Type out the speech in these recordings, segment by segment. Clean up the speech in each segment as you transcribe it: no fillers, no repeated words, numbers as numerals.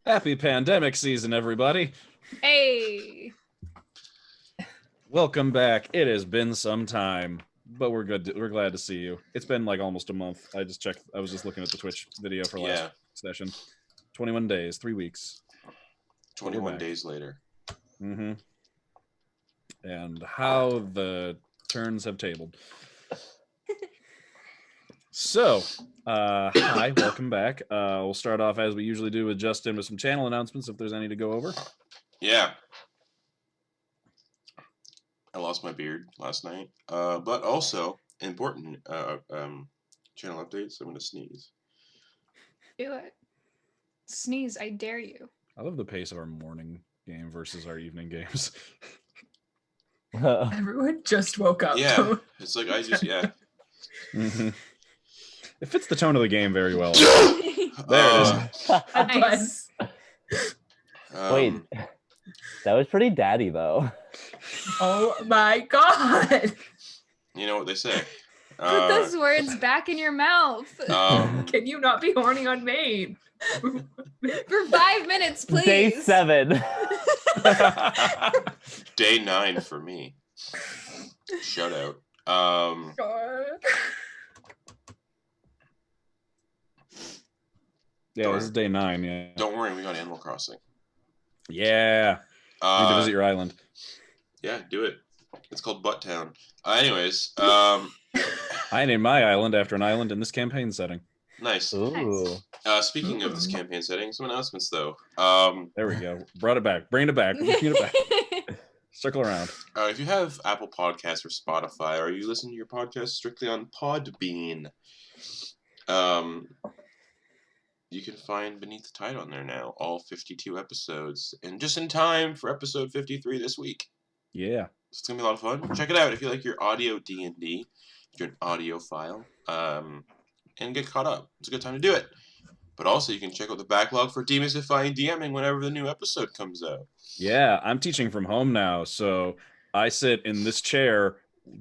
Happy pandemic season, everybody. Hey. Welcome back. It has been some time, but we're good. We're glad to see you. It's been like almost a month. I just checked. I was just looking at the Twitch video for last session. 21 days, 3 weeks. 21 days later. Mm-hmm. And how the turns have tabled. So, hi, welcome back. We'll start off as we usually do with Justin with some channel announcements if there's any to go over. Yeah. I lost my beard last night. But also, important channel updates. I'm going to sneeze. Do it. Sneeze, I dare you. I love the pace of our morning game versus our evening games. Everyone just woke up. Yeah, it's like Mm-hmm. It fits the tone of the game very well. There it is. Nice. Wait, that was pretty daddy though. Oh my god! You know what they say. Put those words back in your mouth. Can you not be horny on me? For 5 minutes, please. Day 7. Day 9 for me. Shout out. Yeah, this is day 9, yeah. Don't worry, we got Animal Crossing. Yeah. We need to visit your island. Yeah, do it. It's called Butt Town. Anyways, I named my island after an island in this campaign setting. Nice. Ooh. Speaking of this campaign setting, some announcements though. There we go. Brought it back. Bringing it back. Bringing it back. Circle around. If you have Apple Podcasts or Spotify, or you listen to your podcast strictly on Podbean, you can find Beneath the Tide on there now, all 52 episodes, and just in time for episode 53 this week. Yeah. It's going to be a lot of fun. Check it out if you like your audio D&D, if you're an audiophile, and get caught up. It's a good time to do it. But also, you can check out the backlog for demystifying DMing whenever the new episode comes out. Yeah, I'm teaching from home now, so I sit in this chair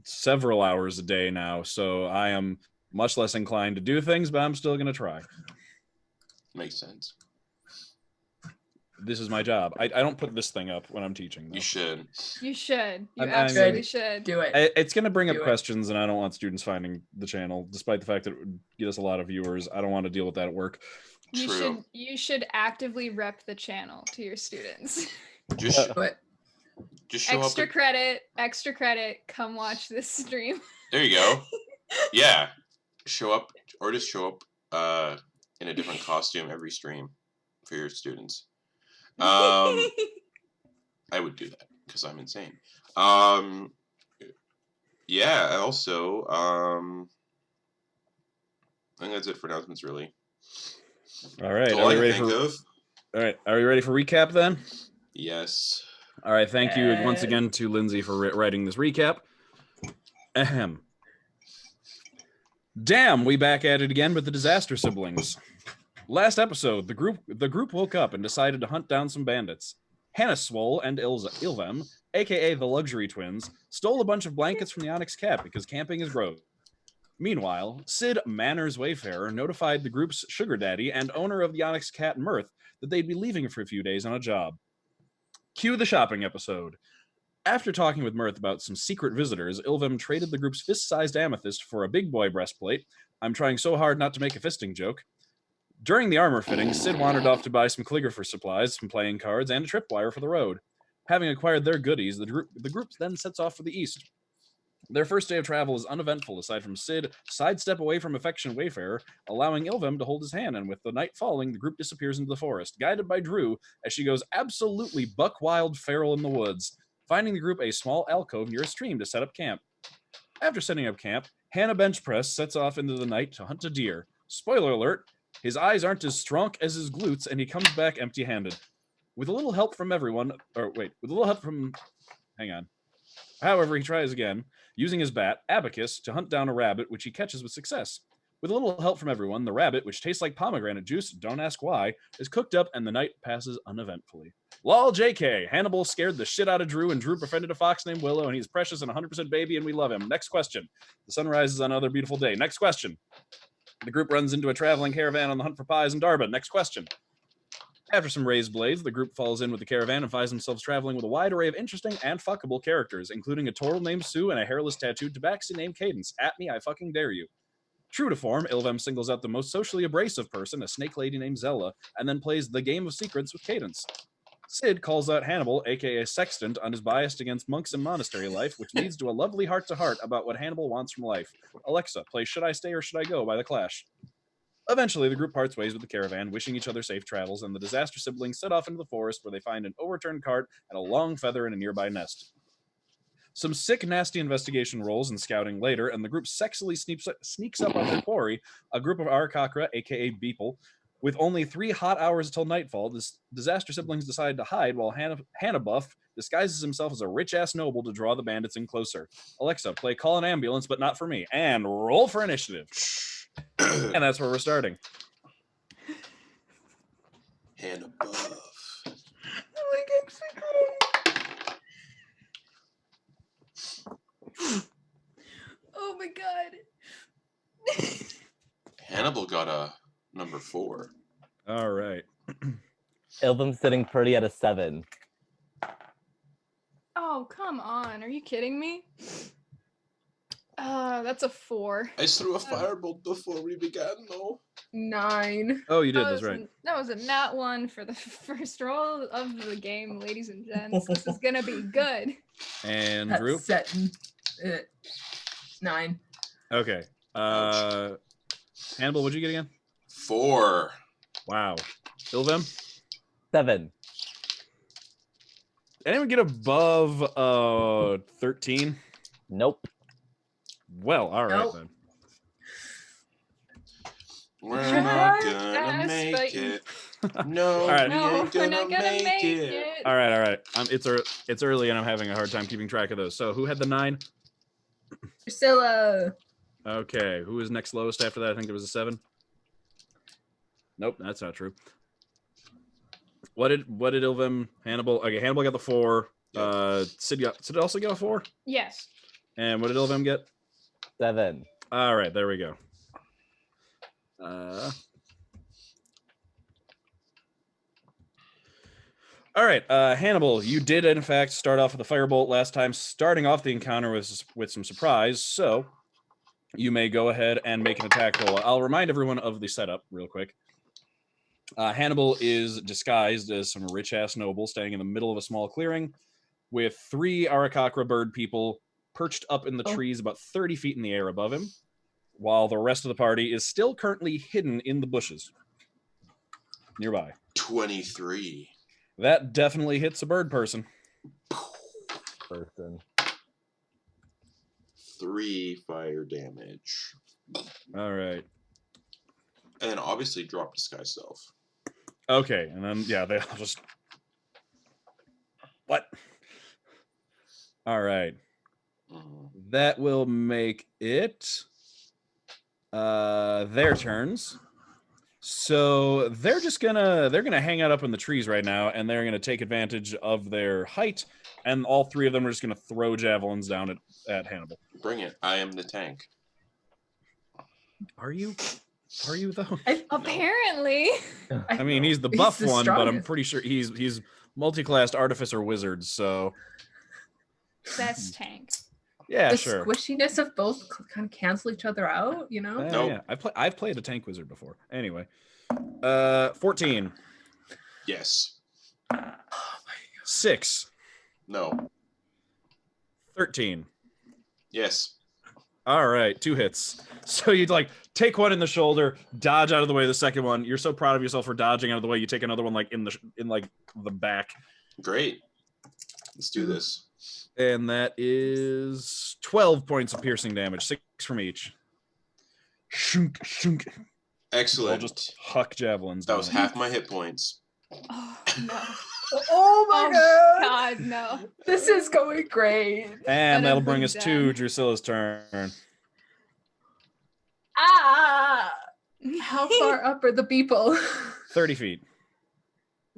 several hours a day now, so I am much less inclined to do things, but I'm still going to try. Makes sense. This is my job. I don't put this thing up when I'm teaching, though. You should. You should. You I'm absolutely should. Do it. It's going to bring up questions, and I don't want students finding the channel, despite the fact that it would get us a lot of viewers. I don't want to deal with that at work. True. You should actively rep the channel to your students. Just show Extra credit. Come watch this stream. There you go. Yeah. Show up, or just show up in a different costume every stream for your students. I would do that because I'm insane. Yeah, also, I think that's it for announcements, really. All right. All we ready for recap then? Yes. All right. Thank you once again to Lindsay for writing this recap. Ahem. Damn, we back at it again with the Disaster Siblings. Last episode, the group woke up and decided to hunt down some bandits. Hannah Swole and Ilvem, aka the Luxury Twins, stole a bunch of blankets from the Onyx Cat because camping is gross. Meanwhile, Sid Manners Wayfarer notified the group's sugar daddy and owner of the Onyx Cat, Mirth, that they'd be leaving for a few days on a job. Cue the shopping episode. After talking with Mirth about some secret visitors, Ilvem traded the group's fist-sized amethyst for a big boy breastplate. I'm trying so hard not to make a fisting joke. During the armor fitting, Sid wandered off to buy some calligrapher supplies, some playing cards, and a tripwire for the road. Having acquired their goodies, the group then sets off for the east. Their first day of travel is uneventful, aside from Sid sidestep away from affection Wayfarer, allowing Ilvem to hold his hand, and with the night falling, the group disappears into the forest, guided by Drew, as she goes absolutely buck-wild feral in the woods, finding the group a small alcove near a stream to set up camp. After setting up camp, Hannah Benchpress sets off into the night to hunt a deer. Spoiler alert, his eyes aren't as strong as his glutes, and he comes back empty-handed. With a little help from However, he tries again, using his bat, Abacus, to hunt down a rabbit, which he catches with success. With a little help from everyone, the rabbit, which tastes like pomegranate juice, don't ask why, is cooked up and the night passes uneventfully. Lol JK, Hannibal scared the shit out of Drew, and Drew befriended a fox named Willow, and he's precious and 100% baby, and we love him. Next question. The sun rises on another beautiful day. Next question. The group runs into a traveling caravan on the hunt for pies in Darba. Next question. After some raised blades, the group falls in with the caravan and finds themselves traveling with a wide array of interesting and fuckable characters, including a turtle named Sue and a hairless tattooed tabaxi named Cadence. At me, I fucking dare you. True to form, Ilvem singles out the most socially abrasive person, a snake lady named Zella, and then plays the Game of Secrets with Cadence. Sid calls out Hannibal, aka Sextant, on his bias against monks and monastery life, which leads to a lovely heart-to-heart about what Hannibal wants from life. Alexa, play Should I Stay or Should I Go by The Clash. Eventually, the group parts ways with the caravan, wishing each other safe travels, and the disaster siblings set off into the forest where they find an overturned cart and a long feather in a nearby nest. Some sick, nasty investigation rolls and scouting later, and the group sexily sneaks up on their quarry, a group of Aarakocra, aka Beeple. With only 3 hot hours until nightfall, the disaster siblings decide to hide while Hannah Buff disguises himself as a rich-ass noble to draw the bandits in closer. Alexa, play Call an Ambulance, but not for me, and roll for initiative. And that's where we're starting. Hannah Buff. Oh my God. Oh my god. Hannibal got a number 4. All right. Ilvem's sitting pretty at a 7. Oh, come on. Are you kidding me? That's a 4. I threw a firebolt before we began, though. 9. Oh, you did. That That's was right. That was a nat 1 for the first roll of the game, ladies and gents. This is gonna be good. And That's Drew? setting. 9. Okay. Hannibal, what'd you get again? 4. Wow. Ilvem? 7. Anyone get above 13? Nope. Well, all right Nope. then. We're Try not our gonna best, make but- it. No, All right. we No, ain't we're gonna not gonna make it. it. All right. It's early and I'm having a hard time keeping track of those. So who had the 9? Priscilla. Okay. Who was next lowest after that? I think there was a 7. Nope, that's not true. What did Ilvem Hannibal? Okay, Hannibal got the 4. Sid also got a 4. Yes. And what did Ilvem get? 7. All right, there we go. All right, Hannibal, you did in fact start off with a firebolt last time, starting off the encounter with some surprise. So you may go ahead and make an attack roll. I'll remind everyone of the setup real quick. Hannibal is disguised as some rich-ass noble staying in the middle of a small clearing with 3 Aarakocra bird people perched up in the trees about 30 feet in the air above him, while the rest of the party is still currently hidden in the bushes nearby. 23. That definitely hits a bird person. 3 fire damage. All right. And then obviously drop disguise self. Okay, and then, yeah, they'll just... What? All right. That will make it their turns. So they're gonna hang out up in the trees right now, and they're gonna take advantage of their height, and all 3 of them are just gonna throw javelins down at Hannibal. Bring it. I am the tank. Are you though? Apparently. I mean, he's the buff one, but I'm strongest. pretty sure he's multi-classed artificer wizard, so Best tank. yeah, The sure. squishiness of both kind of cancel each other out, you know? Nope. Yeah, I've played a tank wizard before. Anyway, 14, Yes. 6, No. 13. Yes. All right, 2 hits. So you'd like take one in the shoulder, dodge out of the way. The second one, you're so proud of yourself for dodging out of the way. You take another one like in the back, Great. Let's do this. and that is 12 points of piercing damage, 6 from each. Shunk, shunk. I'll Excellent. just huck javelins. That down. was half my hit points. Oh no. Oh my Oh, god! God, no. This is going great. And that'll bring been us done. to Drusilla's turn. Ah! How far up are the people? 30 feet.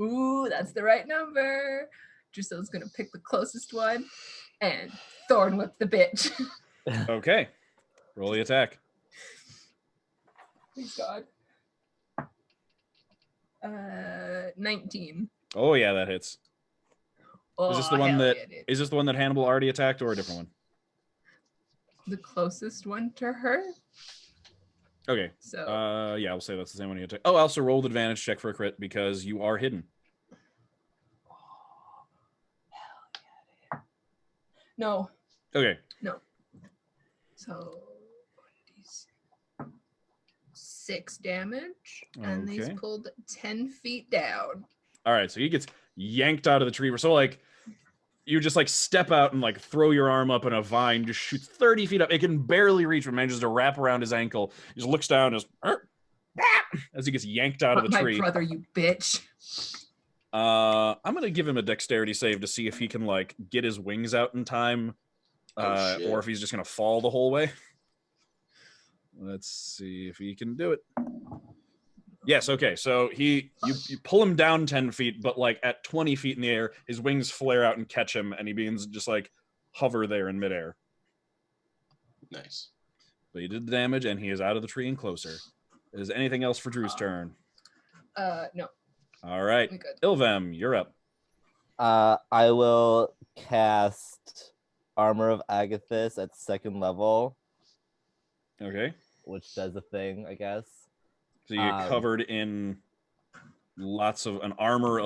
Ooh, that's the right number. Drusilla's gonna pick the closest one and thorn whip the bitch. Okay. Roll the attack. Please God. 19. Oh yeah, that hits. Oh, Is this the one hell that yeah, dude. is this the one that Hannibal already attacked, or a different one? The closest one to her. Okay. So Yeah, we'll say that's the same one you attack. Oh, also roll the advantage check for a crit because you are hidden. no. Okay. So 6 damage, and he's Okay. pulled 10 feet down. All right, so he gets yanked out of the tree. So like, you just like step out and like throw your arm up, and a vine just shoots 30 feet up. It can barely reach, but manages to wrap around his ankle. He just looks down, as he gets yanked out of the My tree. brother, you bitch. I'm gonna give him a dexterity save to see if he can like get his wings out in time, shit. or if he's just gonna fall the whole way. Let's see if he can do it. Yes, okay. So you pull him down 10 feet, but like at 20 feet in the air, his wings flare out and catch him, and he begins to just like hover there in midair. Nice. But he did the damage, and he is out of the tree and closer. Is anything else for Drew's turn? No, All right. we good. Ilvem, you're up. I will cast Armor of Agathis at 2nd level, Okay. which does a thing, I guess. So you get covered in lots of an armor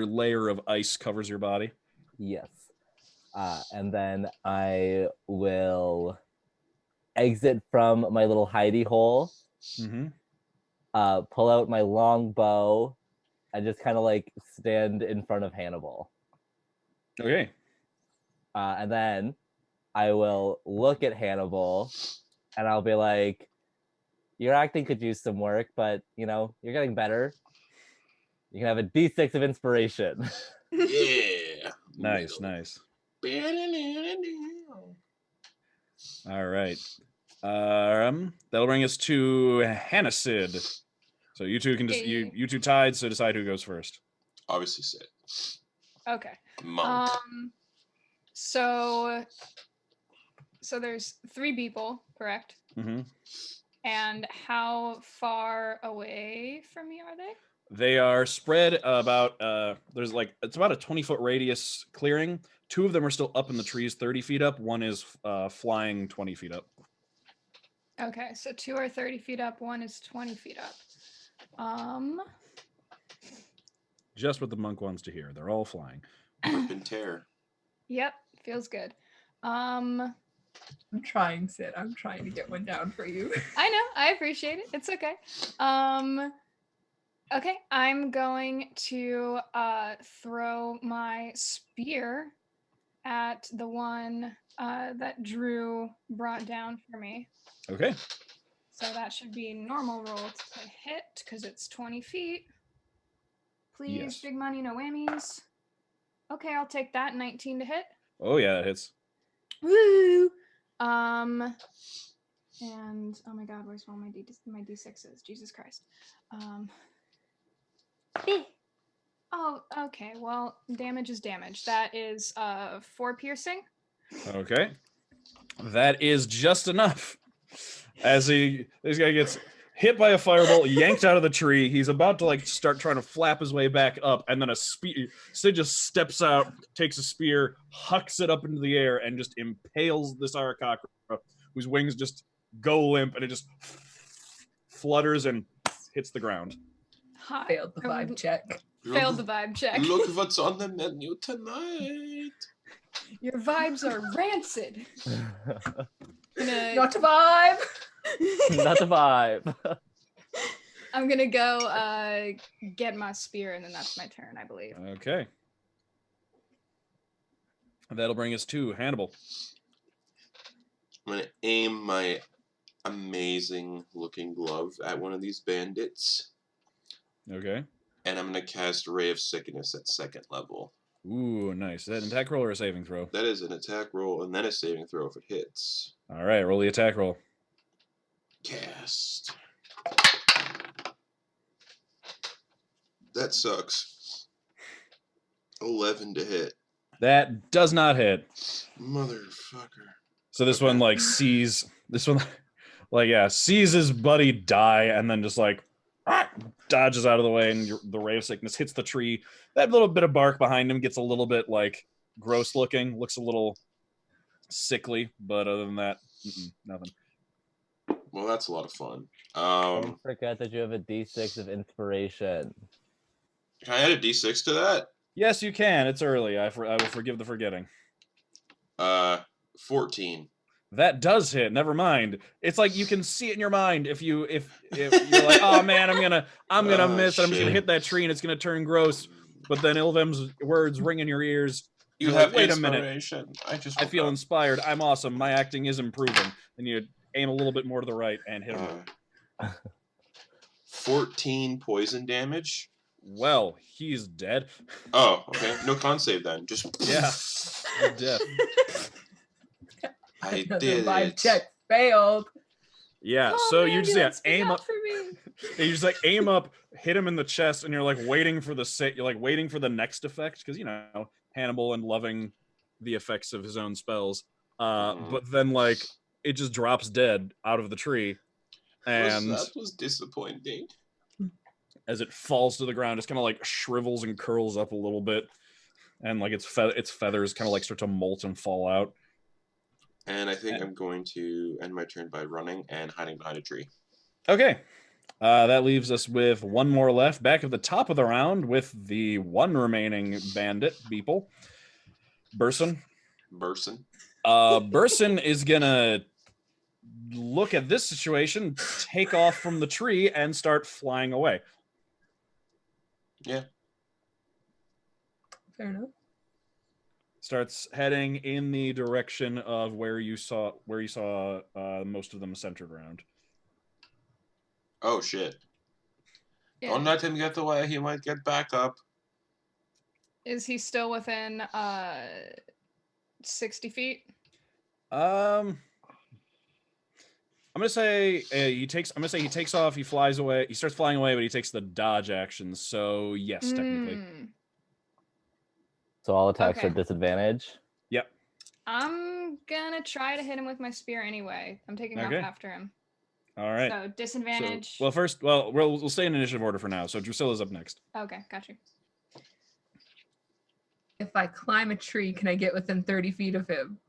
layer of ice covers your body. Yes. And then I will exit from my little hidey hole, Mm-hmm. pull out my long bow, and just kind of like stand in front of Hannibal. Okay. And then I will look at Hannibal, and I'll be like, your acting could use some work, but, you know, you're getting better. You can have a D6 of inspiration. Yeah. Nice. All right. That'll bring us to Hannah-Sid. So you two can just you two tied, so decide who goes first. Obviously Sid. Okay. Monk. So there's 3 people, correct? Mm-hmm. And how far away from me are they? They are spread about there's like it's about a 20-foot radius clearing. 2 of them are still up in the trees 30 feet up. 1 is flying 20 feet up. Okay, so 2 are 30 feet up, 1 is 20 feet up. Just what the monk wants to hear. They're all flying. Weapon tear. Yep, feels good. I'm trying, Sid. I'm trying to get one down for you. I know, I appreciate it. It's okay. Okay, I'm going to throw my spear at the one that Drew brought down for me. Okay. So that should be normal roll to hit because it's 20 feet. Please, Yes. big money, no whammies. Okay, I'll take that. 19 to hit. Oh yeah, that hits. Woo! And oh my god, where's all my d6s? Jesus Christ. Oh, okay. Well, damage is damage. That is 4 piercing. Okay. That is just enough. As this guy gets hit by a firebolt, yanked out of the tree. He's about to like start trying to flap his way back up, and then Sid just steps out, takes a spear, hucks it up into the air, and just impales this Aarakocra, whose wings just go limp, and it just flutters and hits the ground. Hot. Failed the vibe check. Failed the vibe check. Look what's on the menu tonight. Your vibes are rancid. Not a vibe. Not a vibe. I'm gonna go get my spear, and then that's my turn, I believe. Okay. That'll bring us to Hannibal. I'm going to aim my amazing looking glove at one of these bandits. Okay. And I'm going to cast Ray of Sickness at 2nd level. Ooh, nice. Is that an attack roll or a saving throw? That is an attack roll and then a saving throw if it hits. All right, roll the attack roll. Cast. That sucks. 11 to hit. That does not hit. Motherfucker. So this one sees his buddy die, and then just like dodges out of the way, and the ray of sickness hits the tree. That little bit of bark behind him gets a little bit like gross looking, looks a little sickly, but other than that, nothing. Well, that's a lot of fun. Don't forget that you have a D6 of inspiration. Can I add a D6 to that? Yes, you can. It's early. I will forgive the forgetting. 14. That does hit. Never mind. It's like you can see it in your mind. If you're like, oh man, I'm gonna miss. And I'm just gonna shit. hit that tree, and it's gonna turn gross. But then Ilvem's words ring in your ears. You You're have like, wait a inspiration. minute. I I feel inspired. I'm awesome. My acting is improving. And you aim a little bit more to the right and hit him. 14 poison damage. Well, he's dead. Oh, okay. No con save then. Just Yeah. Death. I Another did vibe it. check failed. Yeah. Oh, So man, you just don't speak aim up up. for me. You just like aim up, hit him in the chest, and you're like waiting for the next effect because Hannibal and loving the effects of his own spells. But then like it just drops dead out of the tree, and that was disappointing. as it falls to the ground, it's kind of like shrivels and curls up a little bit, and like its feathers kind of like start to molt and fall out. And I think I'm going to end my turn by running and hiding behind a tree. Okay. That leaves us with one more left. Back at the top of the round with the one remaining bandit, Beeple. Burson. Burson is gonna look at this situation, take off from the tree, and start flying away. Yeah. Fair enough. Starts heading in the direction of where you saw most of them centered around. Oh, shit. Yeah. Don't let him get away. He might get back up. Is he still within 60 feet? I'm gonna say he takes off. He flies away. He starts flying away, but he takes the dodge action. So yes, technically. So all attacks Okay. are disadvantage. Yep. I'm gonna try to hit him with my spear anyway. I'm taking off Okay. after him. All right. So disadvantage. So, we'll stay in initiative order for now. So Drusilla's up next. Okay, got you. If I climb a tree, can I get within 30 feet of him?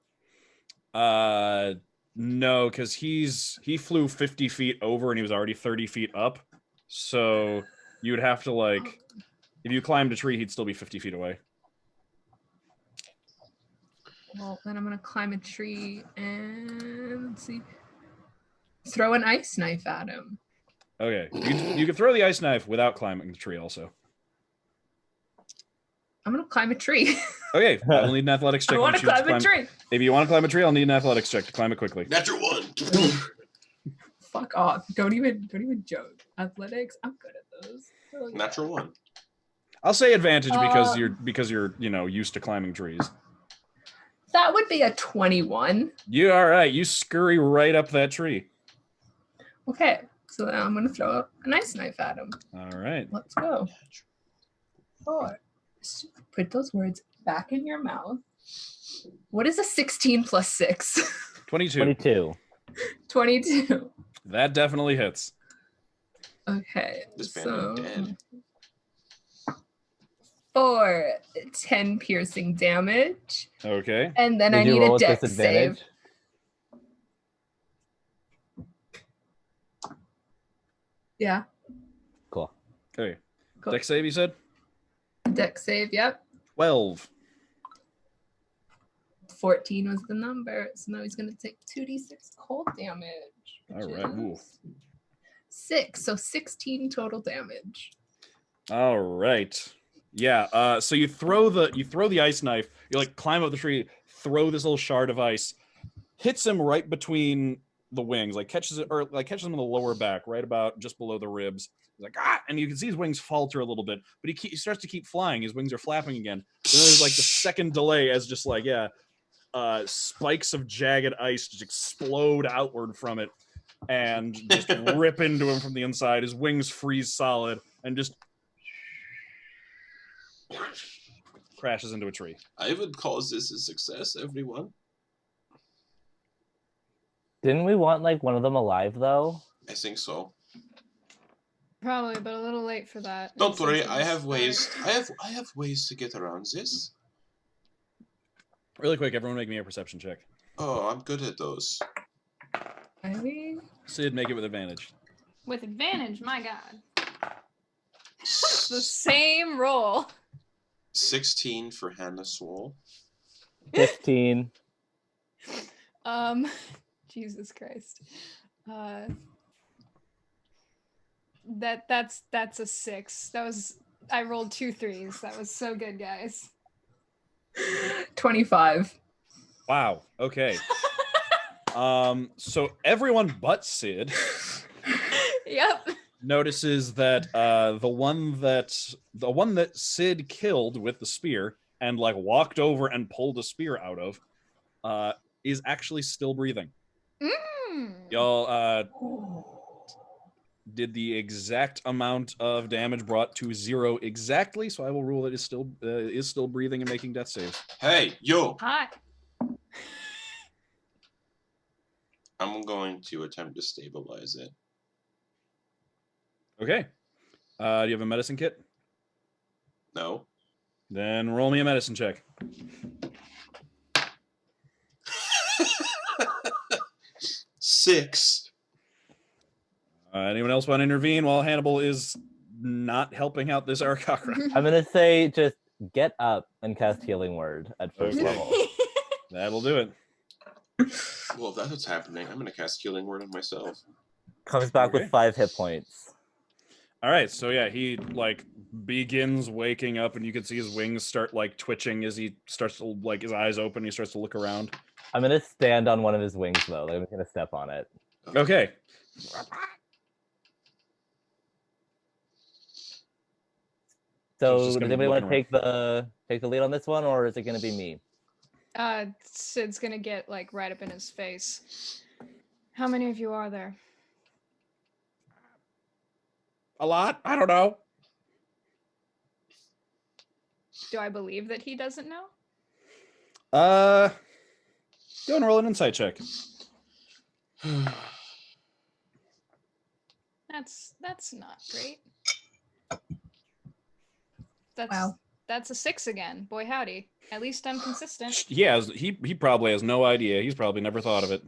No, because he flew 50 feet over and he was already 30 feet up. So you would have to if you climbed a tree, he'd still be 50 feet away. Well, then I'm gonna climb a tree and let's see. Throw an ice knife at him. Okay, you can throw the ice knife without climbing the tree. Also, I'm gonna climb a tree. okay, I will need an athletics check. I want to climb a tree. If you want to climb a tree, I'll need an athletics check to climb it quickly. Natural 1. Fuck off! Don't even joke. Athletics, I'm good at those. Oh, yeah. Natural 1. I'll say advantage because you're used to climbing trees. That would be a 21. You all right? You scurry right up that tree. Okay, so then I'm gonna throw an ice knife at him. All right. Let's go. 4. Put those words back in your mouth. What is a 16 plus 6? 22. 22. 22. That definitely hits. Okay, This so bandit dead. 4 10 piercing damage, Okay. and then Did I you need roll a with dex disadvantage? save. Yeah, Cool. Okay. cool. Dex save, you said? Dex save. Yep, 12. 14 was the number. So now he's gonna take 2d6 cold damage. All which right. Ooh. is 6, so 16 total damage. All right. Yeah. So you throw the ice knife. You like climb up the tree, throw this little shard of ice, hits him right between the wings, catches him in the lower back, right about just below the ribs. He's like and you can see his wings falter a little bit, but he starts to keep flying. His wings are flapping again. And then there's the second delay as just spikes of jagged ice just explode outward from it and just rip into him from the inside. His wings freeze solid and just crashes into a tree. I would call this a success, everyone. Didn't we want one of them alive though? I think so. Probably, but a little late for that. Don't It's worry, since I it's have ways. start. I have ways to get around this. Really quick, everyone make me a perception check. Oh, I'm good at those. Sid, make it with advantage. With advantage, my god. It's the same roll. 16 for Hannah Swole. 15. Jesus Christ. That's a 6. I rolled 2 3s. That was so good, guys. 25. Wow. Okay. So everyone but Sid Yep. notices that the one that Sid killed with the spear and like walked over and pulled a spear out of is actually still breathing. Y'all did the exact amount of damage brought to 0 exactly, so I will rule it is still breathing and making death saves. Hey, yo! Hi. I'm going to attempt to stabilize it. Okay. Do you have a medicine kit? No. Then roll me a medicine check. 6. Anyone else want to intervene while Hannibal is not helping out this Aarakocra? I'm gonna say just get up and cast Healing Word at first Okay. level. That'll do it. Well, if that's what's happening, I'm going to cast Healing Word on myself. Comes back Okay. with 5 hit points. All right, so yeah, he like begins waking up, and you can see his wings start like twitching as he starts to like his eyes open. He starts to look around. I'm gonna stand on one of his wings though. Like, I'm gonna step on it. Okay. So it's So just does gonna be anybody want to looking take the lead on this one, or is it gonna be me? Sid's gonna get like right up in his face. How many of you are there? A lot? I don't know. Do I believe that he doesn't know? Go and roll an insight check. That's not great. Wow. That's a 6 again. Boy howdy. At least I'm consistent. He probably has no idea. He's probably never thought of it.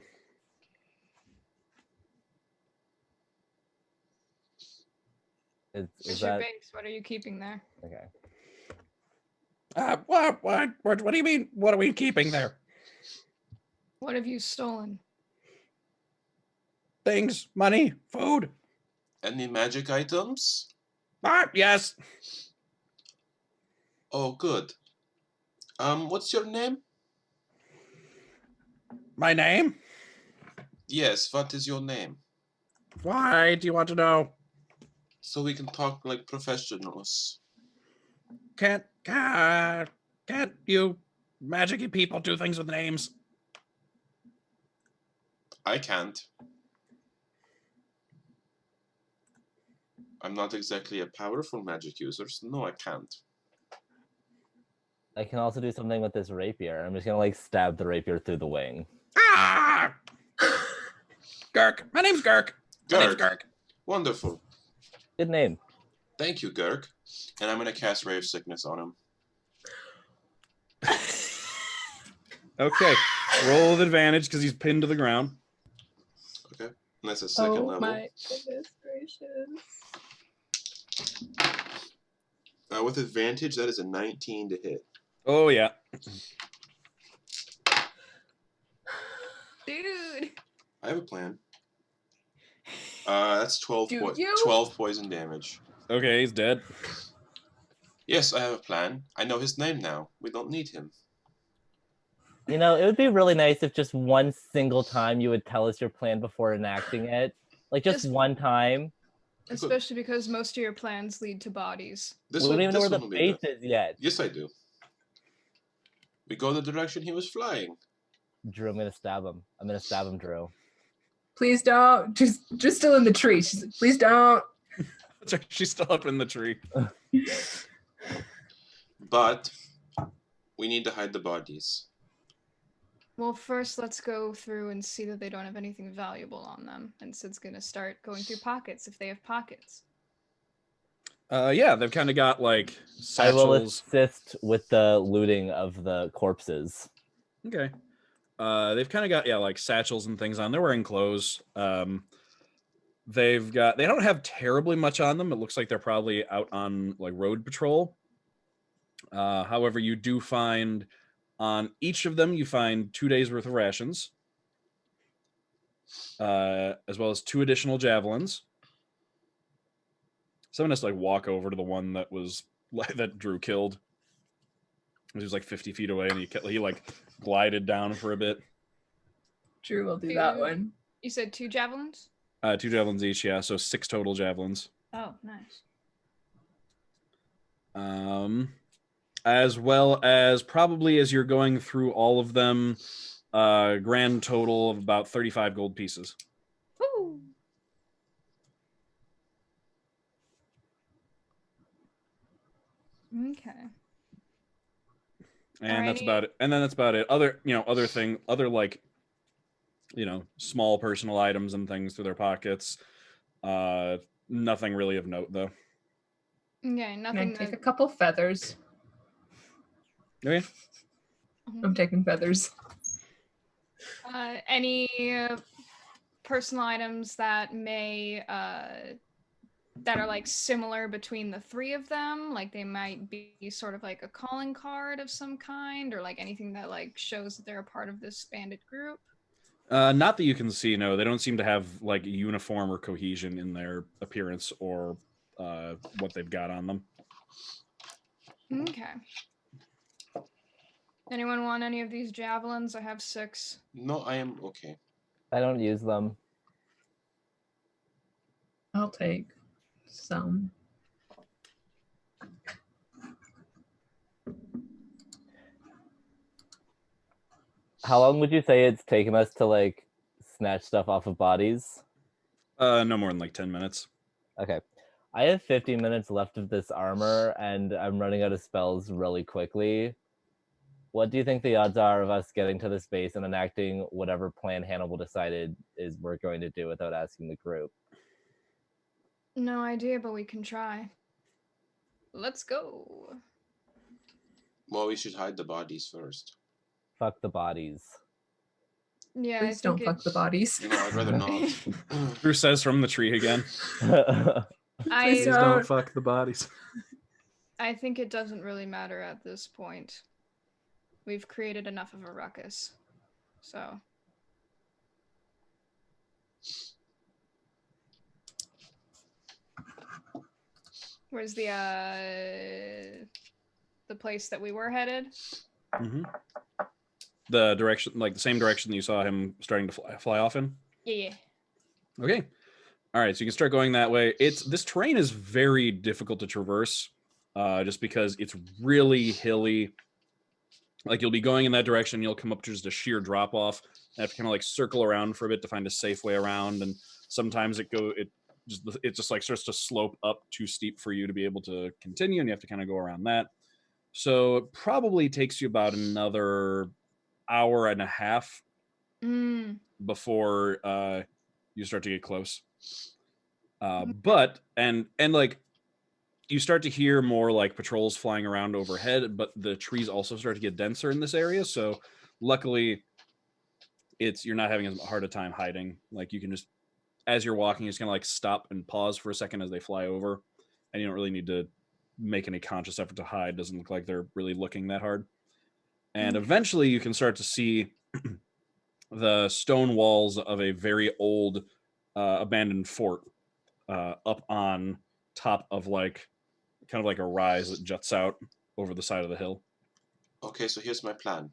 Is Where's your that base? What are you keeping there? okay? What do you mean? What are we keeping there? What have you stolen? Things, money, food. Any magic items? Yes. Oh, good. What's your name? My name? Yes, what is your name? Why do you want to know? So we can talk like professionals. Can't you magic-y people do things with names? I can't. I'm not exactly a powerful magic user, so no, I can't. I can also do something with this rapier. I'm just gonna like stab the rapier through the wing. Ah! Gurk. My name's Gurk. My name's Gurk. Gurk. Wonderful. Good name. Thank you, Gurk. And I'm going to cast Ray of Sickness on him. Okay. Roll with advantage because he's pinned to the ground. Okay. And that's a second Oh level. my goodness gracious. With advantage, that is a 19 to hit. Oh, yeah. Dude. I have a plan. That's 12 poison damage. Okay, he's dead. Yes, I have a plan. I know his name now. We don't need him. You know, it would be really nice if just one single time you would tell us your plan before enacting it. Like just one time. Especially because most of your plans lead to bodies. We don't even know where the base is yet. Yes, I do. We go the direction he was flying. Drew, I'm gonna stab him. I'm gonna stab him, Drew. Please don't. Just still in the tree. She's like, please don't. She's still up in the tree. But we need to hide the bodies. Well, first let's go through and see that they don't have anything valuable on them. And Sid's gonna start going through pockets if they have pockets. Yeah, they've kind of got like I will satchels. assist with the looting of the corpses. Okay. They've kind of got like satchels and things on. They're wearing clothes. They don't have terribly much on them. It looks like they're probably out on like road patrol. However, you do find on each of them, you find 2 days worth of rations, as well as 2 additional javelins. Someone has to like walk over to the one that that Drew killed. He was like 50 feet away, and he like glided down for a bit. Drew will do that one. You said 2 javelins? 2 javelins each, yeah, so 6 total javelins. Oh, nice. As well as probably as you're going through all of them, grand total of about 35 gold pieces. Woo! Okay. And that's about it. And then that's about it. Other like, small personal items and things through their pockets. Nothing really of note though. Okay, nothing. Can I take a couple feathers? Okay. I'm taking feathers. Any personal items that that are like similar between the 3 of them, like they might be sort of like a calling card of some kind, or like anything that like shows that they're a part of this bandit group? Not that you can see. No, they don't seem to have like uniform or cohesion in their appearance or what they've got on them. Okay. Anyone want any of these javelins? I have 6. No, I am okay. I don't use them. I'll take some. How long would you say it's taken us to like snatch stuff off of bodies? No more than like 10 minutes. Okay. I have 15 minutes left of this armor, and I'm running out of spells really quickly. What do you think the odds are of us getting to this base and enacting whatever plan Hannibal decided is we're going to do without asking the group? No idea, but we can try. Let's go. Well, we should hide the bodies first. Fuck the bodies. Yeah, Please don't fuck the bodies. No, I'd rather not. Drew says from the tree again. Please I fuck the bodies. I think it doesn't really matter at this point. We've created enough of a ruckus. So. Where's the place that we were headed? Mm-hmm. The direction, like the same direction that you saw him starting to fly off in? Yeah. Okay. All right, so you can start going that way. This terrain is very difficult to traverse, just because it's really hilly. Like you'll be going in that direction, you'll come up to just a sheer drop off, and have to kind of like circle around for a bit to find a safe way around. And sometimes it just like starts to slope up too steep for you to be able to continue, and you have to kind of go around that. So it probably takes you about another hour and a half before you start to get close. But like you start to hear more like patrols flying around overhead, but the trees also start to get denser in this area. So luckily you're not having as hard a time hiding. Like you can just, as you're walking, just kind of like stop and pause for a second as they fly over, and you don't really need to make any conscious effort to hide. Doesn't look like they're really looking that hard. And eventually you can start to see the stone walls of a very old abandoned fort up on top of like kind of like a rise that juts out over the side of the hill. Okay, so here's my plan.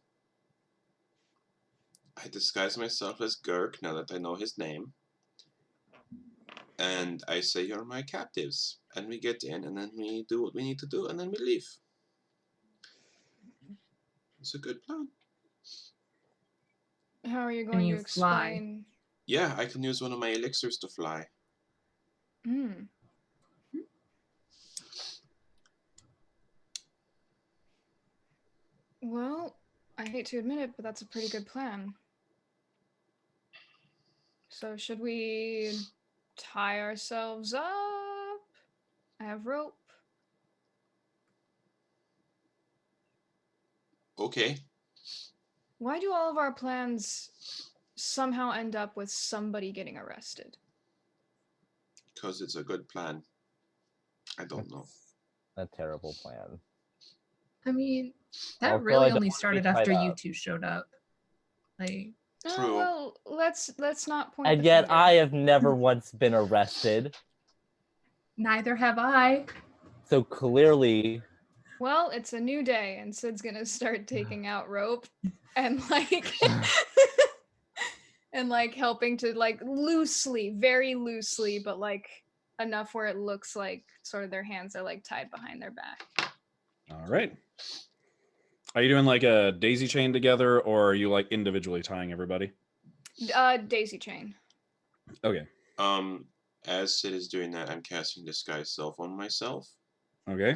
I disguise myself as Gurk now that I know his name. And I say you're my captives. And we get in, and then we do what we need to do, and then we leave. It's a good plan. How are you going to explain? Yeah, I can use one of my elixirs to fly. Well, I hate to admit it, but that's a pretty good plan. So should we tie ourselves up? I have rope. Okay. Why do all of our plans somehow end up with somebody getting arrested? Because it's a good plan. I don't know. A terrible plan. I mean, that Also, I really don't only wanna be started tied after you up. two showed up. Like, True. Oh, well, let's not point And the yet finger. I have never once been arrested. neither have I. So clearly, Well, it's a new day, and Sid's gonna start taking out rope and like and like helping to like loosely, very loosely, but like enough where it looks like sort of their hands are like tied behind their back. All right. Are you doing like a daisy chain together, or are you like individually tying everybody? Daisy chain. Okay. As Sid is doing that, I'm casting Disguise Self on myself Okay.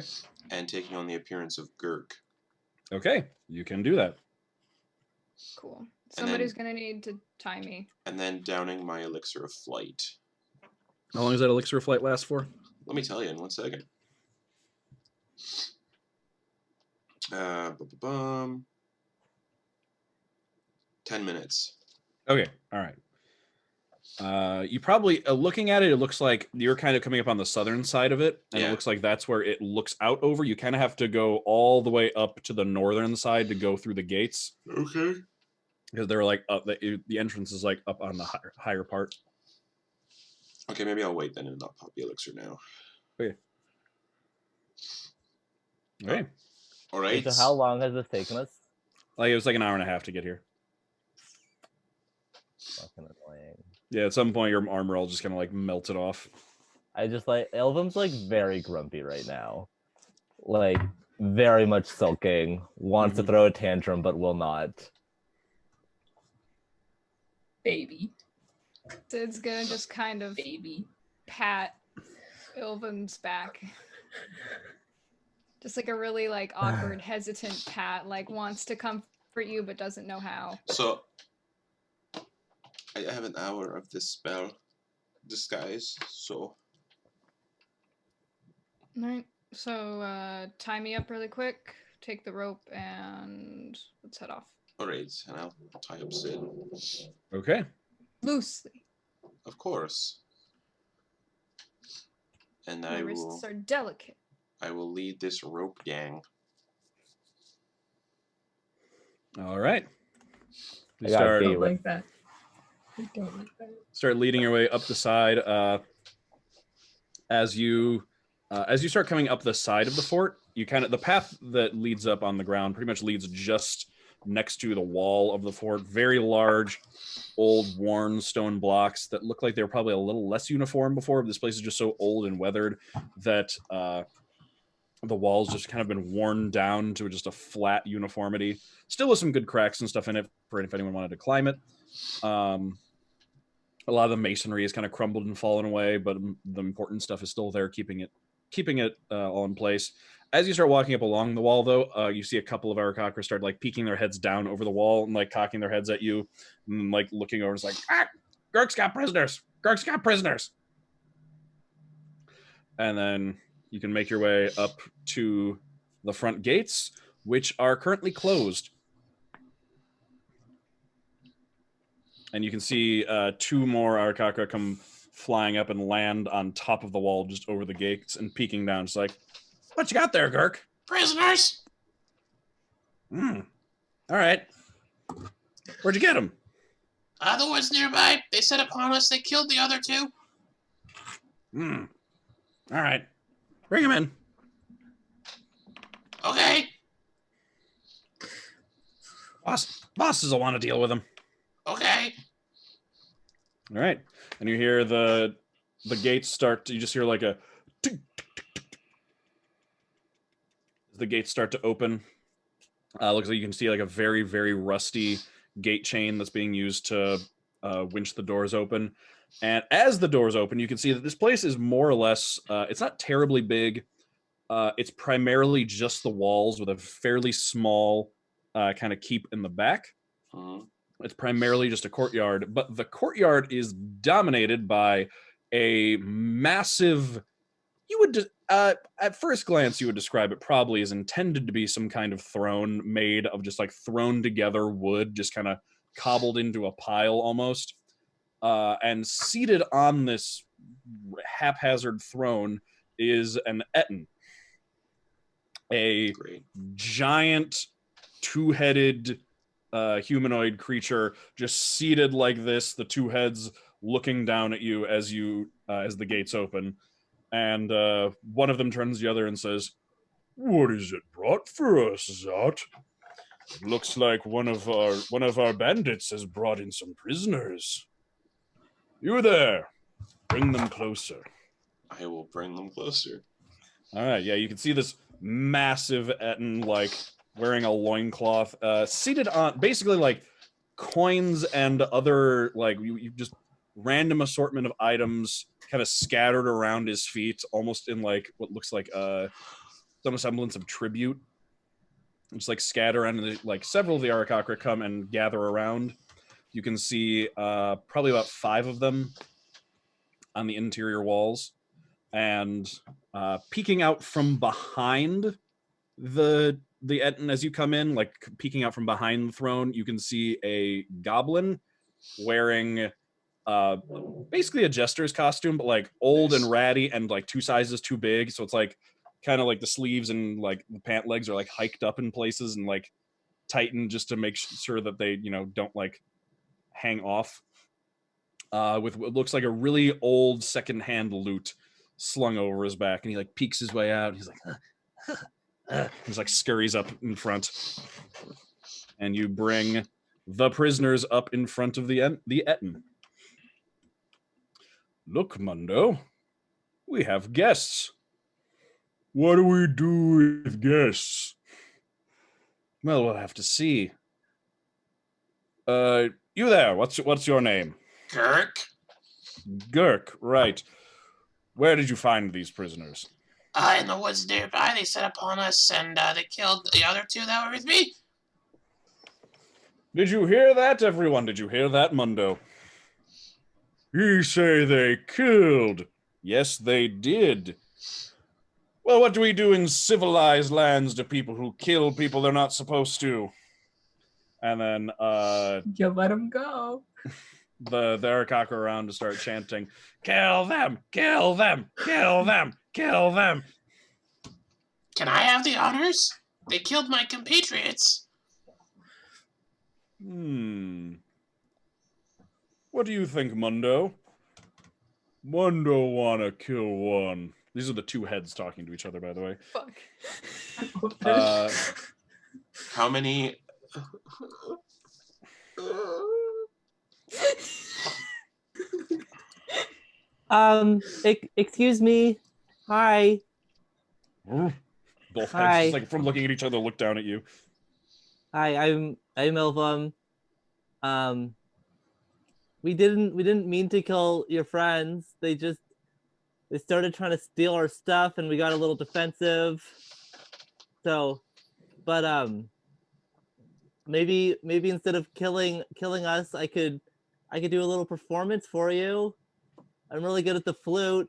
and taking on the appearance of Gurk. Okay. You can do that. Cool. And Somebody's gonna need to tie me. And then downing my Elixir of Flight. How long does that elixir of flight last for? Let me tell you in 1 second. 10 minutes. Okay. All right. You probably looking at it, it looks like you're kind of coming up on the southern side of it, and Yeah. it looks like that's where it looks out over. You kind of have to go all the way up to the northern side to go through the gates, Okay. because they're like up. The entrance is like up on the higher part. Okay, maybe I'll wait then and not pop the Elixir now. Okay. All right. so how long has this taken us? Like it was like an hour and a half to get here. Fucking annoying. Yeah, at some point your armor all just kind of like melted off. I just like Elvum's like very grumpy right now. Like very much sulking. Wants to Mhm. throw a tantrum but will not. Baby. Sid's gonna just kind of Baby. pat Ilvin's back. Just like a really like awkward, hesitant pat, like wants to comfort you but doesn't know how. So, I have an hour of this spell, Disguise, so... Alright. So tie me up really quick, take the rope, and let's head off. Alright, and I'll tie up Sid. Okay. Loosely. Of course. And My wrists are delicate. I will lead this rope gang. All right. You I got start Gate. I don't like that. I don't like that. start leading your way up the side. As you start coming up the side of the fort, you kind of the path that leads up on the ground pretty much leads just next to the wall of the fort. Very large, old, worn stone blocks that look like they were probably a little less uniform before. This place is just so old and weathered that the walls just kind of been worn down to just a flat uniformity. Still with some good cracks and stuff in it for if anyone wanted to climb it. A lot of the masonry is kind of crumbled and fallen away, but the important stuff is still there, keeping it all in place. As you start walking up along the wall, though, you see a couple of Aarakocra start like peeking their heads down over the wall and like cocking their heads at you, and like looking over. It's like, Gurk's got prisoners. Gurk's got prisoners. And then you can make your way up to the front gates, which are currently closed. And you can see two more Aarakocra come flying up and land on top of the wall just over the gates and peeking down. It's like, what you got there, Gurk? Prisoners! All right. Where'd you get them? The ones nearby. They set upon us. They killed the other two. All right. Bring him in. Okay. Bosses will want to deal with him. Okay. All right. And you hear the gates start. You just hear like a tick, tick, tick, tick, tick. As the gates start to open. Looks like you can see like a very, very rusty gate chain that's being used to winch the doors open. And as the doors open, you can see that this place is more or less, it's not terribly big. It's primarily just the walls with a fairly small kind of keep in the back. It's primarily just a courtyard, but the courtyard is dominated by a massive, At first glance, you would describe it probably as intended to be some kind of throne made of just like thrown together wood, just kind of cobbled into a pile almost. And seated on this haphazard throne is an Etten, a Great. giant two-headed humanoid creature, just seated like this, the two heads looking down at you as the gates open. And one of them turns to the other and says, "What is it brought for us, Zot? It looks like one of our bandits has brought in some prisoners. You there, bring them closer." I will bring them closer. All right, yeah, you can see this massive Etten, like wearing a loincloth, seated on basically like coins and other like you just random assortment of items kind of scattered around his feet, almost in like what looks like some semblance of tribute. Just like scatter and like several of the Aarakocra come and gather around. You can see probably about 5 of them on the interior walls, and peeking out from behind the Etten as you come in, like peeking out from behind the throne, you can see a goblin wearing basically a jester's costume, but like old and ratty and like 2 sizes too big. So it's like kind of like the sleeves and like the pant legs are like hiked up in places and like tightened just to make sure that they, don't like hang off. With what looks like a really old secondhand lute slung over his back, and he like peeks his way out. And he's like, he's like scurries up in front, and you bring the prisoners up in front of the Etten. "Look, Mundo, we have guests." "What do we do with guests?" "Well, we'll have to see. You there? What's your name?" Kirk? "Girk, right. Where did you find these prisoners?" In the woods nearby, they set upon us and they killed the other 2 that were with me. "Did you hear that, everyone? Did you hear that, Mundo?" "Ye say they killed." "Yes, they did." "Well, what do we do in civilized lands to people who kill people they're not supposed to?" And then You let them go. the Aarakocra around to start chanting, "Kill them! Kill them! Kill them! Kill them!" Can I have the honors? They killed my compatriots. What do you think, Mundo? "Mundo wanna kill one." These are the 2 heads talking to each other, by the way. Fuck. How many? Excuse me. Hi. Both heads, Hi. just like from looking at each other, look down at you. Hi, I'm Ilvam. We didn't mean to kill your friends. They started trying to steal our stuff and we got a little defensive. So, but maybe instead of killing us, I could do a little performance for you. I'm really good at the flute.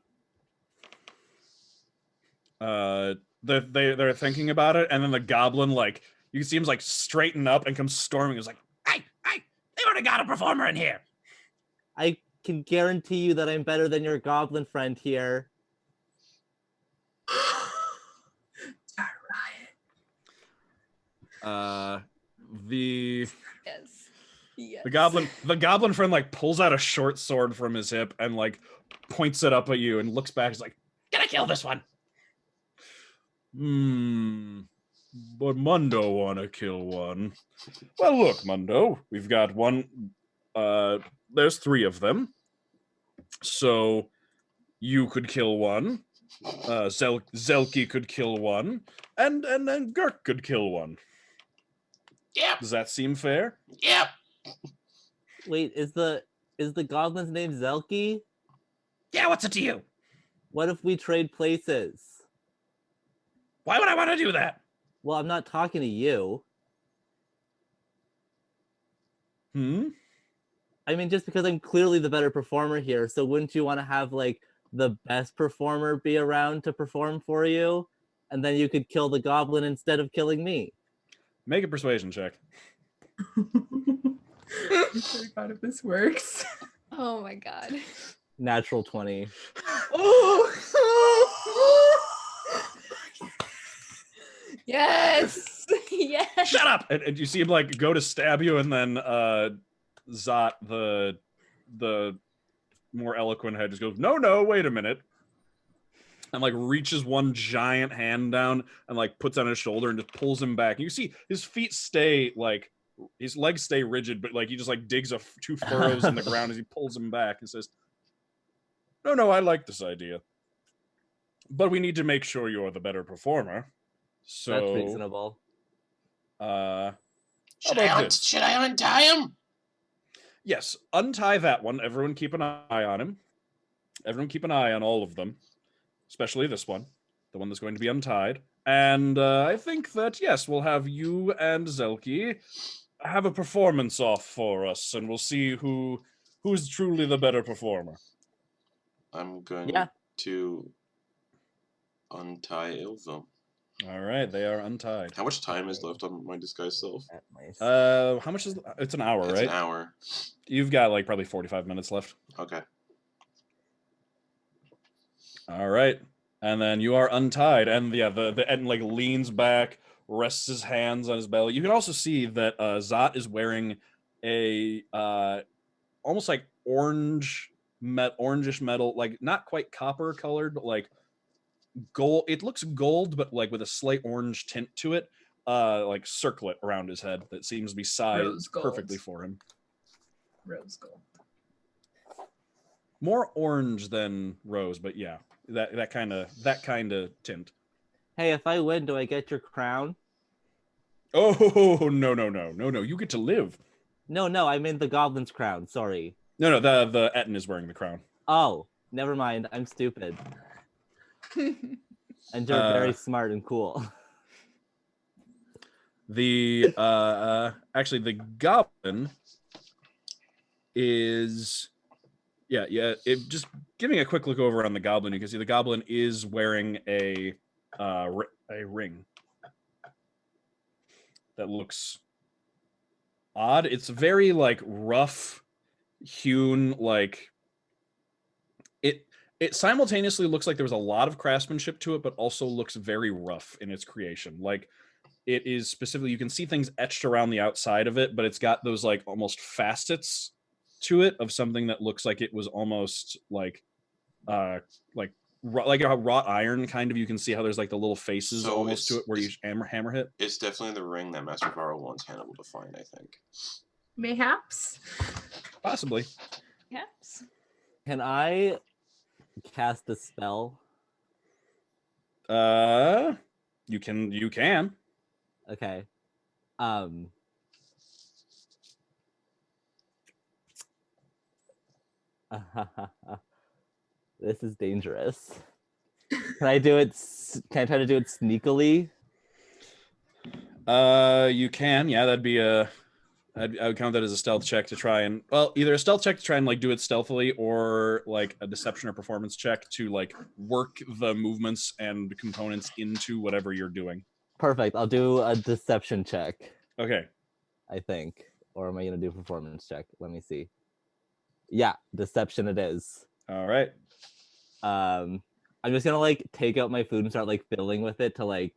They're thinking about it, and then the goblin like you see him like straighten up and come storming. He's like, "Hey, they already got a performer in here." I can guarantee you that I'm better than your goblin friend here. Start riot. The Yes. Yes. the goblin friend like pulls out a short sword from his hip and like points it up at you and looks back. He's like, "Gonna kill this one." But Mundo wanna kill one. "Well, look, Mundo, we've got one. There's 3 of them, so you could kill one. Zelki could kill one, and then Girk could kill one. Yep. Does that seem fair?" Yep. Wait, is the goblin's name Zelki? "Yeah, what's it to you? What if we trade places? Why would I want to do that?" Well, I'm not talking to you. Hmm? I mean, just because I'm clearly the better performer here, so wouldn't you want to have like the best performer be around to perform for you, and then you could kill the goblin instead of killing me. Make a persuasion check. I forgot if this works. Oh my god. Natural 20. Yes. Yes. Shut up! And you see him like go to stab you, and then Zot, the more eloquent head, just goes, no, wait a minute. And like reaches one giant hand down and like puts on his shoulder and just pulls him back. And you see his feet stay like his legs stay rigid, but like he just like digs two furrows in the ground as he pulls him back and says, No, I like this idea. But we need to make sure you're the better performer. So That's reasonable. Should I untie him? Yes, untie that one. Everyone keep an eye on him. Everyone keep an eye on all of them. Especially this one. The one that's going to be untied. And I think that, yes, we'll have you and Zelki have a performance off for us, and we'll see who's truly the better performer. I'm going to untie Ilva. All right, they are untied. How much time is left on my disguise self? How much is it's an hour, It's right? an hour. You've got like probably 45 minutes left. Okay. All right. And then you are untied, and yeah, the Ed like leans back, rests his hands on his belly. You can also see that Zot is wearing a almost like orangish metal, like not quite copper colored, but like gold. It looks gold, but like with a slight orange tint to it. Like circlet around his head that seems to be sized perfectly for him. Rose gold. More orange than rose, but yeah, that kind of tint. Hey, if I win, do I get your crown? Oh no! You get to live. No, I mean the goblin's crown. Sorry. No, the Etten is wearing the crown. Oh, never mind. I'm stupid. And you're very smart and cool. The actually the goblin is just giving a quick look over on the goblin, you can see the goblin is wearing a ring that looks odd. It's very like rough hewn, like it simultaneously looks like there was a lot of craftsmanship to it, but also looks very rough in its creation. Like it is specifically, you can see things etched around the outside of it, but it's got those like almost facets to it of something that looks like it was almost like a wrought iron kind of. You can see how there's like the little faces almost to it where you hammer hit. It's definitely the ring that Master Varro wants Hannibal to find, I think. Mayhaps. Possibly. Yes. Can I cast a spell? You can. Okay. This is dangerous. Can I do it? Can I try to do it sneakily? You can. Yeah, that'd be I would count that as a stealth check to try and, well, either a stealth check to try and like do it stealthily, or like a deception or performance check to like work the movements and components into whatever you're doing. Perfect. I'll do a deception check. Okay. I think. Or am I going to do a performance check? Let me see. Yeah, deception it is. All right. I'm just going to like take out my food and start like filling with it to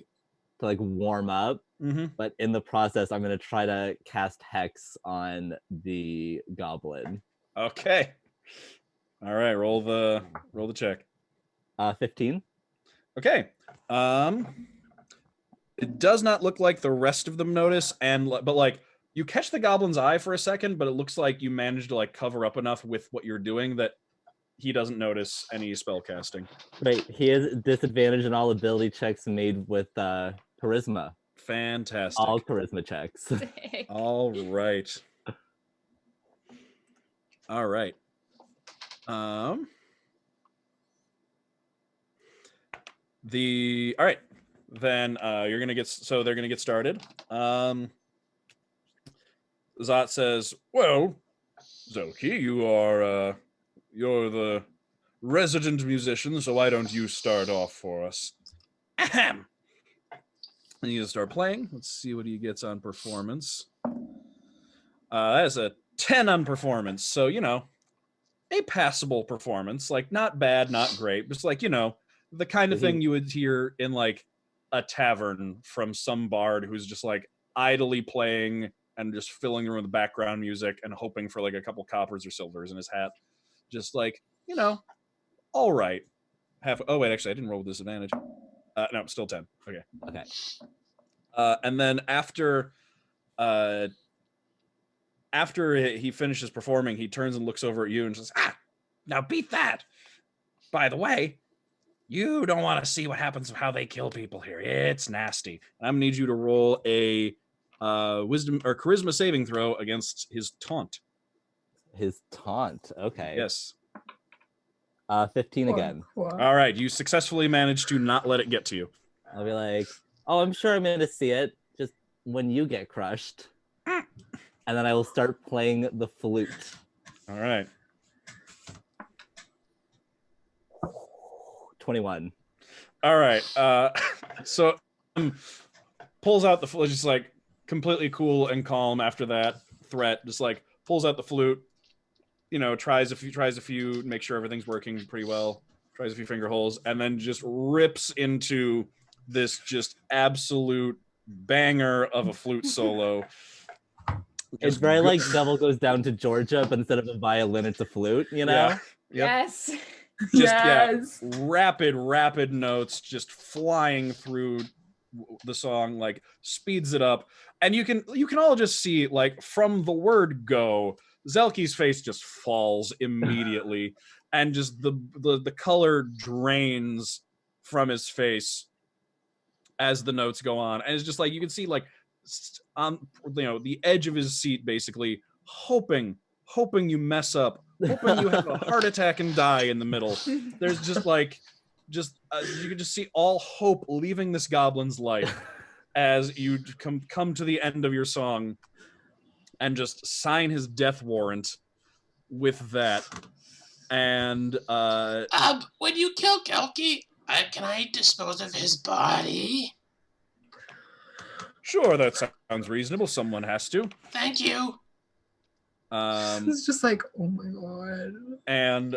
warm up. Mm-hmm. But in the process, I'm going to try to cast Hex on the goblin. Okay. All right, roll the check. 15. Okay. It does not look like the rest of them notice, but like you catch the goblin's eye for a second, but it looks like you managed to like cover up enough with what you're doing that he doesn't notice any spell casting. Right. He has disadvantage in all ability checks made with charisma. Fantastic. All charisma checks. Sick. All right. All right. All right. Then they're gonna get started. Zot says, "Well, Zelki, you're the resident musician, so why don't you start off for us? Ahem. And you start playing. Let's see what he gets on performance. That is a 10 on performance, so, you know, a passable performance. Like, not bad, not great, just like, you know, the kind of thing you would hear in, like, a tavern from some bard who's just, like, idly playing and just filling the room with background music and hoping for, like, a couple coppers or silvers in his hat. Just, like, you know, all right. Oh, wait, actually, I didn't roll with disadvantage. No, still 10. Okay. Okay. And then after he finishes performing, he turns and looks over at you and says, now beat that. By the way, you don't want to see what happens of how they kill people here. It's nasty. And I'm gonna need you to roll a wisdom or charisma saving throw against his taunt. His taunt. Okay. Yes. 15 again. All right. You successfully managed to not let it get to you. I'll be like, oh, I'm sure I'm going to see it just when you get crushed. And then I will start playing the flute. All right. 21. All right. So pulls out the flute, just like completely cool and calm after that threat. Just like pulls out the flute. You know, tries a few, make sure everything's working pretty well. Tries a few finger holes, and then just rips into this just absolute banger of a flute solo. It's very like Devil Goes Down to Georgia, but instead of a violin, it's a flute, you know? Yeah. Yep. Yes. Just rapid notes just flying through the song, like speeds it up, and you can all just see, like, from the word go, Zelky's face just falls immediately, and just the color drains from his face as the notes go on, and it's just like you can see, like, on, you know, the edge of his seat, basically hoping you mess up, hoping you have a heart attack and die in the middle. There's just like you can just see all hope leaving this goblin's life as you come to the end of your song and just sign his death warrant with that. And when you kill Kelki, can I dispose of his body? Sure, that sounds reasonable. Someone has to. Thank you. It's just like, oh my god. And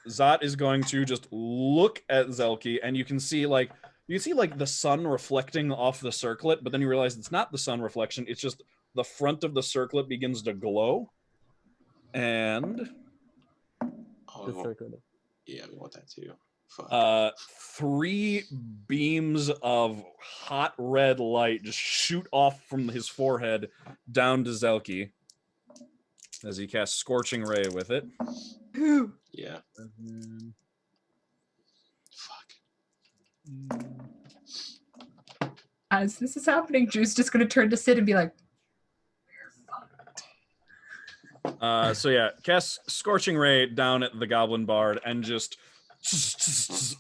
Zot is going to just look at Zelky, and you can see like the sun reflecting off the circlet, but then you realize it's not the sun reflection, it's just the front of the circlet begins to glow. And yeah, we want that too. Fuck. 3 beams of hot red light just shoot off from his forehead down to Zelky as he casts Scorching Ray with it. Yeah. Fuck. As this is happening, Drew's just going to turn to Sid and be like, we're fucked. So yeah, cast Scorching Ray down at the Goblin Bard, and just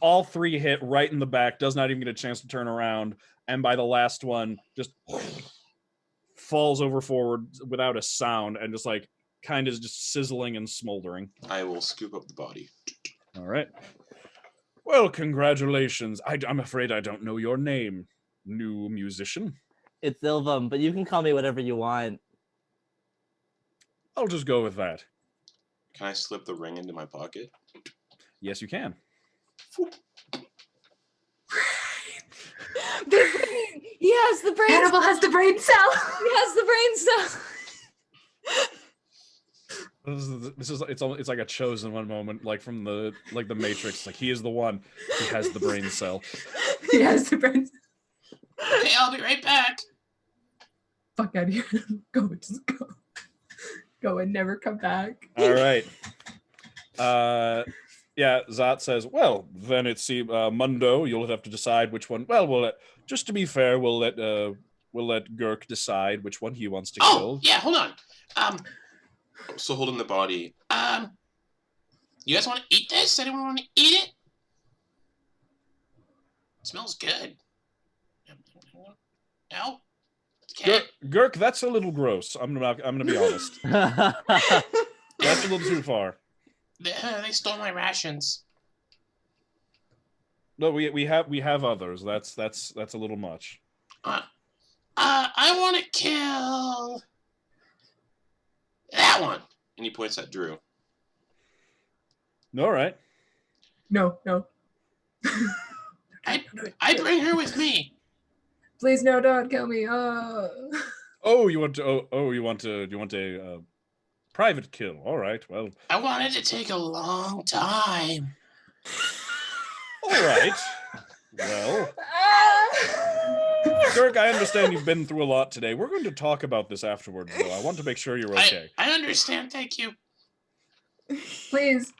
all 3 hit right in the back, does not even get a chance to turn around, and by the last one, just falls over forward without a sound, and just like kind of just sizzling and smoldering. I will scoop up the body. All right. Well, congratulations. I'm afraid I don't know your name, new musician. It's Ilvum, but you can call me whatever you want. I'll just go with that. Can I slip the ring into my pocket? Yes, you can. The brain! He has the brain Hannibal has the brain cell! He has the brain cell! It's like a Chosen One moment, like from the Matrix. Like, he is the one who has the brain cell. He has the brain cell. Okay, I'll be right back. Fuck out of here. Go, just go. Go and never come back. All right. Yeah, Zot says, well, then it's Mundo, you'll have to decide which one. Well, just to be fair, we'll let Gurk decide which one he wants to kill. Oh, yeah, hold on. So holding the body. You guys want to eat this? Anyone want to eat it? It smells good. No? Okay. Gurk, that's a little gross. I'm gonna be honest. That's a little too far. They stole my rations. No, we have others. That's a little much. I want to kill that one. And he points at Drew. All right. No. I bring her with me. Please, no, don't kill me. Oh, you want to? Oh, you want to? You want a private kill? All right. Well, I wanted to take a long time. all right. Well, Dirk, I understand you've been through a lot today. We're going to talk about this afterwards, though. I want to make sure you're okay. I understand. Thank you. Please,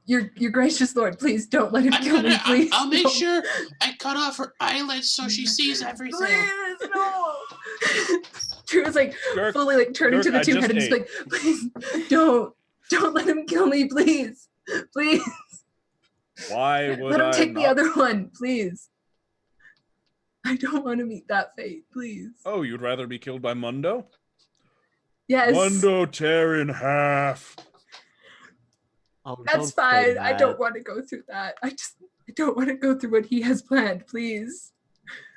your gracious Lord, please don't let him kill me, please. I'll make sure I cut off her eyelids so she sees everything. Please, no. Drew is like Dirk, fully like turning to the I two just head and just like, please, don't let him kill me, please. Please. Why would Let him I take not? the other one, please. I don't want to meet that fate, please. Oh, you'd rather be killed by Mundo? Yes. Mundo tear in half. Oh, That's don't say fine. I that. don't want to go through that. I don't want to go through what he has planned, please.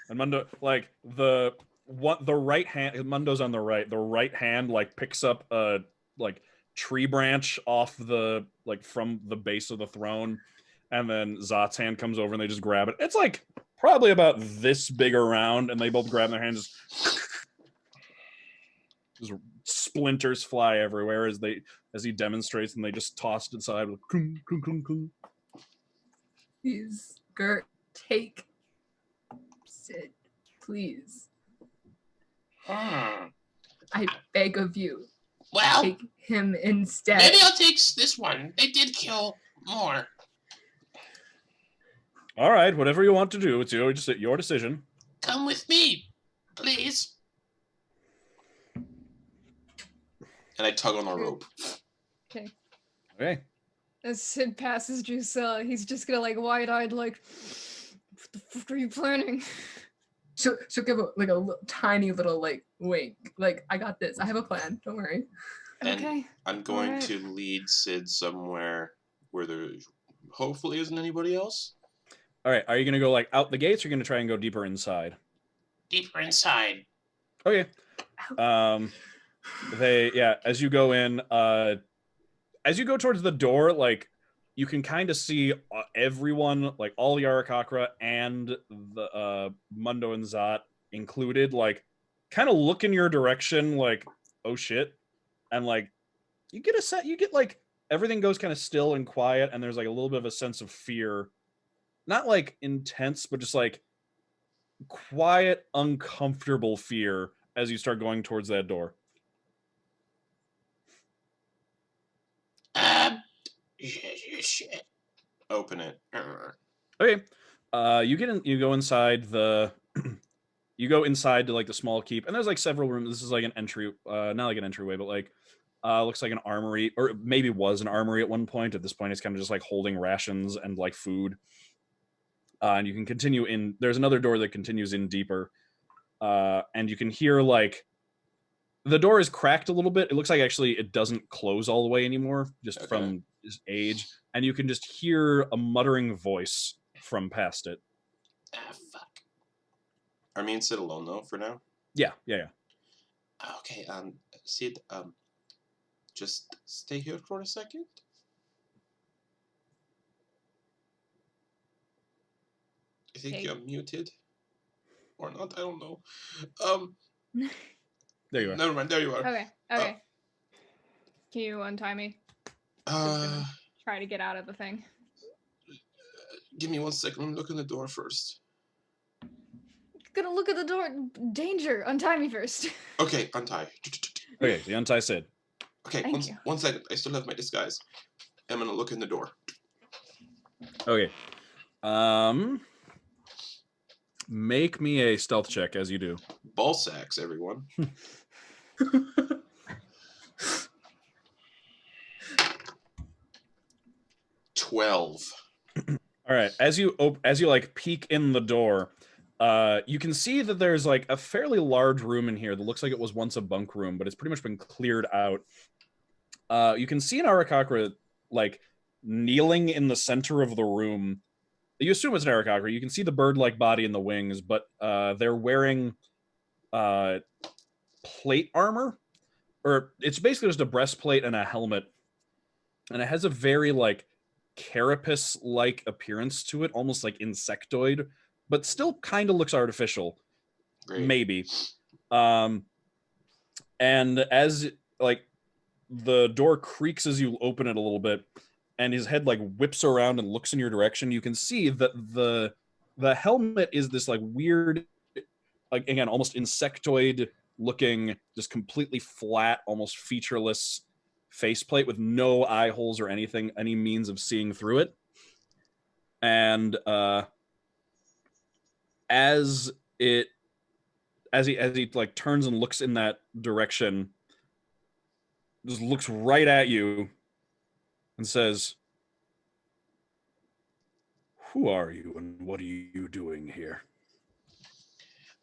And Mundo, like the right hand, Mundo's on the right. The right hand like picks up a like tree branch off the from the base of the throne, and then Zot's hand comes over and they just grab it. It's like probably about this big around, and they both grab their hands. Just splinters fly everywhere as he demonstrates, and they just toss it aside with kung, kung, kung, kung. Please, Gert, take Sid, please. Hmm. I beg of you. Well, Take him instead. maybe I'll take this one. They did kill more. All right, whatever you want to do, it's your decision. Come with me, please. And I tug on the rope. Okay. Okay. As Sid passes Drusilla, he's just gonna like wide-eyed, like, what the fuck are you planning? She'll give a tiny little like wink. Like, I got this. I have a plan. Don't worry. And Okay. I'm going Alright. to lead Sid somewhere where there hopefully isn't anybody else. All right, are you going to go like out the gates, or are you going to try and go deeper inside? Deeper inside. Okay. As you go in, as you go towards the door, like you can kind of see everyone, like all the Aarakocra and the Mundo and Zot included, like kind of look in your direction, like, oh shit. And like you get like everything goes kind of still and quiet, and there's like a little bit of a sense of fear. Not like intense, but just like quiet, uncomfortable fear as you start going towards that door. Shit. Open it. Okay. You go inside the you go inside to like the small keep, and there's like several rooms. This is like an entry, not like an entryway, but like looks like an armory, or maybe was an armory at one point. At this point, it's kind of just like holding rations and like food. And you can continue in. There's another door that continues in deeper, and you can hear like the door is cracked a little bit. It looks like actually it doesn't close all the way anymore, just from his age. And you can just hear a muttering voice from past it. Ah, fuck. Are me and Sid alone though for now? Yeah. Okay. Sid. Just stay here for a second. I think Okay. you're muted. Or not, I don't know. There you are. Never mind, there you are. Okay. Can you untie me? Try to get out of the thing. Give me 1 second, let me look in the door first. Gonna look at the door. Danger! Untie me first. Okay, untie. Okay, the untie Sid. Okay, Thank you. 1 second, I still have my disguise. I'm gonna look in the door. Okay. Make me a stealth check as you do. Ball sacks, everyone. 12. All right. As you like peek in the door, you can see that there's like a fairly large room in here that looks like it was once a bunk room, but it's pretty much been cleared out. You can see an Aarakocra like kneeling in the center of the room. you assume it's an Aarakocra. You can see the bird-like body and the wings, but they're wearing plate armor, or it's basically just a breastplate and a helmet, and it has a very like carapace-like appearance to it, almost like insectoid, but still kind of looks artificial. Great. Maybe. And as like the door creaks as you open it a little bit, and his head like whips around and looks in your direction, you can see that the helmet is this like weird, like again almost insectoid looking, just completely flat, almost featureless faceplate with no eye holes or anything, any means of seeing through it. And as he like turns and looks in that direction, just looks right at you and says, "Who are you and what are you doing here?"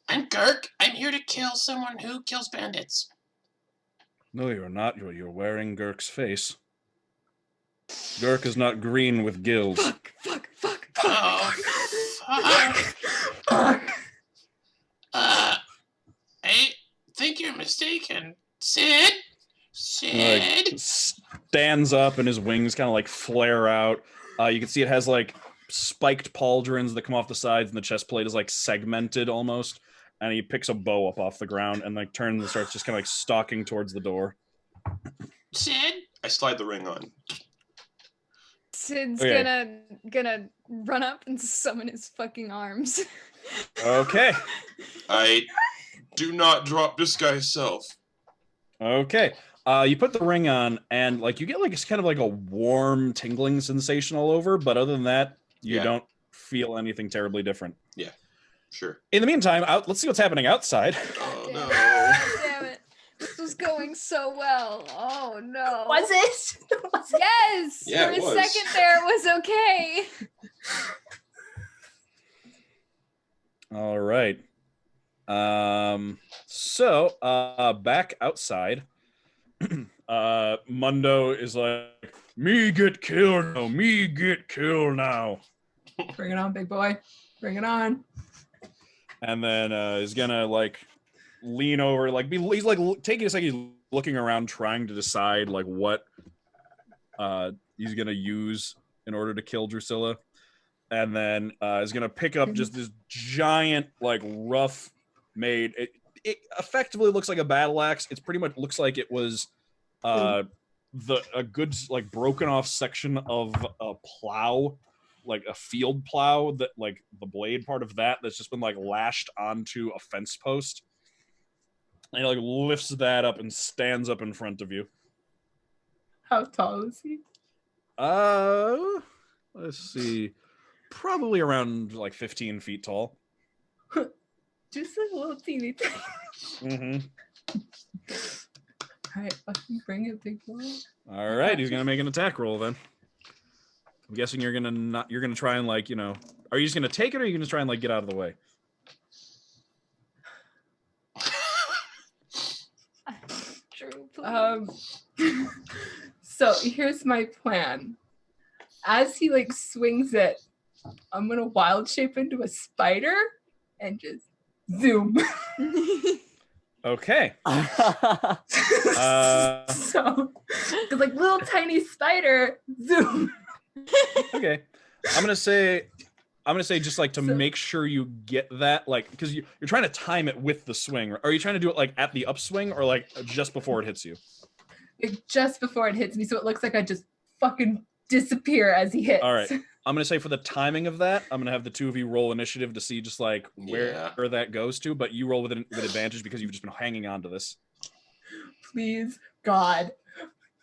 I'm Girk. I'm here to kill someone who kills bandits. No, you're not. You're wearing Girk's face. Girk is not green with gills. Fuck. Oh, fuck. Fuck. I think you're mistaken. Sid? Like, stands up and his wings kind of like flare out. You can see it has like spiked pauldrons that come off the sides, and the chest plate is like segmented almost. And he picks a bow up off the ground and like turns and starts just kind of like stalking towards the door. Sid? I slide the ring on. Sid's Okay. gonna run up and summon his fucking arms. Okay. I do not drop this guy's self. Okay. You put the ring on, and like you get like it's kind of like a warm tingling sensation all over, but other than that, you Yeah. don't feel anything terribly different. Sure. In the meantime, let's see what's happening outside. Oh, Damn no. it. God damn it. This was going so well. Oh no. Was it? Was it? Yes! Yeah, For it a was. second there it was okay. All right. So back outside, Mundo is like, me get killed now. Bring it on, big boy. Bring it on. And then is gonna like lean over, like he's like taking a second, he's looking around, trying to decide like what he's gonna use in order to kill Drusilla. And then is gonna pick up just this giant, like rough made. It effectively looks like a battle axe. It's pretty much looks like it was a good like broken off section of a plow, like a field plow, that like the blade part of that's just been like lashed onto a fence post. And he like lifts that up and stands up in front of you. How tall is he? Let's see. Probably around like 15 feet tall. Just a little teeny thing. Mm-hmm. Alright, fucking bring it, big boy. All right, he's gonna make an attack roll then. I'm guessing you're gonna try and like, are you just gonna take it, or are you gonna try and like get out of the way? True, please. So here's my plan. As he like swings it, I'm gonna wild shape into a spider and just zoom. Okay. So, because like little tiny spider, zoom. Okay. I'm gonna say just like to So- make sure you get that, like, because you're trying to time it with the swing. Are you trying to do it like at the upswing, or like just before it hits you? Like, just before it hits me, so it looks like I just fucking disappear as he hits. All right. I'm gonna say for the timing of that, I'm gonna have the two of you roll initiative to see just like where that goes to, but you roll with advantage because you've just been hanging on to this. Please, God,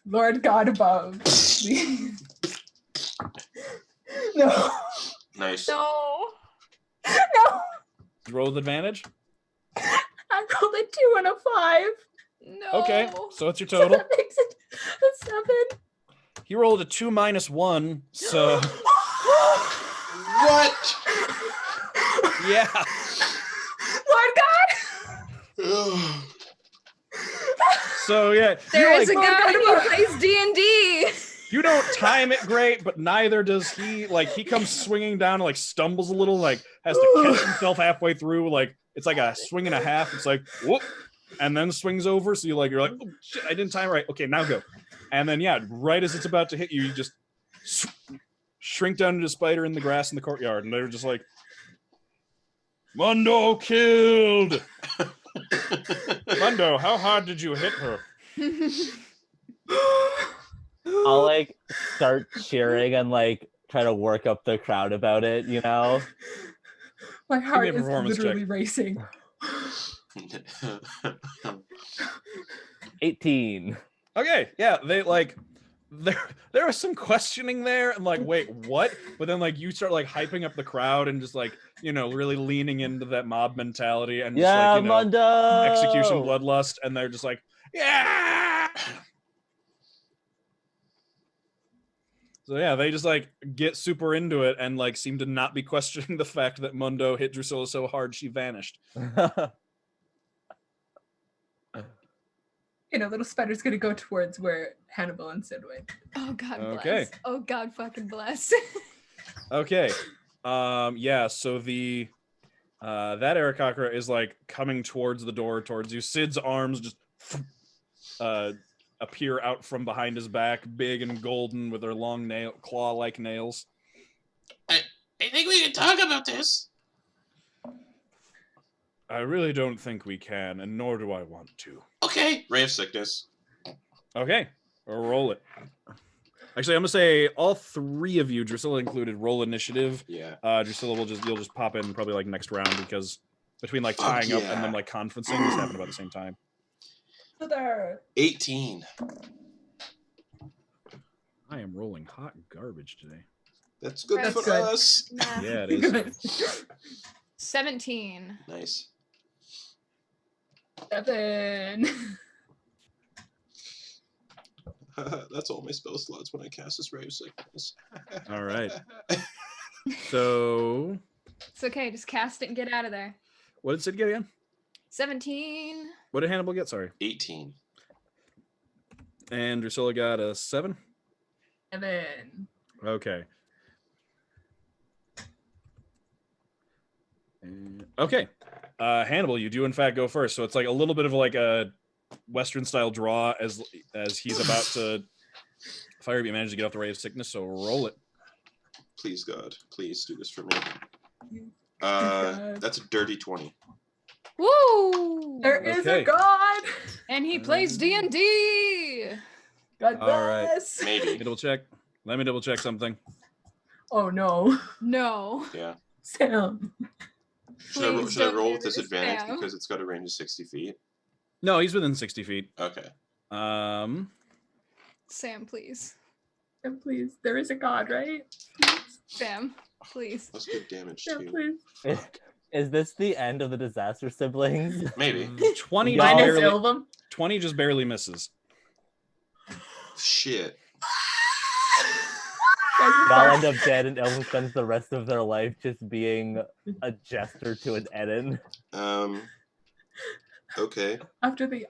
Lord God above, please. No, Nice. No. no. Roll with advantage. I rolled a 2 and a 5. No. Okay, so what's your So total? that makes it a 7. He rolled a 2 minus 1, so What? yeah. Lord God. So yeah, There you is like, a guy God who above. plays D&D. You don't time it great, but neither does he. Like, he comes swinging down, like stumbles a little, like has to catch himself halfway through. Like, it's like a swing and a half. It's like whoop, and then swings over. So you're like, oh shit, I didn't time right. Okay, now go. And then yeah, right as it's about to hit you, you just shrink down into a spider in the grass in the courtyard, and they're just like, Mundo killed. Mundo, how hard did you hit her? I'll like start cheering and like try to work up the crowd about it, you know? My heart me a is performance literally check. racing. 18. Okay, yeah, they like there was some questioning there and like, wait, what? But then like you start like hyping up the crowd and just like, you know, really leaning into that mob mentality and just Yeah, like, you know, Mundo! execution bloodlust, and they're just like, yeah. So yeah, they just like get super into it and like seem to not be questioning the fact that Mundo hit Drusilla so hard she vanished. You know, little spider's gonna go towards where Hannibal instead went. Oh God bless. Okay. Oh God fucking bless. Okay. Yeah, so the that Aarakocra is like coming towards the door towards you. Sid's arms just appear out from behind his back, big and golden with their long claw-like nails. I think we can talk about this. I really don't think we can, and nor do I want to. Okay. Ray of Sickness. Okay, roll it. Actually, I'm gonna say all three of you, Drusilla included, roll initiative. Yeah. Drusilla you'll just pop in probably like next round because between like tying up and then like conferencing, this happened about the same time. 18. I am rolling hot garbage today. That's good That's for good. us. Nah. Yeah, it is. 17. Nice. 7. That's all my spell slots when I cast this Ray of Sickness. All right. So, It's okay. Just cast it and get out of there. what did Sid get again? 17. What did Hannibal get? Sorry. 18. And Drusilla got a 7? 7. Okay. Okay. Hannibal, you do in fact go first. So it's like a little bit of like a Western style draw as he's about to fire, but you manage to get off the Ray of Sickness, so roll it. Please, God. Please do this for me. God. That's a dirty 20. Woo! There is Okay. a God. And he plays D&D. God All right. bless. Let me Maybe. double check. Let me double check something. Oh no, No. Yeah. Sam. Should I Please roll don't do with this, disadvantage Sam. because it's got a range of 60 feet? No, he's within 60 feet. Okay. Sam, please. Sam, please. There is a God, right? Sam, please. That's good damage Sam, too. please. Is this the end of the disaster siblings? Maybe. 20 No. just Minus barely, Ilvum. 20 just barely misses. Shit. Guys, They all end up dead, and Elvin spends the rest of their life just being a jester to an Eden. Okay. after the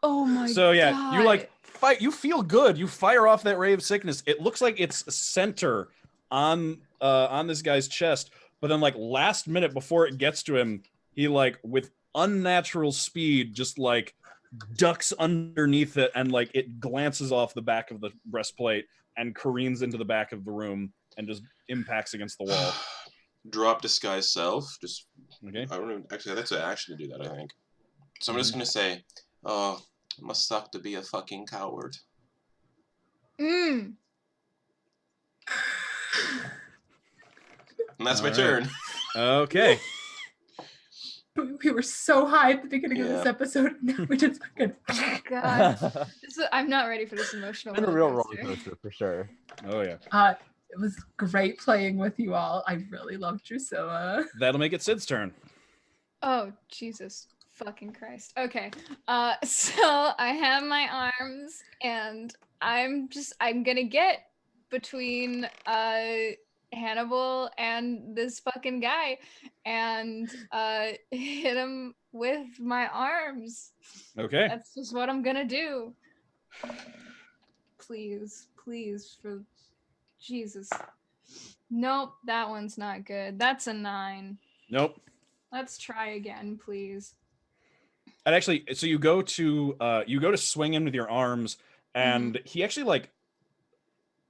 Oh my god. So yeah, you like fight. You feel good. You fire off that Ray of Sickness. It looks like it's center on this guy's chest, but then like last minute before it gets to him, he like with unnatural speed just like ducks underneath it, and like it glances off the back of the breastplate and careens into the back of the room and just impacts against the wall. Drop disguise self. Just Okay. I don't even, actually that's an action to do that, I think. So I'm just gonna say, oh, it must suck to be a fucking coward. Mm. And that's my All right. turn. Okay. we were so high at the beginning of this Yeah. episode. Now we just fucking Oh god. I'm not ready for this emotional Been a real roller coaster. coaster for sure. Oh yeah. it was great playing with you all. I really loved Drusilla. That'll make it Sid's turn. Oh, Jesus fucking Christ. Okay. So I have my arms and I'm gonna get between Hannibal and this fucking guy and hit him with my arms. Okay. That's just what I'm gonna do. please, please, for Jesus. Nope, that one's not good. That's a 9. Nope. Let's try again, please. And actually, so you go to swing him with your arms, and he actually like,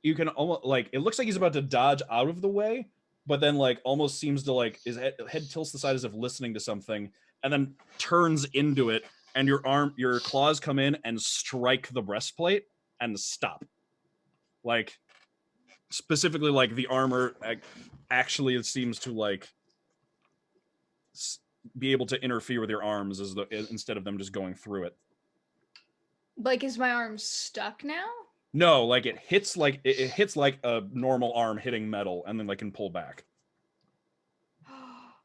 you can almost like, it looks like he's about to dodge out of the way, but then like almost seems to like his head tilts to the side as if listening to something, and then turns into it, and your claws come in and strike the breastplate and stop. Like specifically, like the armor actually it seems to like be able to interfere with your arms instead of them just going through it. Like, is my arm stuck now? No, like it hits like a normal arm hitting metal, and then like can pull back.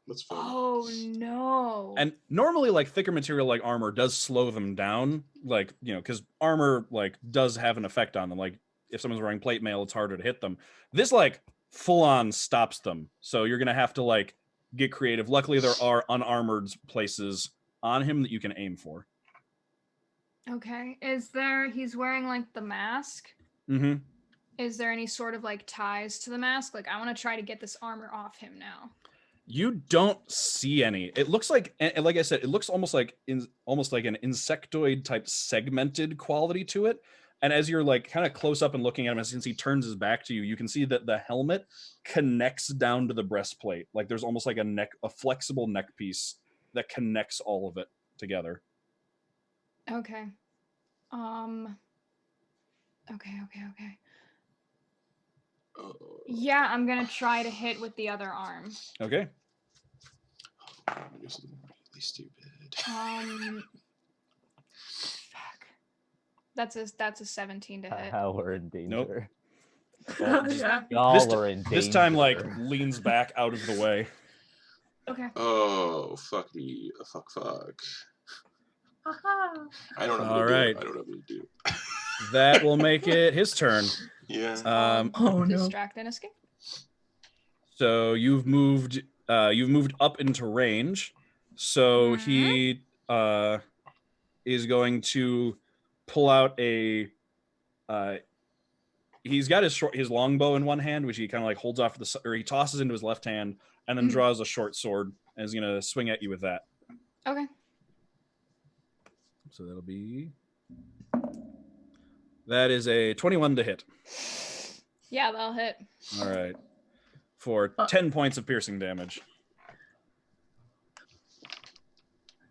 That's fun. Oh no. And normally, like thicker material like armor does slow them down, like, you know, because armor like does have an effect on them. Like if someone's wearing plate mail, it's harder to hit them. This like full on stops them. So you're gonna have to like get creative. Luckily, there are unarmored places on him that you can aim for. Okay. He's wearing like the mask? Mm-hmm. Is there any sort of like ties to the mask? Like, I want to try to get this armor off him now. You don't see any. It looks like I said, it looks almost like an insectoid type segmented quality to it. And as you're like kind of close up and looking at him, since he turns his back to you, you can see that the helmet connects down to the breastplate. Like there's almost like a flexible neck piece that connects all of it together. Okay. Okay. Yeah, I'm gonna try to hit with the other arm. Okay. This is really stupid. Fuck. That's a 17 to hit. How we're in danger. Yeah. Y'all are in danger. This time, like, leans back out of the way. Okay. Oh, fuck me. Fuck. I don't know what All to right. do. I don't know what to do. That will make it his turn. Yeah. Oh no. Distract and escape. So you've moved up into range. So he is going to pull out a he's got his longbow in one hand, which he kind of like holds off or he tosses into his left hand, and then draws a short sword and is gonna swing at you with that. Okay. So that is a 21 to hit. Yeah, that'll hit. All right. For 10 points of piercing damage.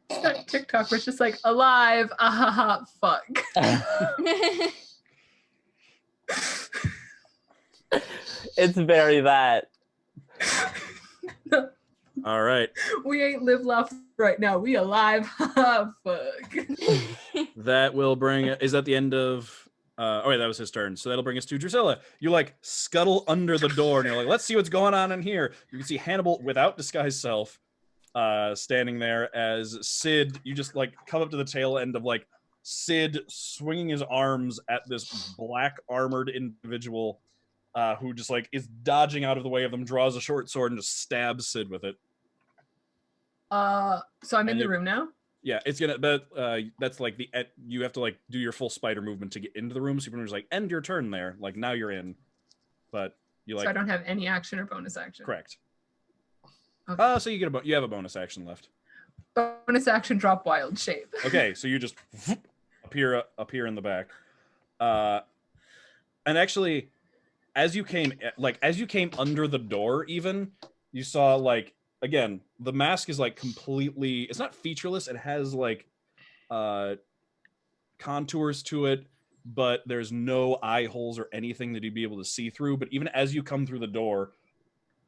That TikTok was just like alive, fuck. It's very that. All right. We ain't live laugh right now. We alive, fuck. That will bring. Is that the end of? Oh wait, that was his turn. So that'll bring us to Drusilla. You like scuttle under the door, and you're like, "Let's see what's going on in here." You can see Hannibal without disguise self, standing there as Sid. You just like come up to the tail end of like Sid swinging his arms at this black armored individual, who just like is dodging out of the way of them, draws a short sword and just stabs Sid with it. So I'm in the room now? Yeah, it's gonna, but that's like you have to like do your full spider movement to get into the room. So you're just like end your turn there, like now you're in, but you like. So I don't have any action or bonus action. Correct. Okay. So you have a bonus action left. Bonus action, drop wild shape. Okay, so you just appear in the back, and actually, as you came under the door, even you saw like. Again, the mask is like completely, it's not featureless. It has like contours to it, but there's no eye holes or anything that you'd be able to see through. But even as you come through the door,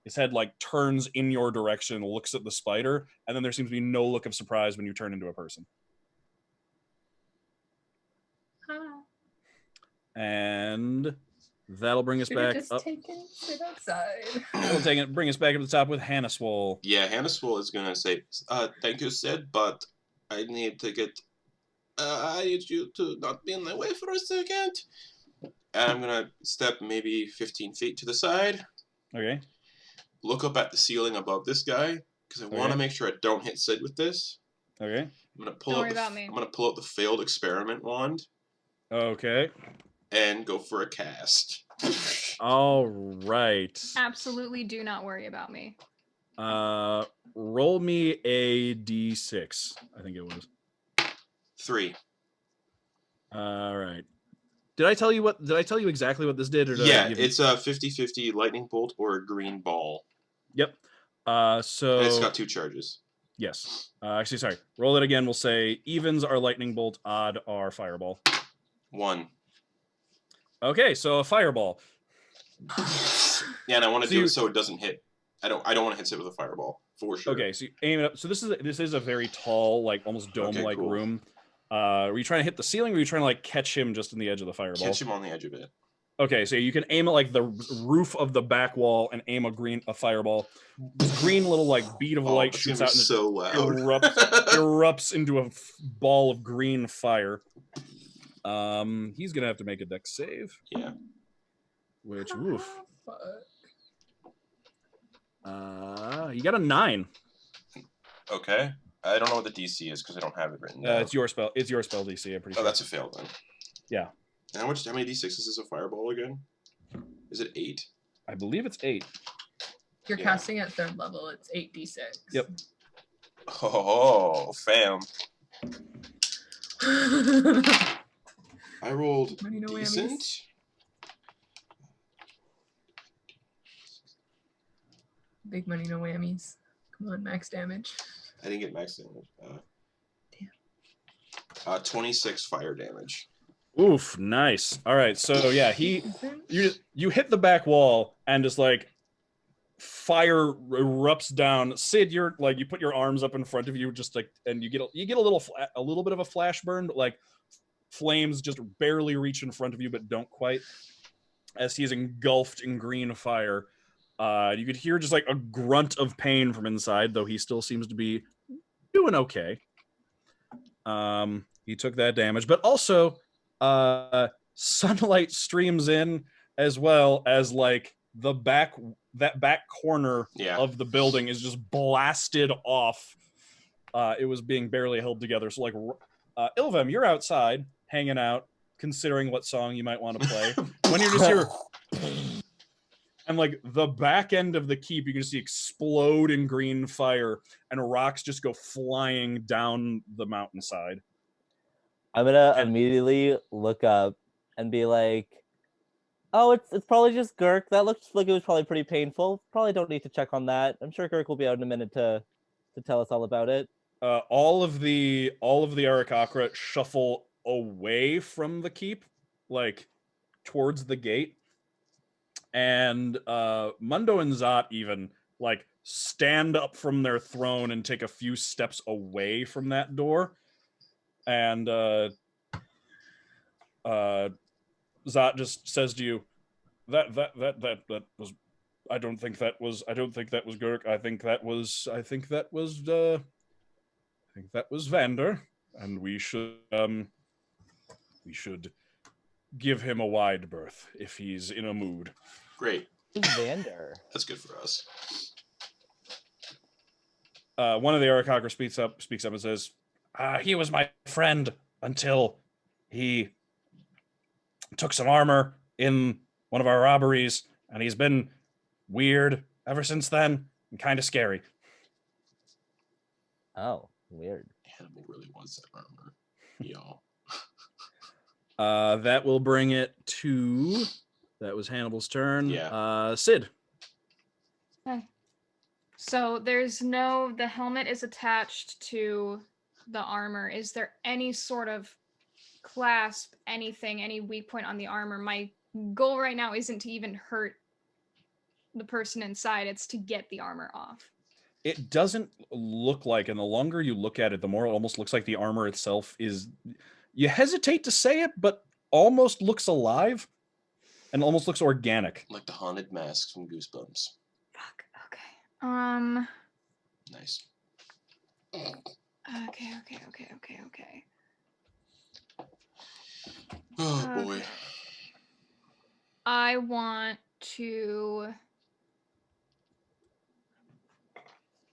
his head like turns in your direction, looks at the spider, and then there seems to be no look of surprise when you turn into a person. And that'll bring us back up. Sit outside. We'll bring us back up to the top with Hannah Swole. Yeah, Hannah Swole is gonna say, "Thank you, Sid, but I need to get. I need you to not be in my way for a second." And I'm gonna step maybe 15 feet to the side. Okay. Look up at the ceiling above this guy because I want to make sure I don't hit Sid with this. Okay. I'm gonna pull Don't out. worry about me. I'm gonna pull out the failed experiment wand. Okay. and go for a cast. All right. Absolutely do not worry about me. Roll me a d6. I think it was. 3. All right. Did I tell you exactly what this did? Or did I Yeah, give you... it's a 50-50 lightning bolt or a green ball. Yep. So And it's got 2 charges. yes. Actually, sorry. Roll it again. We'll say evens are lightning bolt, odd are fireball. 1. Okay, so a fireball. Yeah, and I want to So do you- it so it doesn't hit. I don't want to hit it with a fireball for sure. Okay, so you aim it up. So this is a very tall, like almost dome-like cool. room. Were you trying to hit the ceiling, or were you trying to like catch him just in the edge of the fireball? Catch him on the edge of it. Okay, so you can aim at like the roof of the back wall and aim a fireball. This green little like bead of light It's shoots gonna out be and so loud. erupts into a ball of green fire. He's gonna have to make a dex save. Yeah. Which woof. Fuck. You got a 9. Okay. I don't know what the DC is because I don't have it written down. It's your spell. It's your spell DC. I'm pretty sure. Oh, that's a fail then. Yeah. And how many D6s is a fireball again? Is it 8? I believe it's 8. You're Yeah. casting at 3rd level. It's 8d6. Yep. Oh, fam. I rolled Money, no decent. whammies. Big money, no whammies. Come on, max damage. I didn't get max damage. 26 fire damage. Oof, nice. All right, so yeah, you hit the back wall and just like fire erupts down. Sid, you're like you put your arms up in front of you, just like, and you get a little bit of a flash burn, but like flames just barely reach in front of you, but don't quite. As he is engulfed in green fire, you could hear just like a grunt of pain from inside, though he still seems to be doing okay. He took that damage, but also sunlight streams in as well as like that back corner of the building is just blasted off. It was being barely held together. So like Ilvem, you're outside hanging out, considering what song you might want to play. When you just hear and like the back end of the keep, you can see explode in green fire and rocks just go flying down the mountainside. I'm gonna immediately look up and be like, "Oh, it's probably just Girk. That looks like it was probably pretty painful. Probably don't need to check on that. I'm sure Girk will be out in a minute to tell us all about it." All of the Aarakocra shuffle away from the keep, like towards the gate, and Mundo and Zot even like stand up from their throne and take a few steps away from that door. And Zot just says to you, that was, I don't think that was Gurk. I think that was Vander, and we should give him a wide berth if he's in a mood. Great. Vander. That's good for us. One of the Aarakocra speaks up and says, he was my friend until he took some armor in one of our robberies, and he's been weird ever since then, and kind of scary. Oh, weird. Hannibal really wants that armor. Y'all. That will bring it to... That was Hannibal's turn. Yeah. Sid. Okay. So the helmet is attached to the armor. Is there any sort of clasp, anything, any weak point on the armor? My goal right now isn't to even hurt the person inside, it's to get the armor off. It doesn't look like, and the longer you look at it, the more it almost looks like the armor itself is, you hesitate to say it, but almost looks alive and almost looks organic. Like the haunted masks from Goosebumps. Fuck, okay. Nice. Okay. Oh, boy. I want to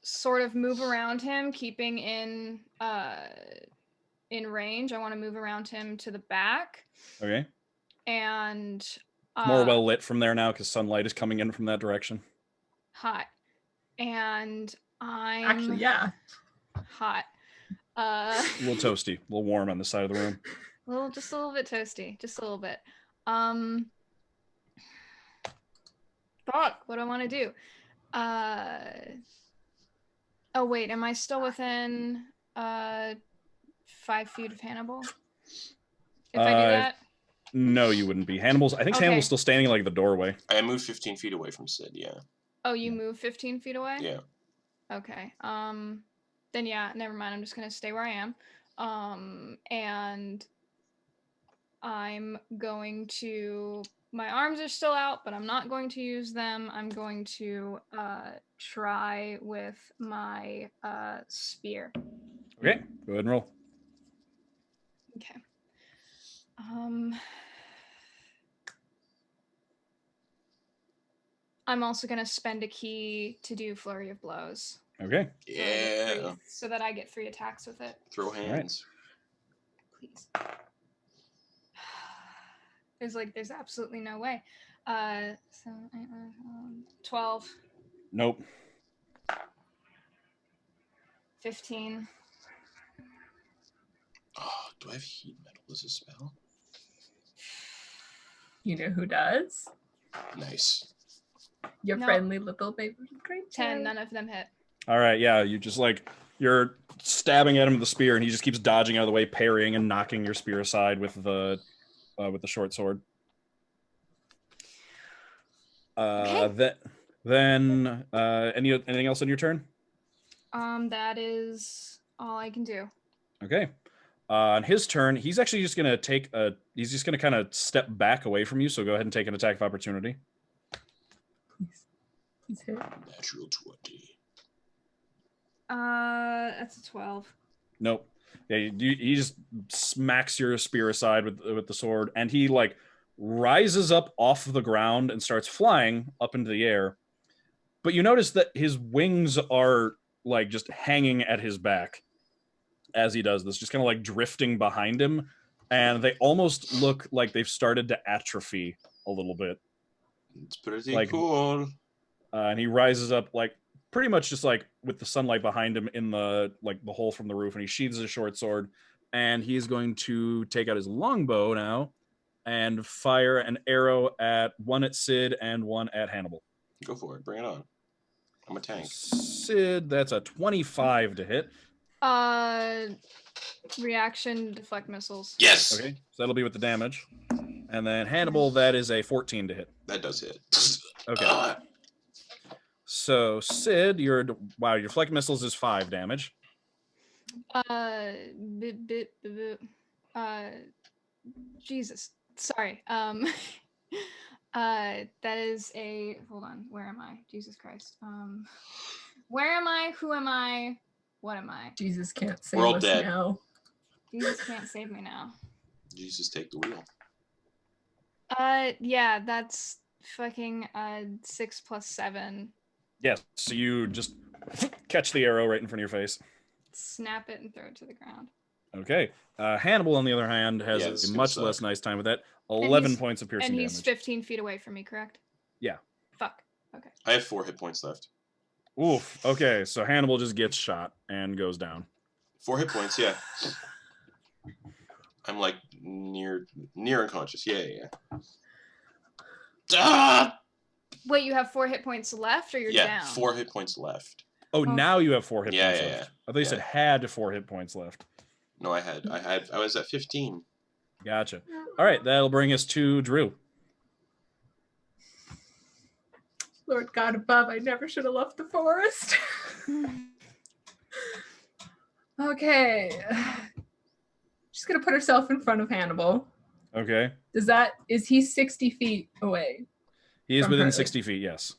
sort of move around him, keeping in range. I want to move around him to the back. Okay. and More well lit from there now because sunlight is coming in from that direction. hot, and I'm Actually, yeah. hot. A little toasty, a little warm on the side of the room. Just a little bit toasty, just a little bit. Fuck, what do I want to do? Oh wait, am I still within 5 feet of Hannibal? If I do that? No, you wouldn't be. I think Okay. Hannibal's still standing in like the doorway. I moved 15 feet away from Sid, yeah. Oh, you move 15 feet away? Yeah. Okay. Then yeah, never mind. I'm just gonna stay where I am. And I'm going to. My arms are still out, but I'm not going to use them. I'm going to try with my spear. Okay, go ahead and roll. Okay. I'm also gonna spend a key to do flurry of blows. Okay. Yeah. So that I get 3 attacks with it. Throw hands. Please. There's absolutely no way. 12. Nope. 15. Oh, do I have heat metal as a spell? You know who does? Nice. Your No. friendly little baby creature. 10. None of them hit. All right, yeah, you just you're stabbing at him with the spear, and he just keeps dodging out of the way, parrying and knocking your spear aside with the short sword. Okay. Then anything else on your turn? That is all I can do. Okay. On his turn, he's actually just gonna he's just gonna kind of step back away from you. So go ahead and take an attack of opportunity. Please hit. Natural 20. That's a 12. Nope. Yeah, he just smacks your spear aside with the sword, and he rises up off the ground and starts flying up into the air. But you notice that his wings are just hanging at his back as he does this, just kind of drifting behind him, and they almost look like they've started to atrophy a little bit. It's pretty cool. And he rises up pretty much just with the sunlight behind him in the the hole from the roof, and he sheathes his short sword, and he's going to take out his longbow now and fire an arrow at one at Sid and one at Hannibal. Go for it. Bring it on. I'm a tank. Sid, that's a 25 to hit. Reaction deflect missiles. Yes! Okay, so that'll be with the damage. And then Hannibal, that is a 14 to hit. That does hit. Okay. So Sid, your deflect missiles is 5 damage. Jesus. Sorry. That is a. Hold on. Where am I? Jesus Christ. Where am I? Who am I? What am I? Jesus can't save We're all us dead. now. Jesus can't save me now. Jesus, take the wheel. Yeah, that's fucking 6 plus 7. Yes, so you just catch the arrow right in front of your face. Snap it and throw it to the ground. Okay. Hannibal, on the other hand, has Yeah, this is a gonna much suck. less nice time with that. 11 he's- points of piercing And damage. he's 15 feet away from me, correct? Yeah. Fuck. Okay. I have 4 hit points left. Oof. Okay, so Hannibal just gets shot and goes down. 4 hit points, yeah. I'm near unconscious. Yeah. Ah! Wait, you have 4 hit points left, or you're Yeah, down? 4 hit points left. Oh, Oh. now you have 4 hit Yeah, points yeah, left. yeah. I thought you said Yeah. had 4 hit points left. No, I was at 15. Gotcha. All right, that'll bring us to Drew. Lord God above, I never should have left the forest. Okay. She's gonna put herself in front of Hannibal. Okay. Is he 60 feet away? He is From within her. 60 feet, yes.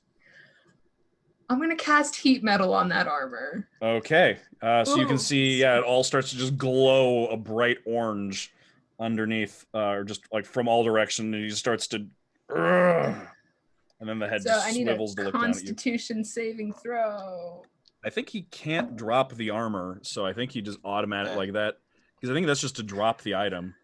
I'm gonna cast heat metal on that armor. Okay. So you can Ooh. see, it all starts to just glow a bright orange underneath, or just from all directions, and he starts to. And then the head So just I need swivels a to look down at you. Constitution saving throw. I think he can't drop the armor, so I think he just automatic like that. Because I think that's just to drop the item.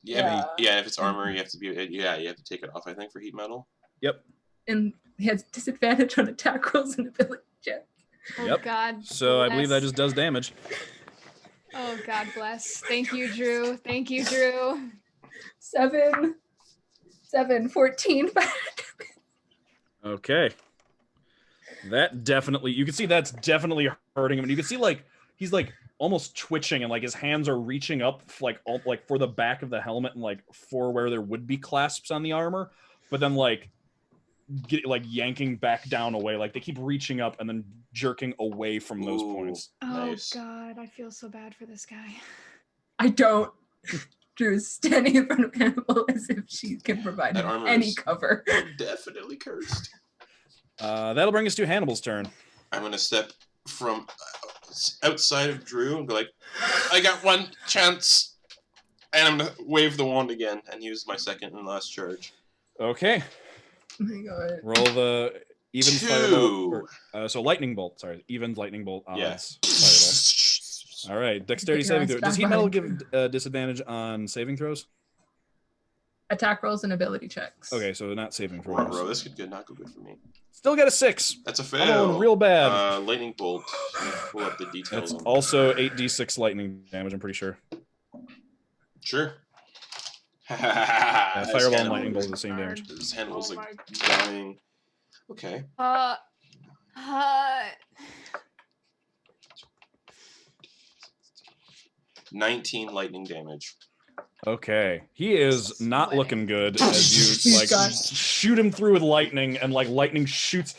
Yeah, yeah. If it's armor, you have to you have to take it off. I think for heat metal. Yep. And he has disadvantage on attack rolls and ability checks. Oh Yep. God. So I believe that bless. just does damage. Oh God bless. Thank you, Drew. Thank you, Drew. 7, 14. Okay. That definitely, you can see that's definitely hurting him. And you can see like he's like almost twitching and like his hands are reaching up like for the back of the helmet and like for where there would be clasps on the armor, but then like yanking back down away. Like they keep reaching up and then jerking away from those points. Oh Nice. God, I feel so bad for this guy. I don't. Drew's standing in front of Hannibal as if she can provide That him armor any is- cover. Definitely cursed. That'll bring us to Hannibal's turn. I'm gonna step from outside of Drew and go like, I got one chance, and I'm gonna wave the wand again and use my second and last charge. Okay. Oh my God. Roll the even 2. firebolt. So lightning bolt. Sorry, even lightning bolt odds. Yes. Fireball. All right, dexterity Get your saving ass throw. back Does heat metal behind give disadvantage on saving throws? Attack rolls and ability checks. Okay, so not saving Bro, throws. this could not go good for me. Still got a 6. That's a I'm fail. rolling real bad. Lightning bolt. Let me pull up the details. That's on also 8d6 lightning damage. I'm pretty sure. Sure. Fireball and lightning bolt are the same damage. This Hannibal's Oh like dying. Okay. 19 lightning damage. Okay, he is not Sweating. looking good as you like God. shoot him through with lightning, and like lightning shoots.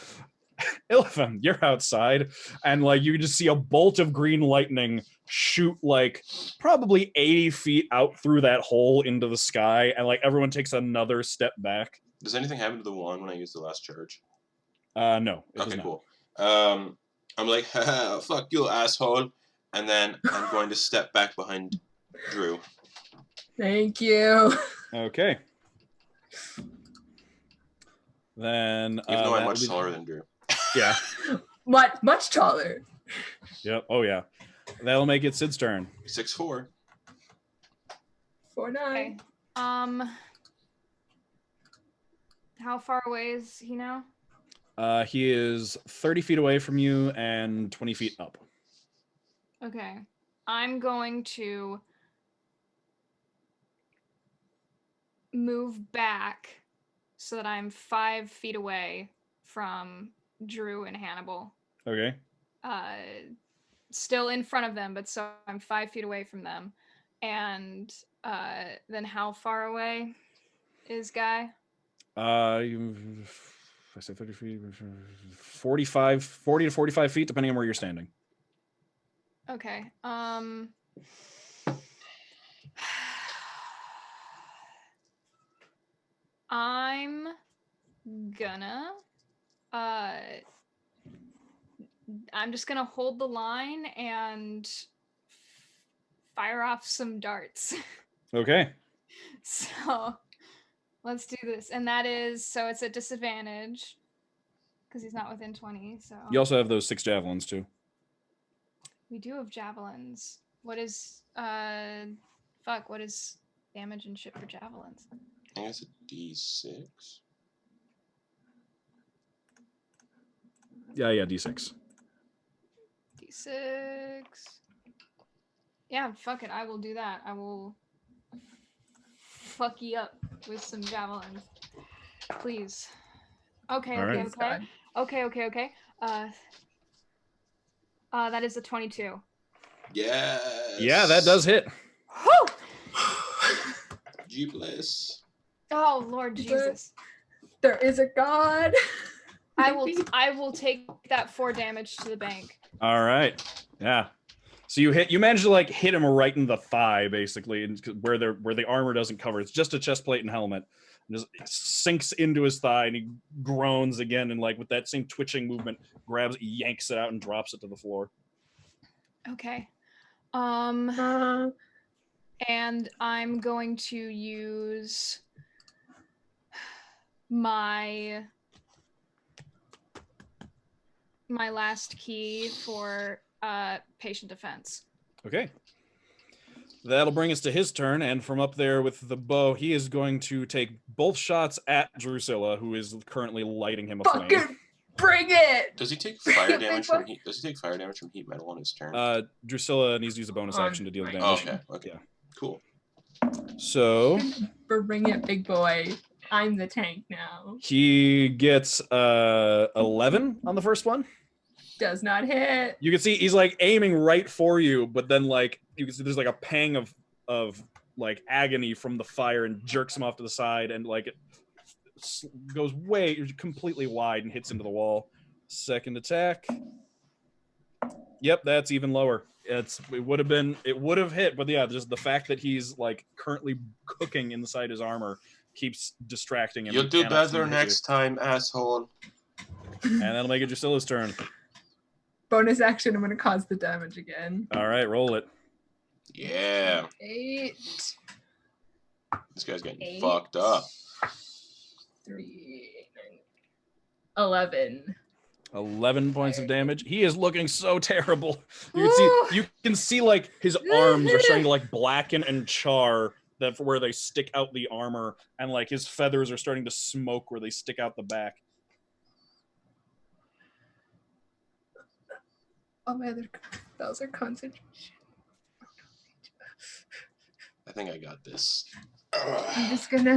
Ilfam, you're outside, and like you just see a bolt of green lightning shoot like probably 80 feet out through that hole into the sky, and like everyone takes another step back. Does anything happen to the wand when I use the last charge? No. It does Okay, not. cool. I'm like, haha, fuck you, asshole. And then I'm going to step back behind Drew. Thank you. Okay. Then Even though I'm that'll much be- taller than Drew. Yeah. Much taller. Yep. Oh yeah. That'll make it Sid's turn. 6'4". 4'9". Okay. How far away is he now? He is 30 feet away from you and 20 feet up. Okay. I'm going to move back so that I'm 5 feet away from Drew and Hannibal. Okay. Still in front of them, but so I'm 5 feet away from them. And then how far away is Guy? I said 30 feet, 40 to 45 feet, depending on where you're standing. Okay. I'm gonna I'm just gonna hold the line and fire off some darts. Okay. So let's do this. And that is, so it's a disadvantage because he's not within 20. So You also have those 6 javelins too. we do have javelins. What is what is damage and shit for javelins? I think it's a D6. Yeah, D6. D6. Yeah, fuck it. I will do that. I will fuck you up with some javelins. Please. Okay, All okay, right. okay. Okay. That is a 22. Yes. Yeah, that does hit. Whew! G bless. Oh, Lord Jesus. There is a god. I will take that 4 damage to the bank. All right. Yeah. So you manage to like hit him right in the thigh, basically, and where the armor doesn't cover. It's just a chest plate and helmet. And just sinks into his thigh, and he groans again, and like with that same twitching movement, yanks it out, and drops it to the floor. Okay. And I'm going to use my last key for patient defense. Okay. That'll bring us to his turn, and from up there with the bow, he is going to take both shots at Drusilla, who is currently lighting him aflame. Fucking bring it! Does he take Bring fire it, damage big from boy. heat? Does he take fire damage from heat metal on his turn? Drusilla needs to use a bonus On action to deal my damage. Okay. Okay. Yeah. Cool. So Bring it, big boy. I'm the tank now. he gets 11 on the first one. Does not hit. You can see he's like aiming right for you, but then like you can see there's like a pang of like agony from the fire and jerks him off to the side, and like it goes way completely wide and hits into the wall. Second attack. Yep, that's even lower. It would have hit, but yeah, just the fact that he's like currently cooking inside his armor keeps distracting him. You'll He do cannot seem better to hit you. next time, asshole. And that'll make it Drusilla's turn. Bonus action, I'm gonna cause the damage again. All right, roll it. Yeah. 8, This guy's getting 8, fucked up. 3, 9, 11. 11 points of damage. He is looking so terrible. Ooh. You can see like his arms are starting to like blacken and char that where they stick out the armor, and like his feathers are starting to smoke where they stick out the back. Oh, my other spells are concentration. I think I got this. I'm just gonna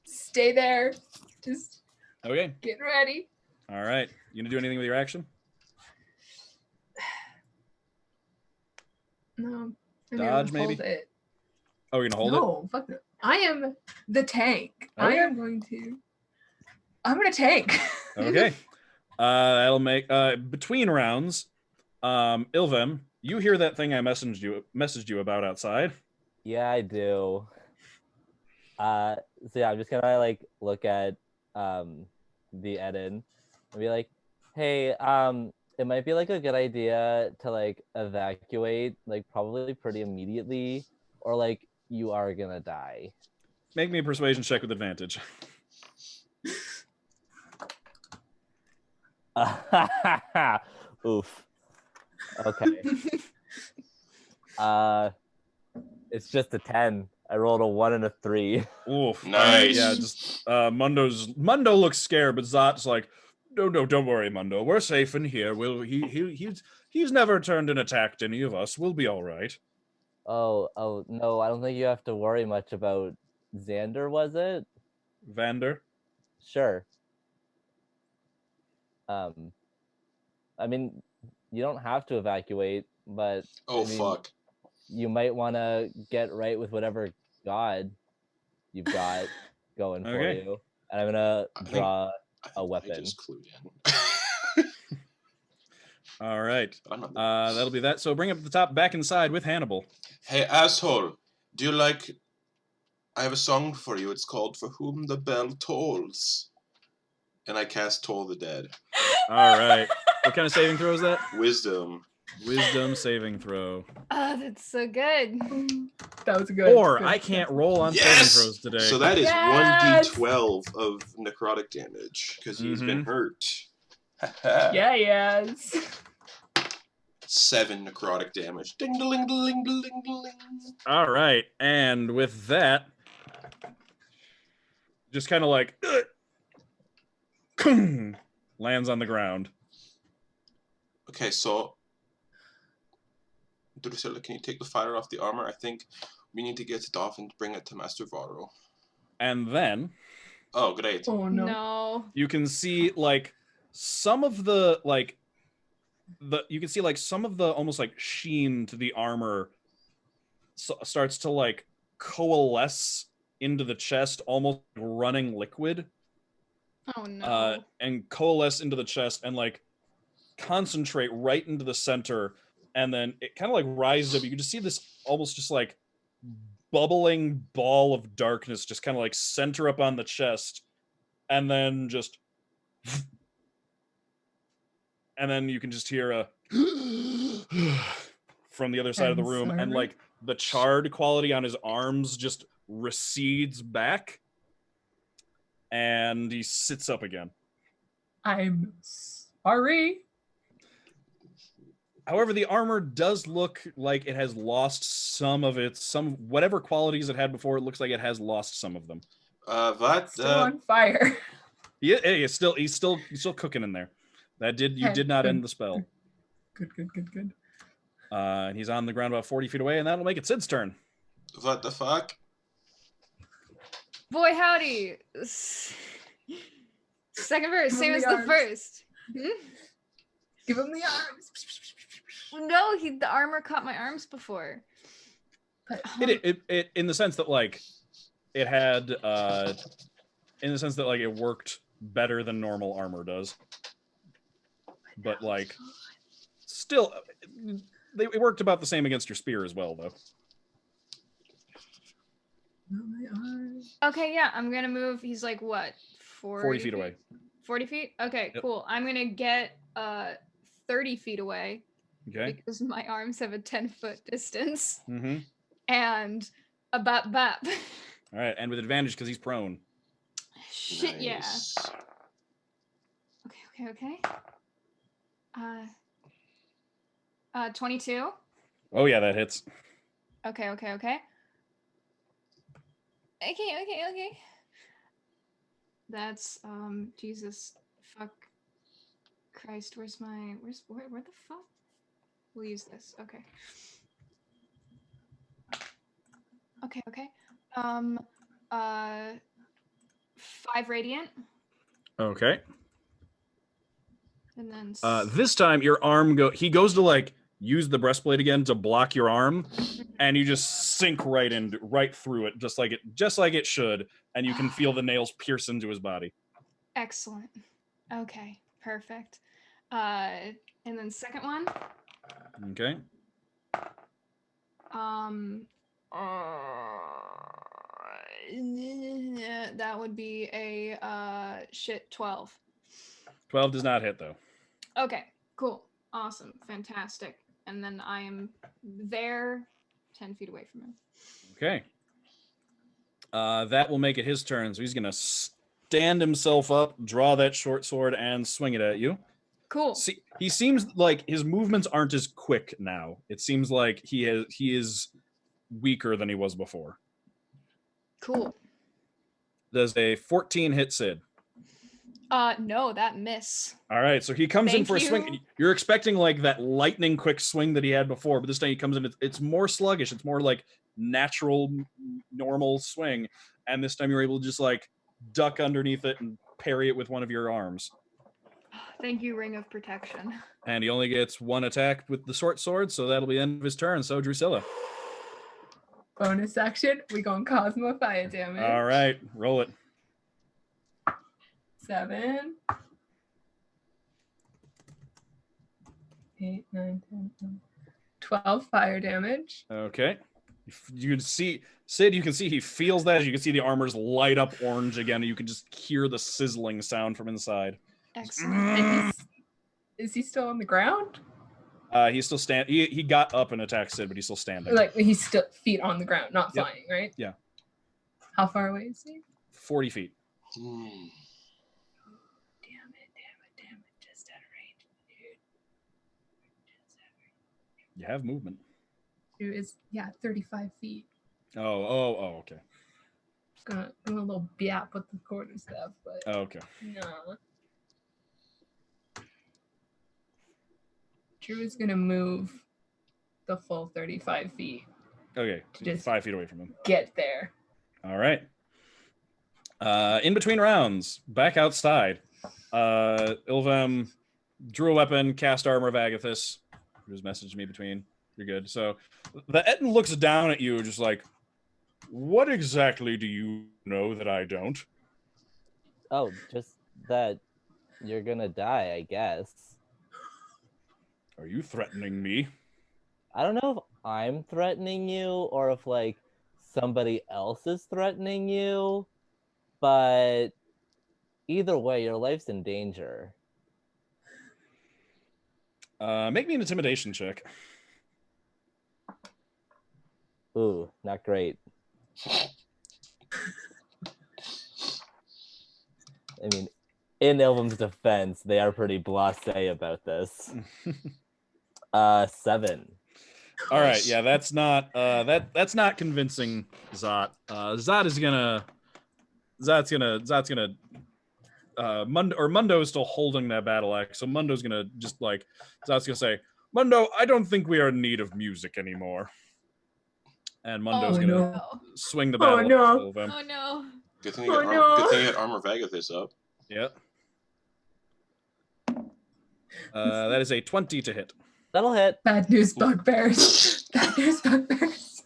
stay there. Just Okay. get ready. All right. You gonna do anything with your action? No. I'm Dodge, gonna hold maybe? it. Oh, you're gonna hold it? No, fuck no. I am the tank. I Okay. am going to. I'm gonna tank. Okay. That'll make between rounds. Ilvem, you hear that thing I messaged you about outside? Yeah, I do. So yeah, I'm just gonna like look at the Eden and be like, hey, it might be like a good idea to like evacuate like probably pretty immediately, or like you are gonna die. Make me a persuasion check with advantage. Oof. Okay. It's just a 10. I rolled a 1 and a 3. Oof. Nice. Yeah, just Mundo looks scared, but Zot's like, no, don't worry, Mundo. We're safe in here. He's never turned and attacked any of us. We'll be all right. Oh no, I don't think you have to worry much about Xander, was it? Vander. Sure. I mean, you don't have to evacuate, but Oh, I mean, fuck. you might want to get right with whatever god you've got going for Okay. you. And I'm gonna I think- draw I think a weapon. I just clued in. All right. But I'm not That'll be that. So bring up the top back inside with Hannibal. Hey, asshole. Do you like... I have a song for you. It's called For Whom the Bell Tolls. And I cast Toll the Dead. All right. What kind of saving throw is that? Wisdom. Wisdom saving throw. Oh, that's so good. That was a good. Or good I can't roll on Yes! saving throws today. So that is Yes! 1d12 of necrotic damage. Because he's been hurt. Yeah, yes. 7 necrotic damage. Ding-a-ling-a-ling-a-ling-a-ling. All right. And with that, just kind of like lands on the ground. Okay, so... Drusilla, can you take the fire off the armor? I think we need to get it off and bring it to Master Varro. And then Oh, great. Oh no. No. you can see like some of the like you can see like some of the almost like sheen to the armor starts to like coalesce into the chest, almost running liquid, Oh no. and coalesce into the chest and like concentrate right into the center, and then it kind of like rises up. You can just see this almost just like bubbling ball of darkness just kind of like center up on the chest, and then just and then you can just hear a from the other side of the I'm room, and sorry. like the charred quality on his arms just recedes back, and he sits up again. I'm sorry. However, the armor does look like it has lost some of its whatever qualities it had before. It looks like it has lost some of them. Still on fire. He's still cooking in there. You did not end the spell. Good. And he's on the ground about 40 feet away, and that'll make it Sid's turn. What the fuck? Boy, howdy. Second verse, same as the first. Give him the arms. No, the armor caught my arms before. But, It in the sense that like it had in the sense that like it worked better than normal armor does. But like still it worked about the same against your spear as well though. Okay, yeah, I'm gonna move. He's like what? 40 feet away. 40 feet? Okay, Yep. cool. I'm gonna get 30 feet away. Okay. Because my arms have a 10-foot distance. Mm-hmm. And a bap bap. All right, and with advantage because he's prone. Shit, Nice. yeah. Okay. 22. Oh yeah, that hits. Okay. That's Jesus fuck Christ, where the fuck? We'll use this. Okay. 5 radiant. Okay. And then This time your arm he goes to like use the breastplate again to block your arm, and you just sink right through it, just like it should, and you can feel the nails pierce into his body. Excellent. Okay, perfect. And then second one. Okay. That would be a 12. 12 does not hit though. Okay, cool. Awesome. Fantastic. And then I am there 10 feet away from him. Okay. That will make it his turn, so he's gonna stand himself up, draw that short sword, and swing it at you. Cool. See, he seems like his movements aren't as quick now. It seems like he is weaker than he was before. Cool. Does a 14 hit Sid? No, that miss. All right, so he comes in Thank for a you. swing. You're expecting like that lightning quick swing that he had before, but this time he comes in. It's more sluggish. It's more like natural, normal swing, and this time you're able to just like duck underneath it and parry it with one of your arms. Thank you, Ring of Protection. And he only gets one attack with the short sword, so that'll be the end of his turn. So Drusilla. Bonus action. We going Cosmo Fire damage. All right, roll it. 7. 8, 9, 10, 11, 12 fire damage. Okay. You can see Sid. You can see he feels that. You can see the armors light up orange again. And you can just hear the sizzling sound from inside. Excellent. And is he still on the ground? He's still He got up and attacked Sid, but he's still standing. Like he's still feet on the ground, not Yep. flying, right? Yeah. How far away is he? 40 feet. Hmm. Damn it. Just out of range, dude. You have movement. Dude is 35 feet. Oh, okay. Gonna do a little bap with the quarter staff, but Okay. no. Drew is gonna move the full 35 feet. Okay. Just 5 feet away from him. Get there. All right. In between rounds, back outside, Ilvem drew a weapon, cast Armor of Agathis, who's messaged me between. You're good. So the Etten looks down at you, just like, what exactly do you know that I don't? Oh, just that you're gonna die, I guess. Are you threatening me? I don't know if I'm threatening you or if like somebody else is threatening you, but either way, your life's in danger. Make me an intimidation check. Ooh, not great. I mean, in Ilvum's defense, they are pretty blasé about this. 7. All right, yeah, that's not that's not convincing Zot. Zot's gonna Mundo is still holding that battle axe, so Mundo's gonna just like Zot's gonna say, Mundo, I don't think we are in need of music anymore. And Mundo's Oh, gonna no. swing the Oh, battle no. axe over him. Oh no. Good thing Oh, you no. good thing you had Armor Vagathis up. Yep. That is a 20 to hit. That'll hit. Bad news, bugbears. Bad news, bugbears.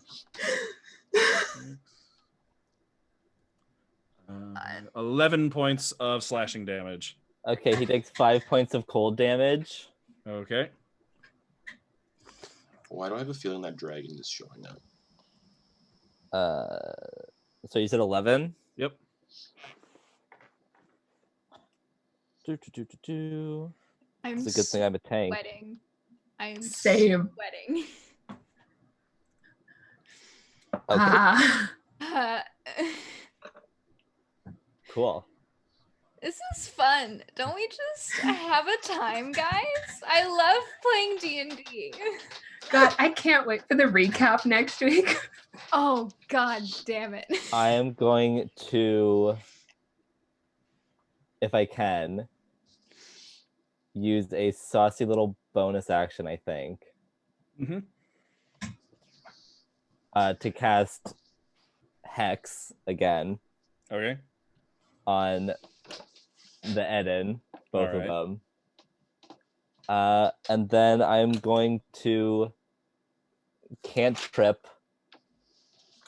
11 points of slashing damage. Okay, he takes 5 points of cold damage. Okay. Why do I have a feeling that dragon is showing up? So you said 11? Yep. I'm It's a good thing I'm a tank. sweating. I am Same. sweating. Okay, Ah. cool. This is fun. Don't we just have a time, guys? I love playing D&D. God, I can't wait for the recap next week. Oh, god damn it. I am going to, if I can, use a saucy little bonus action, I think, Mm-hmm. to cast Hex again Okay. on the Eden, both Alright. of them. And then I'm going to cantrip.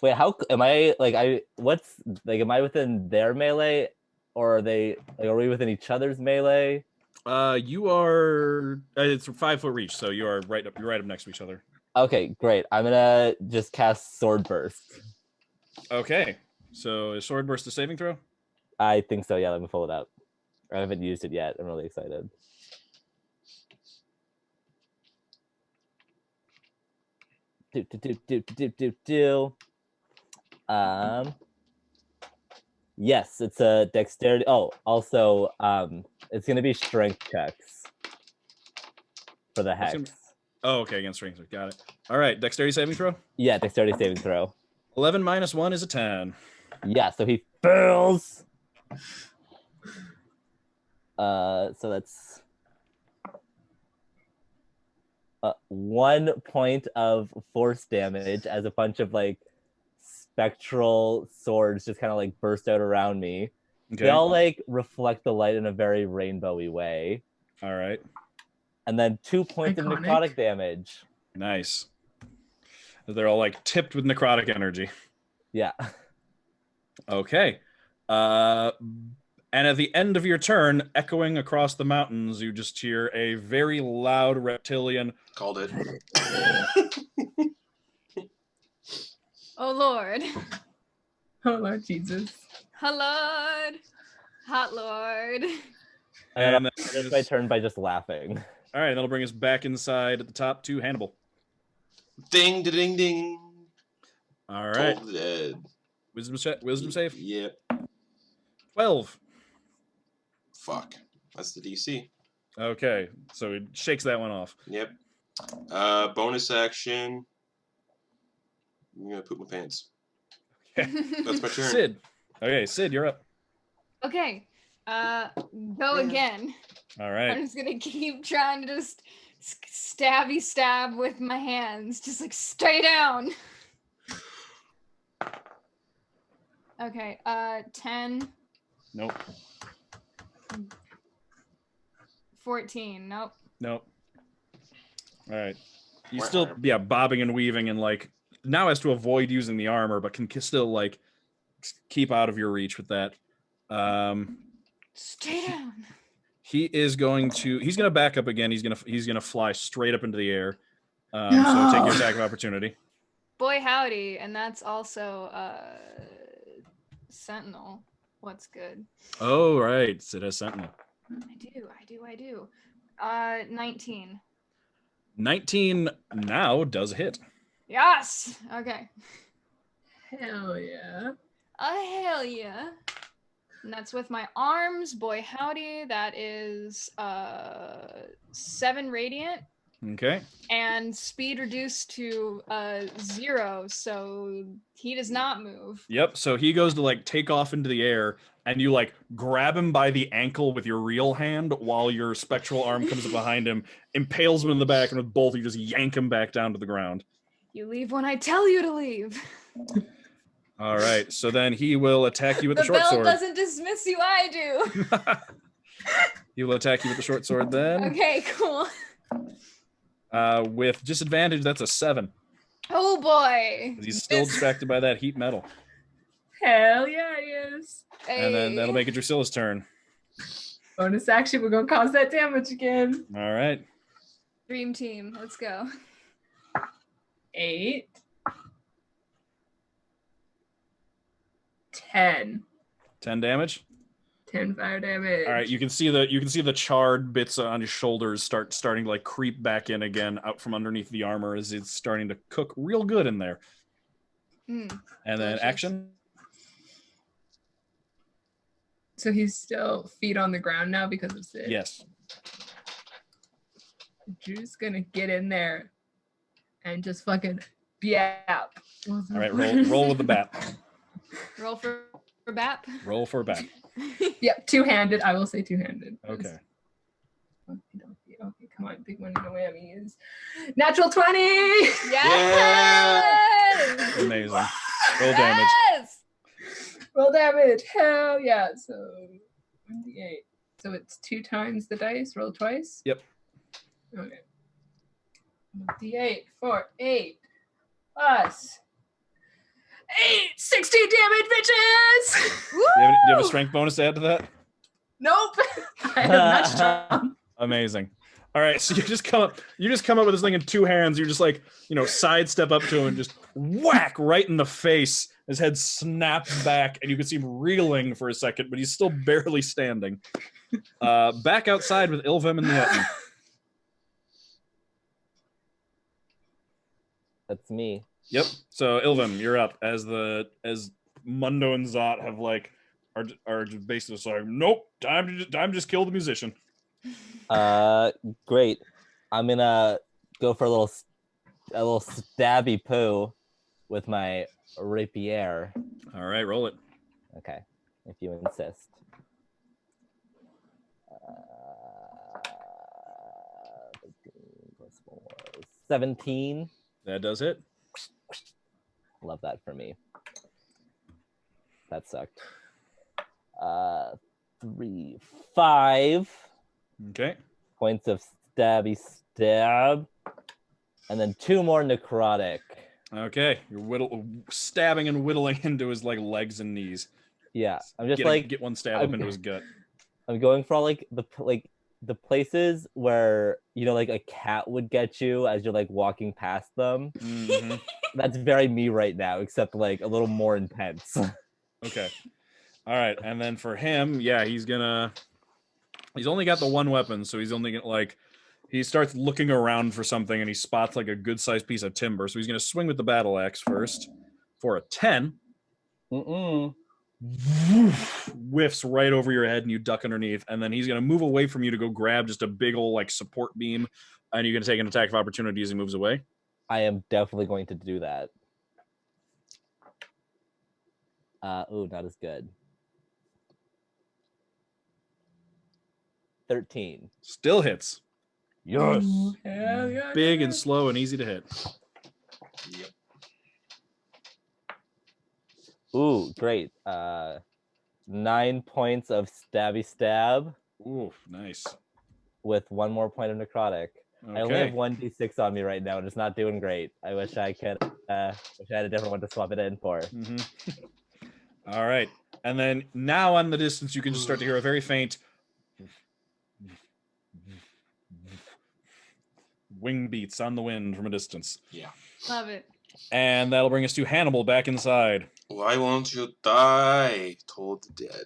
Wait, how am I am I within their melee, or are they like, are we within each other's melee? You are. It's a 5 foot reach, so you are right up. You're right up next to each other. Okay, great. I'm gonna just cast Sword Burst. Okay. So is sword burst a saving throw? I think so. Yeah, let me pull it up. I haven't used it yet. I'm really excited. Yes, it's a dexterity. Oh, also, it's gonna be strength checks for the That's hex. gonna Oh, okay. Against strength. Got it. All right. Dexterity saving throw. Yeah, dexterity saving throw. 11 minus 1 is a 10. Yeah, so he fails. So that's 1 point of force damage as a bunch of like spectral swords just kind of like burst out around me. Okay. They all like reflect the light in a very rainbowy way. All right. And then 2 points of Iconic. necrotic damage. Nice. They're all like tipped with necrotic energy. Yeah. Okay. And at the end of your turn, echoing across the mountains, you just hear a very loud reptilian. Called it. Oh lord. Oh Lord Jesus. Oh lord. Hot lord. And That's my turn by just laughing. All right, that'll bring us back inside at the top to Hannibal. Ding, ding, ding. All right. Told dead. Wisdom save. Yep. 12. Fuck. That's the DC. Okay, so it shakes that one off. Yep. Bonus action. I'm gonna poop my pants. That's my turn. Sid. Okay, Sid, you're up. Okay. Go again. All I'm right. just gonna keep trying to just stabby stab with my hands. Just like stay down. Okay, 10, Nope. 14. Nope. Nope. All right. You still, bobbing and weaving and like now has to avoid using the armor, but can still like keep out of your reach with that. Stay down. He's going to back up again. He's gonna fly straight up into the air. So No. take your attack of opportunity. Boy howdy, and that's also Sentinel. What's good? Oh right, Sid has Sentinel. I do. 19. 19 now does hit. Yes. Okay. Hell yeah. Hell yeah. And that's with my arms. Boy howdy. That is 7 radiant Okay. And speed reduced to 0, so he does not move. Yep. So he goes to like take off into the air, and you like grab him by the ankle with your real hand while your spectral arm comes up behind him, impales him in the back, and with both you just yank him back down to the ground. You leave when I tell you to leave. All right. So then he will attack you with the The short bell sword. doesn't dismiss you, I do. He will attack you with the short sword then. Okay, cool. With disadvantage, that's a 7. Oh boy. He's still distracted by that heat metal. Hell yeah, he is. And then that'll Hey. make it Drusilla's turn. Bonus action, we're gonna cause that damage again. All right. Dream team, let's go. 8. 10. 10 damage. 10 fire damage. All right, you can see the charred bits on his shoulders starting to like creep back in again out from underneath the armor as it's starting to cook real good in there. Mm. And then Delicious. action. So he's still feet on the ground now because of Sid. Yes. Drew's gonna get in there and just fucking yap. All right, roll with the bat. Roll for BAP. Roll for a bat. Yep, two-handed. I will say two-handed. Okay. Okay, come on, big money, no whammies. Natural 20! Yes! Amazing. Roll damage. Yes! Roll damage. Hell yeah. So 1d8. So it's 2 times the dice. Roll twice. Yep. Okay. D8 for 8 plus 8. 16 damage, bitches! Do you have a strength bonus to add to that? Nope. I am not strong. Amazing. All right, so you just come up with this thing in 2 hands. You're just like, sidestep up to him and just whack right in the face. His head snaps back, and you can see him reeling for a second, but he's still barely standing. Back outside with Ilvem and the Ettin. That's me. Yep. So Ilvem, you're up as Mundo and Zot have are just basically just like, nope, time to just kill the musician. Great. I'm gonna go for a little stabby poo with my rapier. All right, roll it. Okay, if you insist. 17. That does hit. Love that for me. That sucked. 5 Okay. points of stabby stab, and then 2 more necrotic. Okay. You're stabbing and whittling into his legs and knees. Yeah, I'm just Get one stab up into his gut. I'm going for all the places where a cat would get you as you're walking past them. Mm-hmm. That's very me right now, except a little more intense. Okay. All right, and then for him, yeah, he's only got the one weapon, so he's only gonna he starts looking around for something and he spots a good sized piece of timber, so he's gonna swing with the battle axe first for a 10. Whiffs right over your head and you duck underneath, and then he's gonna move away from you to go grab just a big old support beam, and you're gonna take an attack of opportunity as he moves away. I am definitely going to do that. Not as good. 13. Still hits. Yes. Hell yeah. Big and slow and easy to hit. Yep. Ooh, great. 9 points of stabby stab Ooh, nice. with 1 more point of necrotic. Okay. I only have 1d6 on me right now, and it's not doing great. I wish I could. Wish I had a different one to swap it in for. Mm-hmm. All right, and then now on the distance, you can just start to hear a very faint wing beats on the wind from a distance. Yeah. Love it. And that'll bring us to Hannibal back inside. Why won't you die? Told the dead.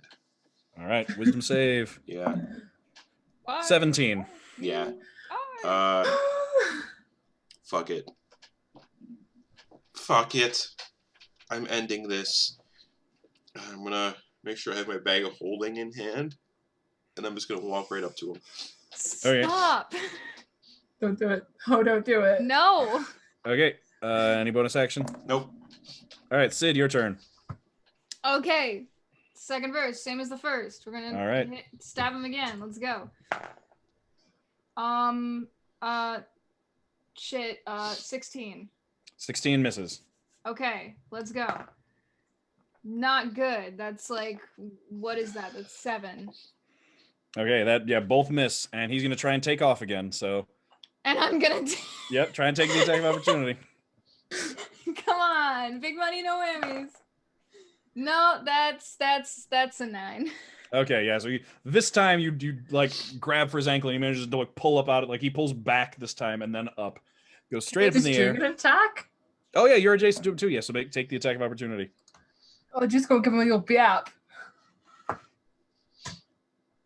All right, wisdom save. Yeah. Why? 17. Yeah. Why? Fuck it. Fuck it. I'm ending this. I'm gonna make sure I have my bag of holding in hand, and I'm just gonna walk right up to him. Okay. Stop. Don't do it. Oh, don't do it. No. Okay. Any bonus action? Nope. All right, Sid, your turn. Okay. Second verse, same as the first. We're gonna All right. stab him again. Let's go. Shit. 16. 16 misses. Okay, let's go. Not good. That's like, what is that? That's 7. Okay, both miss, and he's gonna try and take off again. So, And I'm gonna. yep, try and take the attack of opportunity. Come on, big money, no whammies. No, that's a 9. Okay, yeah. So this time you like grab for his ankle, and he manages to like pull up out it. Like he pulls back this time and then up, goes straight up in Is the Drew air. gonna attack? Oh yeah, you're adjacent to him too. Yeah, so take the attack of opportunity. Oh, just go give him a little bap.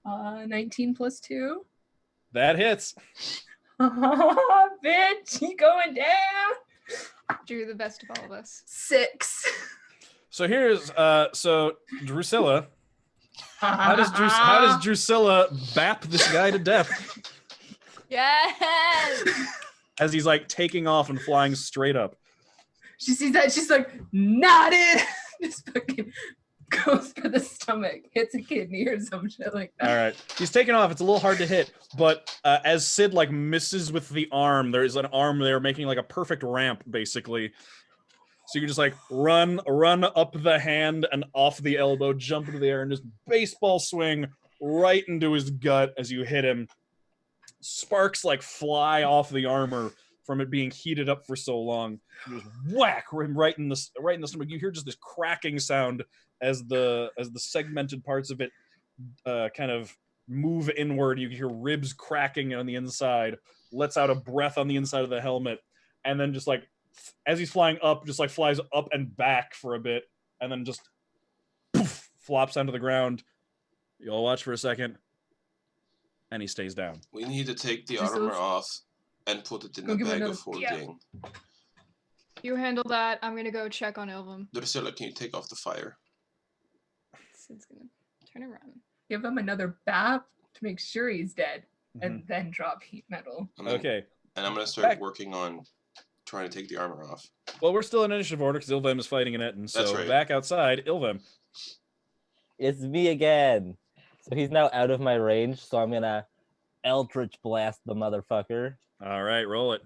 19 plus 2. That hits. Bitch, he going down. Drew, the best of all of us. 6. So here's so Drusilla. How does Drusilla bap this guy to death Yes. as he's like taking off and flying straight up? She sees that, she's like, nodded. Just fucking goes for the stomach, hits a kidney or some shit like that. All right, he's taking off. It's a little hard to hit, but as Sid like misses with the arm, there is an arm there making like a perfect ramp, basically. So you can just like run up the hand and off the elbow, jump into the air, and just baseball swing right into his gut as you hit him. Sparks like fly off the armor from it being heated up for so long. You just whack him right in the stomach. You hear just this cracking sound as the segmented parts of it kind of move inward. You can hear ribs cracking on the inside. Lets out a breath on the inside of the helmet, and then just like as he's flying up, just like flies up and back for a bit, and then just poof, flops onto the ground. You all watch for a second, and he stays down. We need to take the Just armor those- off and put it in Go the give bag another- of holding. yeah. You handle that. I'm gonna go check on Ilvum. Drusilla, can you take off the fire? Sid's gonna turn around. Give him another bap to make sure he's dead, Mhm. and then drop heat metal. And then- Okay. And I'm going to start Back- working on trying to take the armor off. Well, we're still in initiative order because Ilvem is fighting in it, and so That's right. back outside, Ilvem. It's me again. So he's now out of my range, so I'm gonna Eldritch Blast the motherfucker. All right, roll it.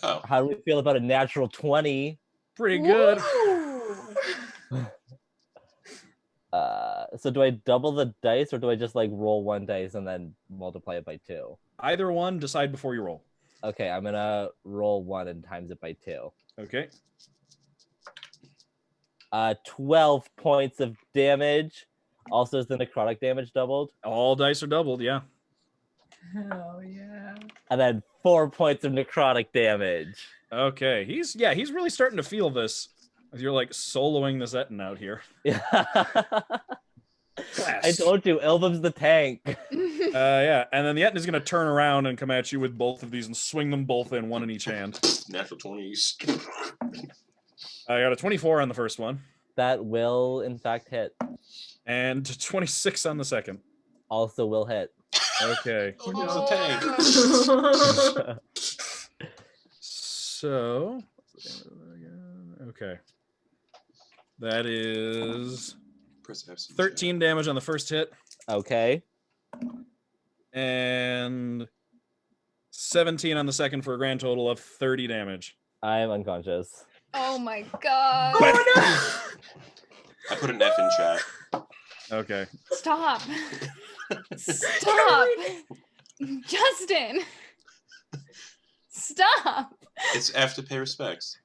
Oh, How do we feel about a natural 20? Pretty good. So do I double the dice, or do I just like roll one dice and then multiply it by 2? Either one, decide before you roll. Okay, I'm gonna roll 1 and times it by 2. Okay. 12 points of damage. Also, is the necrotic damage doubled? All dice are doubled, yeah. Hell yeah. And then 4 points of necrotic damage. Okay. He's really starting to feel this. As you're like soloing the Zetan out here. I told you, Elvum's the tank. Yeah, and then the Etna is going to turn around and come at you with both of these and swing them both in, one in each hand. natural 20s. I got a 24 on the first one, That will, in fact, hit. and 26 on the second. Also will hit. Okay, Oh, there's a tank. so... Okay. That is Press F some 13 damage on the first hit, Okay. and 17 on the second for a grand total of 30 damage. I am unconscious. Oh my god. I put an F in chat. Okay. Stop. Stop. Justin. Stop. It's F to pay respects.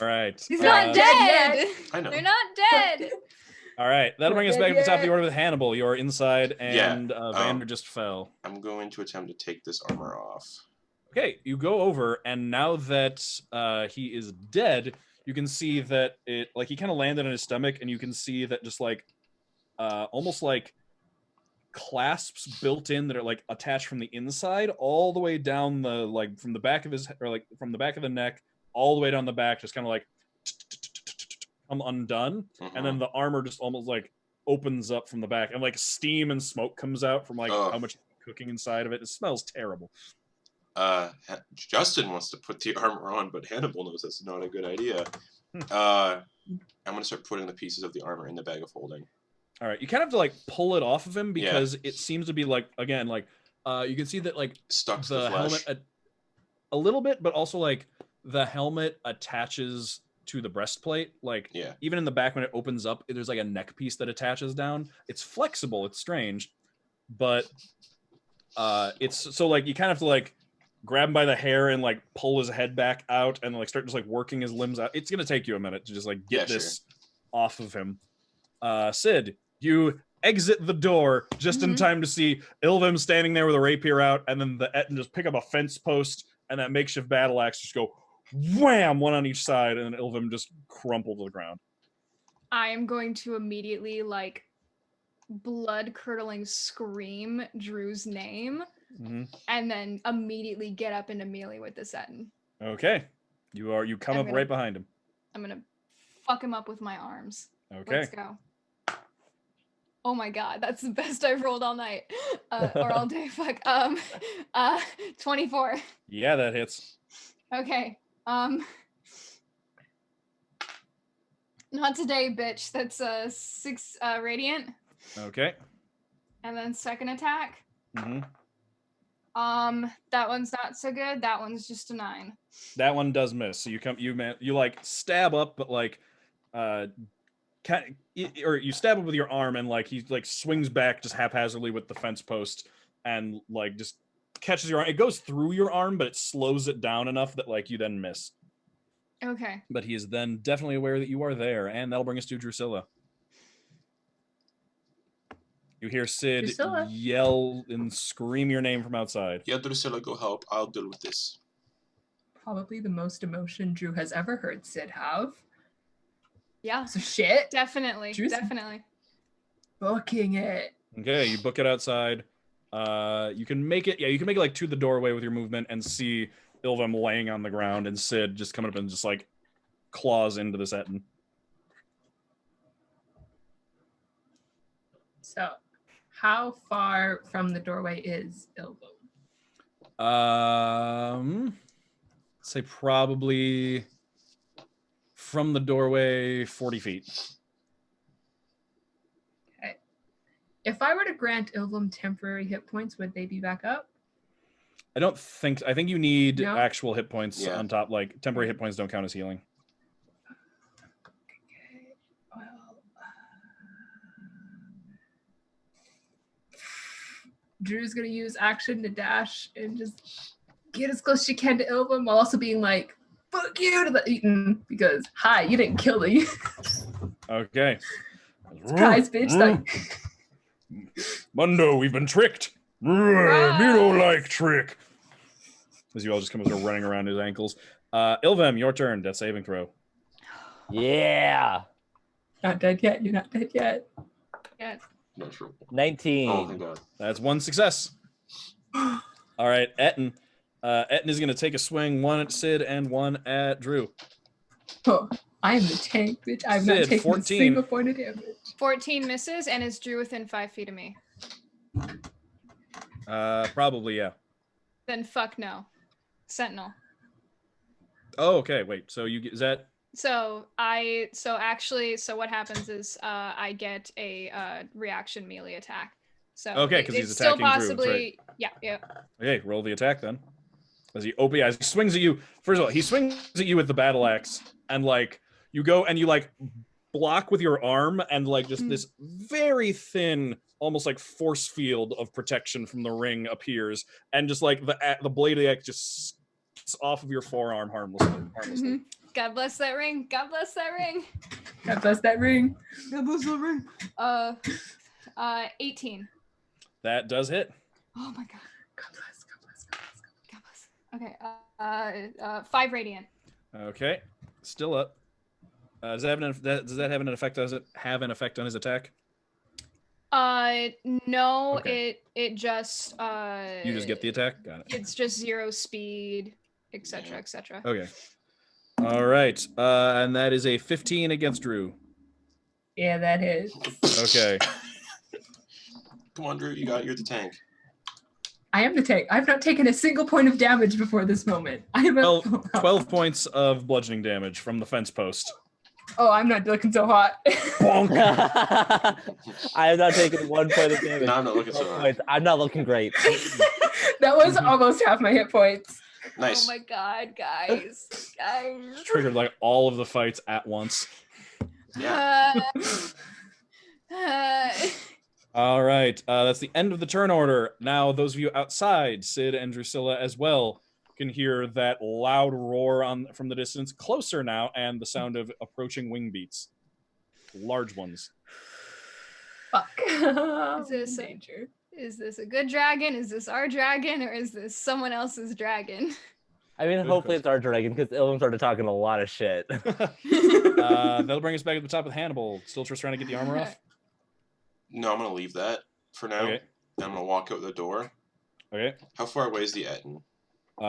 All right. He's Not not dead dead. I know. They're not dead. All right. That'll bring us back to the top of the Yeah. order with Hannibal. You're inside, and Vander um, just fell. I'm going to attempt to take this armor off. Okay, you go over, and now that he is dead, you can see that it like he kind of landed on his stomach, and you can see that just like almost like clasps built in that are like attached from the inside all the way down the like from the back of his or like from the back of the neck all the way down the back, just kind of like come undone, and then the armor just almost like opens up from the back, and like steam and smoke comes out from like Oh. how much cooking inside of it. It smells terrible. Justin wants to put the armor on, but Hannibal knows that's not a good idea. I'm gonna start putting the pieces of the armor in the bag of holding. All right, you kind of have to like pull it off of him because it seems to be like again like you can see that like Stuck to the the flesh. helmet a little bit, but also like the helmet attaches to the breastplate. Like even in the back when it opens up, there's like a neck piece that attaches down. It's flexible. It's strange, but it's so like you kind of have to like grab him by the hair and like pull his head back out and like start just like working his limbs out. It's gonna take you a minute to just like get this off of him. Sid, you exit the door just in time to see Ilvim standing there with a rapier out, and then the Etten just pick up a fence post and that makeshift battle axe just go wham, one on each side, and then Ilvim just crumple to the ground. I am going to immediately like blood curdling scream Drew's name, and then immediately get up into melee with this Etten. Okay, you come up right behind him. I'm gonna fuck him up with my arms. Okay, let's go. Oh my god, that's the best I've rolled all night. Or all day, fuck. 24. Yeah, that hits. Okay. Not today, bitch. That's 6 radiant. Okay. And then second attack. That one's not so good. That one's just a 9. That one does miss. So you like stab up, but like or you stab him with your arm, and like he like swings back just haphazardly with the fence post, and like just catches your arm. It goes through your arm, but it slows it down enough that like you then miss. Okay. But he is then definitely aware that you are there, and that'll bring us to Drusilla. You hear Sid Drusilla. yell and scream your name from outside. Yeah, Drusilla, go help. I'll deal with this. Probably the most emotion Drew has ever heard Sid have. Yeah. So shit. Definitely. Drew's Definitely. booking it. Okay, you book it outside. You can make it. Yeah, you can make it like to the doorway with your movement and see Ilvim laying on the ground and Sid just coming up and just like claws into this Etten. So, how far from the doorway is Ilvim? Say probably from the doorway 40 feet. Okay. If I were to grant Ilvim temporary hit points, would they be back up? I think you need No? actual hit points on top. Like temporary hit points don't count as healing. Okay. Well, Drew's gonna use action to dash and just get as close as she can to Ilvim while also being like, fuck you to the Eaton, because hi, you didn't kill me. Okay. Surprise, bitch. Like, Mundo, we've been tricked. Miro-like trick. As you all just come as running around his ankles. Ilvim, your turn. Death saving throw. Yeah. not dead yet. You're not dead yet. Yeah. Not sure. 19. Oh, thank God. That's one success. All right, Etten. Etten is going to take a swing, one at Sid and one at Drew. Oh, I am the tank, bitch. I'm Sid, not taking 14. a single point of damage. 14 misses and is Drew within 5 feet of me. Probably, yeah. Then fuck no. Sentinel. Oh, okay. Wait. So you get is that? So what happens is I get a reaction melee attack. So Okay, 'cause he's it's still attacking Drew, that's possibly yeah. Okay, roll the attack then. As he he swings at you. First of all, he swings at you with the battle axe, and like you go and you like block with your arm, and like just this very thin, almost like force field of protection from the ring appears, and just like the blade of the axe just off of your forearm harmlessly. God bless that ring. God bless that ring. God bless that ring. God bless that ring. 18. That does hit. Oh my god. God bless, God bless, God bless. Okay. 5 radiant. Okay, still up. Does that have an effect? Does it have an effect on his attack? No. Okay. It just You just get the attack. Got it. It's just 0 speed, etc., etc. Okay. All right. And that is a 15 against Drew. Yeah, that hits. Okay. Come on, Drew. You got it. You're the tank. I am the tank. I've not taken a single point of damage before this moment. I am at Well, full health. 12 points of bludgeoning damage from the fence post. Oh, I'm not looking so hot. Bonk. I have not taken 1 point of damage. No, I'm not looking so 12 hot. points. I'm not looking great. That was almost half my hit points. Nice. Oh my god, guys. Guys. Triggered like all of the fights at once. Yeah. All right. That's the end of the turn order. Now, those of you outside, Sid and Drusilla as well, can hear that loud roar from the distance, closer now, and the sound of approaching wing beats. Large ones. Fuck. Is this danger? Is this a good dragon? Is this our dragon? Or is this someone else's dragon? I mean, Good hopefully it's our dragon, because Ilum started talking a lot of shit. That'll bring us back to the top of Hannibal. Still just trying to get the armor off? No, I'm gonna leave that for now. Okay. I'm gonna walk out the door. Okay. How far away is the Etten?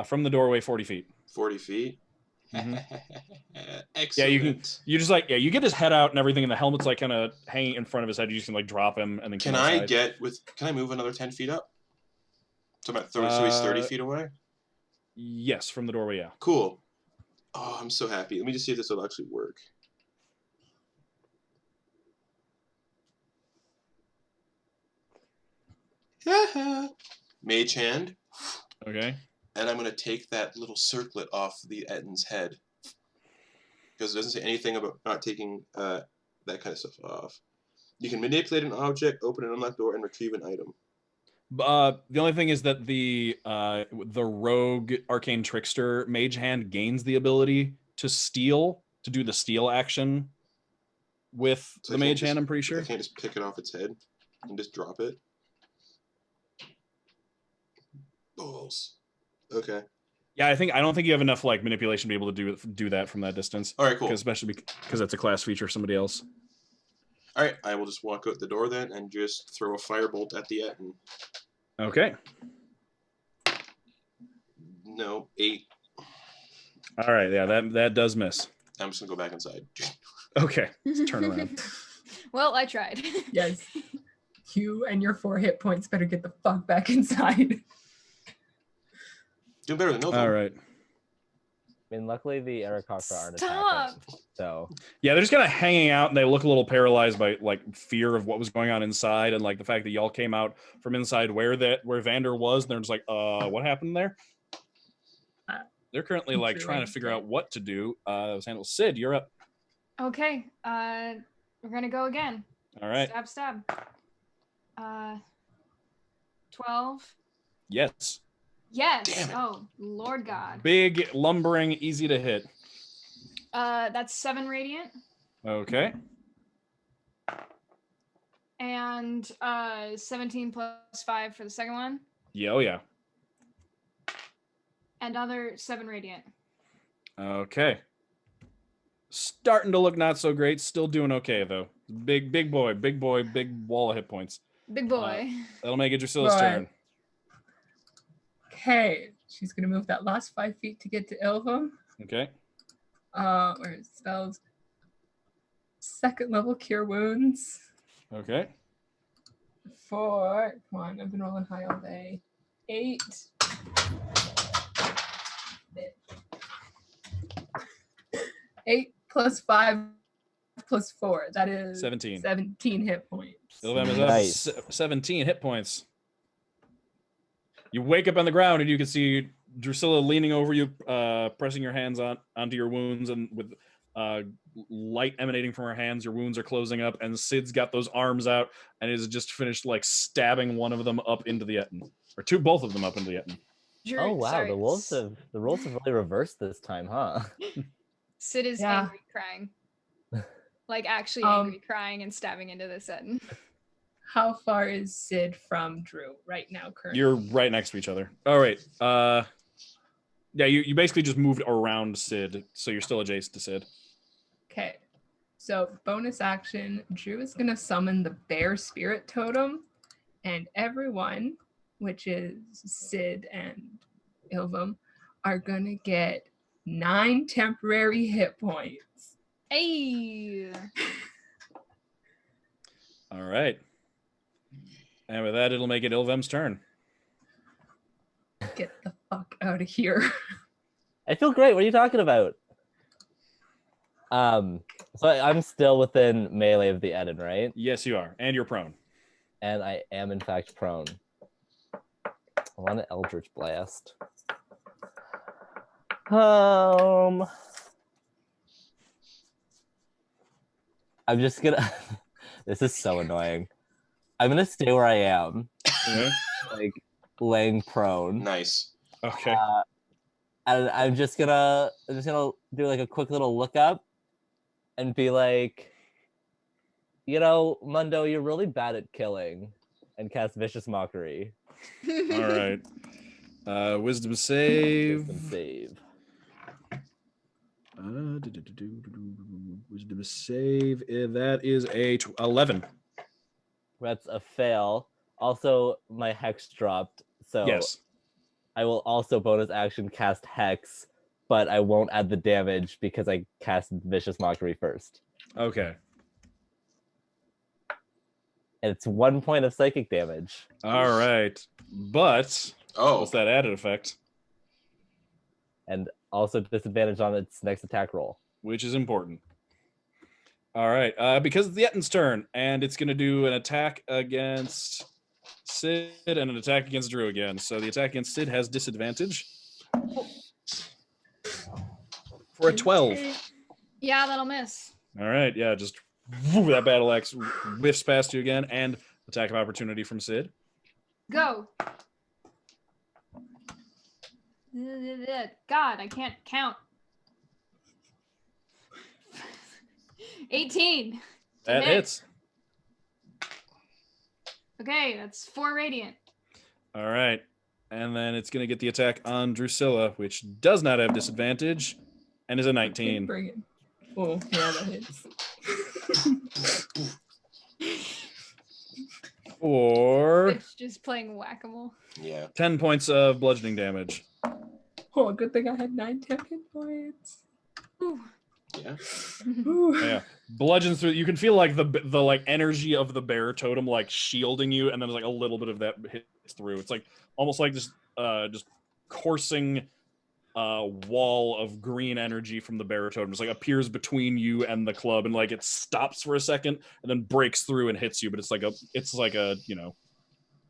From the doorway, 40 feet. 40 feet. Mhm. Excellent. Yeah, you just like, you get his head out and everything, and the helmet's like kind of hanging in front of his head. You just can like drop him and then Can come I outside. Can I move another 10 feet up? So about 30, so he's 30 feet away? Yes, from the doorway, yeah. Cool. Oh, I'm so happy. Let me just see if this will actually work. Mage hand. Okay. And I'm going to take that little circlet off the Etten's head. Because it doesn't say anything about not taking that kind of stuff off. You can manipulate an object, open an unlocked door, and retrieve an item. The only thing is that the rogue arcane trickster mage hand gains the ability to steal, to do the steal action with So the I can't mage hand, just- I'm pretty I sure. can't just pick it off its head and just drop it. Balls. Okay. Yeah, I don't think you have enough like manipulation to be able to do that from that distance. All right, cool. Especially because that's a class feature of somebody else. All right, I will just walk out the door then and just throw a firebolt at the Etten. Okay. No, 8. All right. Yeah, that does miss. I'm just gonna go back inside. Okay. Let's turn around. Well, I tried. Yes. You and your 4 hit points better get the fuck back inside. Doing better than Nova. All right. I mean, luckily the Aarakocra aren't Stop! attacking. So, Yeah, they're just kind of hanging out, and they look a little paralyzed by like fear of what was going on inside, and like the fact that y'all came out from inside where Vander was, and they're just like, what happened there? They're currently like trying to figure out what to do. That was handled. Sid, you're up. Okay. We're gonna go again. All right. Stab. 12. Yes. Yes. Damn it. Oh, Lord God. Big, lumbering, easy to hit. That's 7 radiant. Okay. And 17 plus 5 for the second one. Yeah, oh yeah. Another 7 radiant. Okay. Starting to look not so great. Still doing okay though. Big boy, big wall of hit points. Big boy. That'll make it Drusilla's Right. turn. Okay. She's gonna move that last 5 feet to get to Ilva. Okay. Where it spells 2nd level cure wounds. Okay. Come on, I've been rolling high all day. 8. 8 plus 5 plus 4. That is 17. 17 hit points. Ilvem is up. Nice. 17 hit points. You wake up on the ground and you can see Drusilla leaning over you, pressing your hands onto your wounds, and with light emanating from her hands, your wounds are closing up, and Sid's got those arms out and is just finished like stabbing one of them up into the Etten. Or both of them up into the Etten. oh wow, Sorry. the roles have really reversed this time, huh? Sid is Yeah. angry crying. Like actually Um, angry crying and stabbing into the Etten. How far is Sid from Drew right now currently? You're right next to each other. All right. Yeah, you basically just moved around Sid, so you're still adjacent to Sid. Okay. So bonus action, Drew is gonna summon the bear spirit totem, and everyone, which is Sid and Ilvum, are gonna get 9 temporary hit points. Hey. All right. And with that, it'll make it Ilvem's turn. Get the fuck out of here. I feel great. What are you talking about? So I'm still within melee of the Eden, right? Yes, you are. And you're prone. And I am in fact prone. I want an Eldritch Blast. I'm just gonna. This is so annoying. I'm gonna stay where I am, like laying prone. Nice. Okay. And I'm just gonna do like a quick little look up, and be like, you know, Mundo, you're really bad at killing, and cast Vicious Mockery. All right. Wisdom save. Wisdom save. Wisdom save. That is a 11. That's a fail. Also, my hex dropped, so Yes. I will also bonus action cast Hex, but I won't add the damage because I cast Vicious Mockery first. Okay. And it's 1 point of psychic damage. All right. But what's that added effect? And also disadvantage on its next attack roll. Which is important. All right. Because it's the Eten's turn, and it's going to do an attack against Sid and an attack against Drew again. So the attack against Sid has disadvantage. For a 12. Yeah, that'll miss. All right. Yeah, just that battle axe whiffs past you again, and attack of opportunity from Sid. Go. God, I can't count. 18. That hit. hits. Okay, that's 4 radiant. All right. And then it's going to get the attack on Drusilla, which does not have disadvantage, and is a 19. Bring it. Oh, yeah, that hits. Or It's just playing whack-a-mole. Yeah. 10 points of bludgeoning damage. Oh, good thing I had 9 hit points. Ooh. Yeah. Ooh. Yeah. Bludgeons through. You can feel like the like energy of the bear totem like shielding you, and then there's like a little bit of that hits through. It's like almost like just coursing wall of green energy from the bear totem just like appears between you and the club, and like it stops for a second and then breaks through and hits you. But it's like a you know,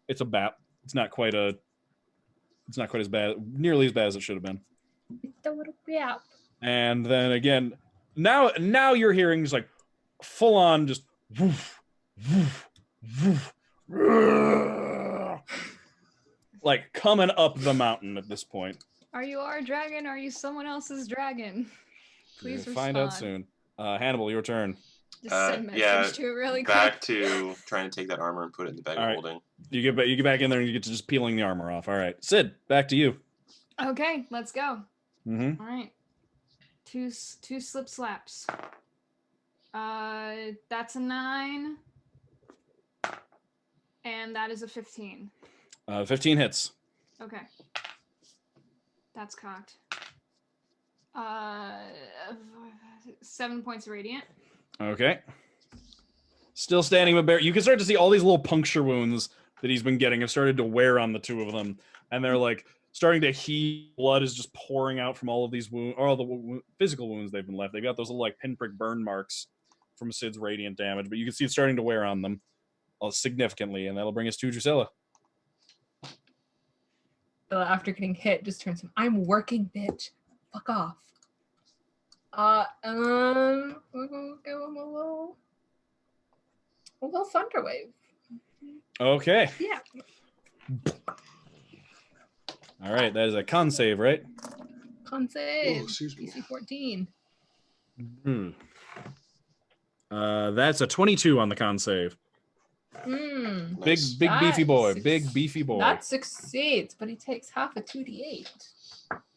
it's a bat. It's not quite as bad, nearly as bad as it should have been. It's a little gap. And then again, now you're hearing just like full on just woof, woof, woof, like coming up the mountain at this point. Are you our dragon? Or are you someone else's dragon? Please We'll respond. find out soon. Hannibal, your turn. Just send message yeah, to it really Back quick. to trying to take that armor and put it in the bag All of right. holding. You get back in there and you get to just peeling the armor off. All right, Sid, back to you. Okay, let's go. Mm-hmm. All right. Two slip slaps. That's a 9. And that is a 15. 15 hits. Okay. That's cocked. 7 points of radiant. Okay. Still standing with bear. You can start to see all these little puncture wounds that he's been getting have started to wear on the two of them, and they're like starting to heal. Blood is just pouring out from all of these wounds, or all the physical wounds they've been left. They've got those little like pinprick burn marks from Sid's radiant damage, but you can see it starting to wear on them significantly, and that'll bring us to Drusilla. After getting hit, just turns him. I'm working, bitch. Fuck off. We're gonna give him a little thunder wave. Okay. Yeah. All right, that is a con save, right? Con save. Oh, excuse me. DC 14. That's a 22 on the con save. Nice. Big beefy That boy. suc- Big beefy boy. That succeeds, but he takes half a 2d8.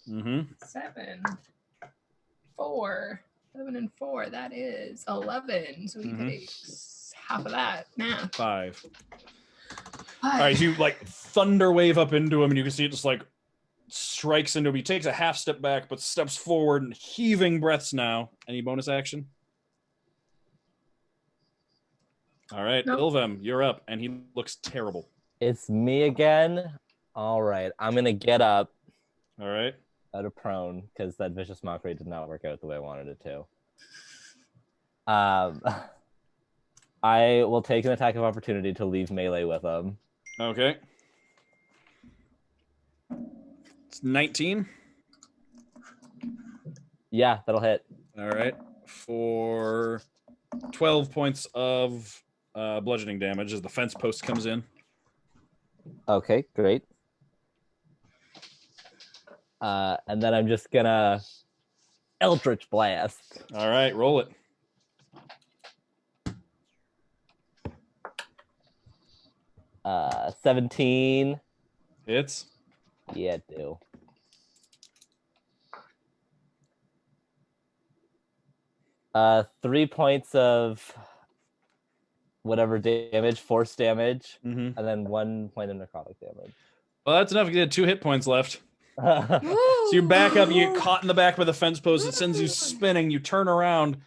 Mm-hmm. 7, 4, 7 and 4. That is 11. So he takes half of that. Math. 5. All right, so you like thunder wave up into him, and you can see it just like strikes into him. He takes a half step back, but steps forward and heaving breaths now. Any bonus action? All right, Nope. Ilvem, you're up, and he looks terrible. It's me again. All right, I'm gonna get up All right. out of prone because that vicious mockery did not work out the way I wanted it to. I will take an attack of opportunity to leave melee with him. Okay. It's 19. Yeah, that'll hit. All right. For 12 points of bludgeoning damage as the fence post comes in. Okay, great. And then I'm just gonna Eldritch Blast. All right, roll it. Uh, 17. Hits. Yeah, do. Uh, 3 points of whatever damage, force damage, Mm-hmm. and then 1 point of necrotic damage. Well, that's enough. You had 2 hit points left. So you back up, you get caught in the back by the fence post. It sends you spinning. You turn around,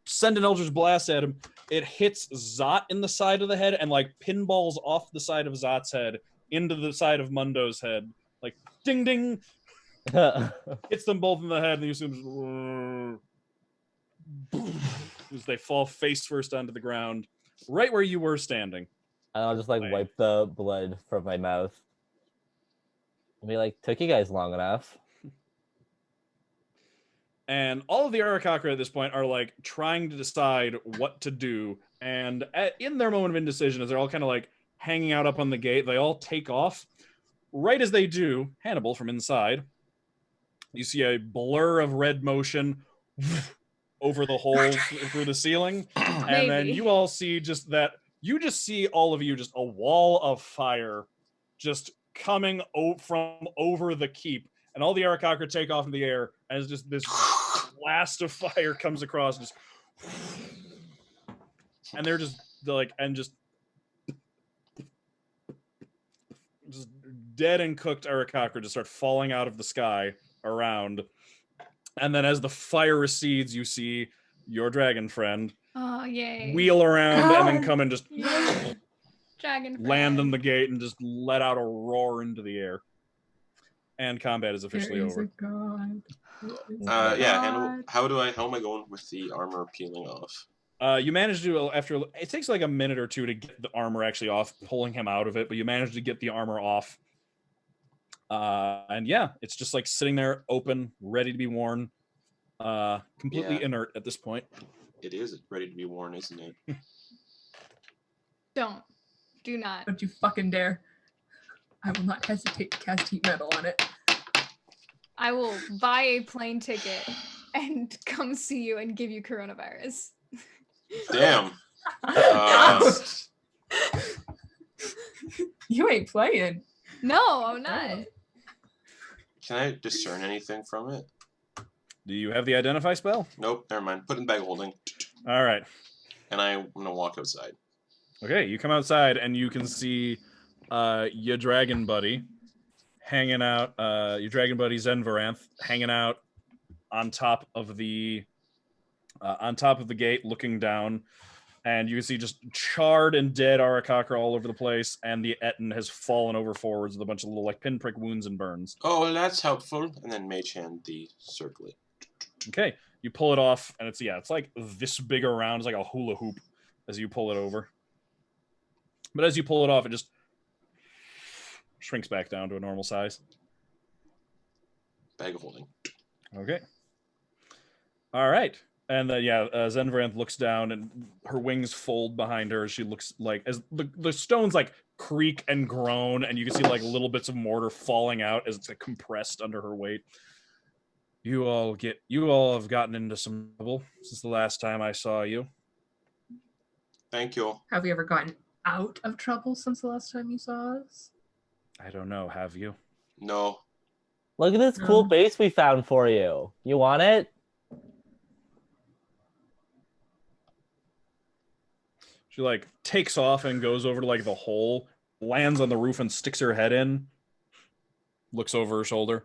send an Eldritch Blast at him. It hits Zot in the side of the head and like pinballs off the side of Zot's head into the side of Mundo's head. Like ding ding. Hits them both in the head, and you assume as they fall face first onto the ground, right where you were standing. And I'll just like wipe the blood from my mouth. And be like, took you guys long enough. And all of the Aarakocra at this point are like trying to decide what to do. And in their moment of indecision, as they're all kind of like hanging out up on the gate, they all take off. Right as they do, Hannibal from inside, you see a blur of red motion over the hole through the ceiling. And then you all see just that. You just see all of you just a wall of fire just coming from over the keep. And all the Aarakocra take off in the air, and it's just this blast of fire comes across, and they're just dead and cooked Aarakocra just start falling out of the sky around. And then as the fire recedes, you see your dragon friend wheel around and then come and just dragon land on friend. the gate and just let out a roar into the air. And combat is officially There is over. a god. Yeah, and how am I going with the armor peeling off? You managed to, after it takes like a minute or two to get the armor actually off, pulling him out of it, but you managed to get the armor off. And yeah, it's just like sitting there open, ready to be worn, completely inert at this point. It is ready to be worn, isn't it? Do not. Don't you fucking dare. I will not hesitate to cast heat metal on it. I will buy a plane ticket and come see you and give you coronavirus. Damn. You ain't playing. No, I'm not. Can I discern anything from it? Do you have the identify spell? Nope, never mind. Put it in bag of holding. All right. And I'm going to walk outside. Okay, you come outside and you can see your dragon buddy hanging out, your dragon buddy Zenvaranth hanging out on top of the gate looking down, and you can see just charred and dead Aarakocra all over the place, and the Etten has fallen over forwards with a bunch of little like pinprick wounds and burns. Oh, well, that's helpful. And then Mage Hand the circlet. Okay, you pull it off, and it's like this big around, it's like a hula hoop as you pull it over. But as you pull it off, it just shrinks back down to a normal size. Bag of holding. Okay. All right. And then, Zenvaranth looks down, and her wings fold behind her as she looks like, as the stones like creak and groan, and you can see like little bits of mortar falling out as it's like, compressed under her weight. You all have gotten into some trouble since the last time I saw you. Thank you. Have we ever gotten out of trouble since the last time you saw us? I don't know, have you? No. Look at this cool base we found for you. You want it? She like takes off and goes over to like the hole, lands on the roof and sticks her head in, looks over her shoulder.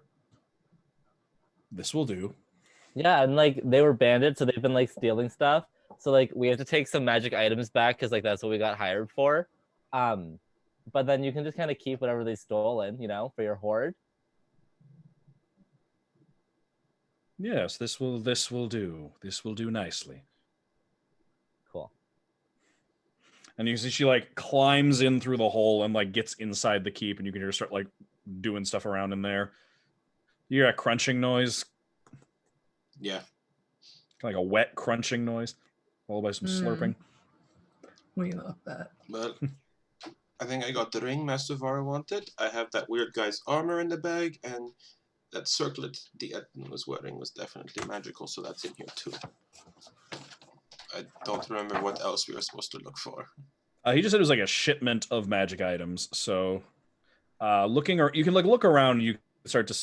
This will do. Yeah, and like they were bandits, so they've been like stealing stuff. So like we have to take some magic items back because like that's what we got hired for. But then you can just kind of keep whatever they stolen, you know, for your hoard. Yes, this will do. This will do nicely. Cool. And you see she like climbs in through the hole and like gets inside the keep, and you can hear her start like doing stuff around in there. You hear a crunching noise, Yeah. like a wet crunching noise, followed by some slurping. We love that. But I think I got the ring Master Varro wanted. I have that weird guy's armor in the bag, and that circlet the Edmund was wearing was definitely magical, so that's in here too. I don't remember what else we were supposed to look for. He just said it was like a shipment of magic items. So, looking, or you can like look around. You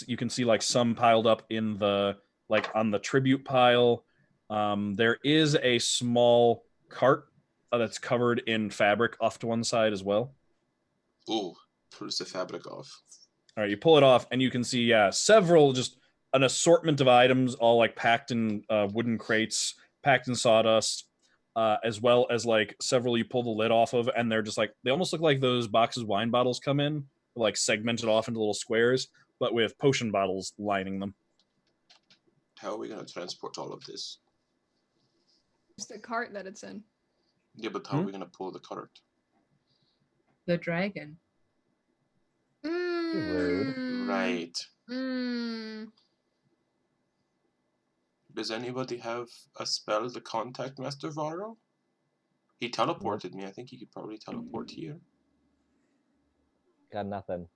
you can see like some piled up in the like on the tribute pile. There is a small cart that's covered in fabric off to one side as well. Ooh, pulls the fabric off. All right, you pull it off, and you can see several, just an assortment of items, all like packed in wooden crates, packed in sawdust, as well as like several you pull the lid off of, and they're just like, they almost look like those boxes wine bottles come in, like segmented off into little squares, but with potion bottles lining them. How are we going to transport all of this? It's the cart that it's in. Yeah, but how are we going to pull the cart? The dragon. Mm. Right. Mm. Does anybody have a spell to contact Master Varro? He teleported me. I think he could probably teleport here. Got nothing.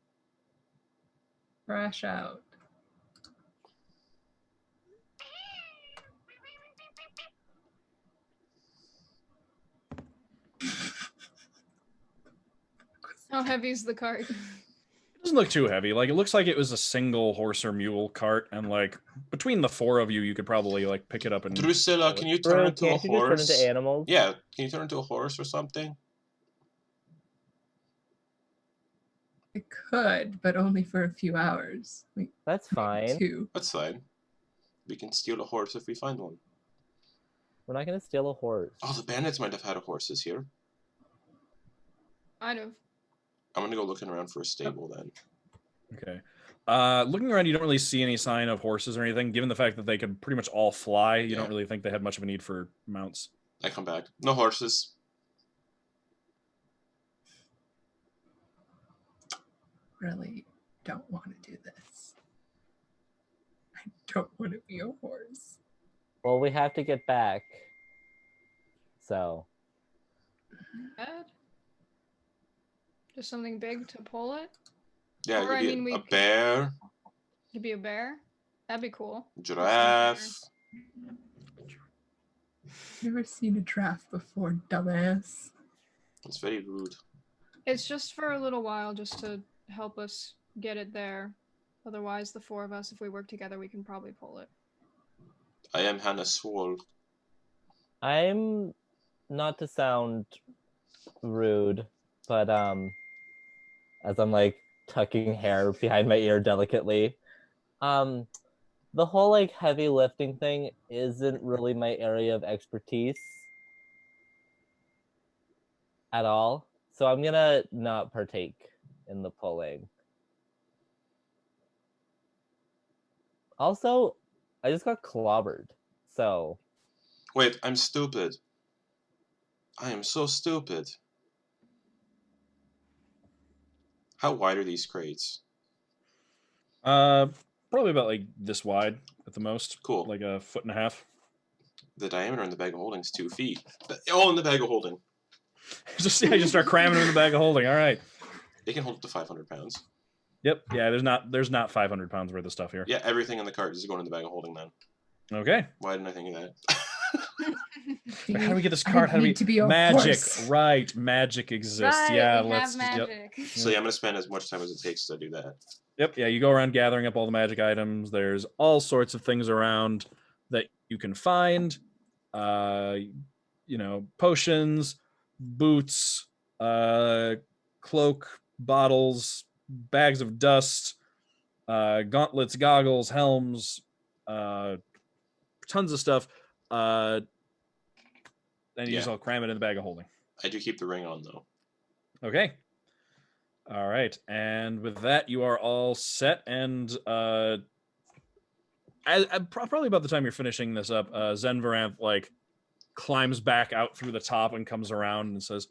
Crash out. How heavy's the cart? It doesn't look too heavy. Like, it looks like it was a single horse or mule cart, and like between the four of you, you could probably like pick it up and. Drusilla, can you turn Bro, into a can't you just horse? turn into animals? Yeah, can you turn into a horse or something? I could, but only for a few hours. Like That's fine. 2. That's fine. We can steal a horse if we find one. We're not gonna steal a horse. Oh, the bandits might have had a horses here. I'd have. I'm gonna go looking around for a stable then. Okay. Looking around, you don't really see any sign of horses or anything. Given the fact that they could pretty much all fly, you don't really think they had much of a need for mounts. I come back. No horses. Really don't want to do this. I don't want to be a horse. Well, we have to get back. So. Bad. Just something big to pull it. Yeah, Or, it I could mean, be we a bear, Could be a bear. That'd be cool. giraffe. Never seen a giraffe before, dumbass. It's very rude. It's just for a little while, just to help us get it there. Otherwise, the four of us, if we work together, we can probably pull it. I am Hannah Swole. I'm not to sound rude, but as I'm like tucking hair behind my ear delicately, the whole like heavy lifting thing isn't really my area of expertise at all. So I'm gonna not partake in the pulling. Also, I just got clobbered, so. Wait, I'm stupid. I am so stupid. How wide are these crates? Probably about like this wide at the most. Cool. Like a foot and a half. The diameter in the bag of holding is 2 feet. All in the bag of holding. just start cramming them in the bag of holding. All right. They can hold up to 500 pounds. Yep. Yeah. There's not 500 pounds worth of stuff here. Yeah, everything in the cart is going in the bag of holding then. Okay. Why didn't I think of that? How do we get this card? How do we to be a magic? horse. Right, magic exists. Right, Yeah, we let's have just, magic. So yeah, I'm gonna spend as much time as it takes to do that. Yep. Yeah, you go around gathering up all the magic items. There's all sorts of things around that you can find. Potions, boots, cloak, bottles, bags of dust, gauntlets, goggles, helms, tons of stuff. And you just Yeah. all cram it in the bag of holding. I do keep the ring on though. Okay. All right. And with that, you are all set. And probably about the time you're finishing this up, Zenvaranth like climbs back out through the top and comes around and says,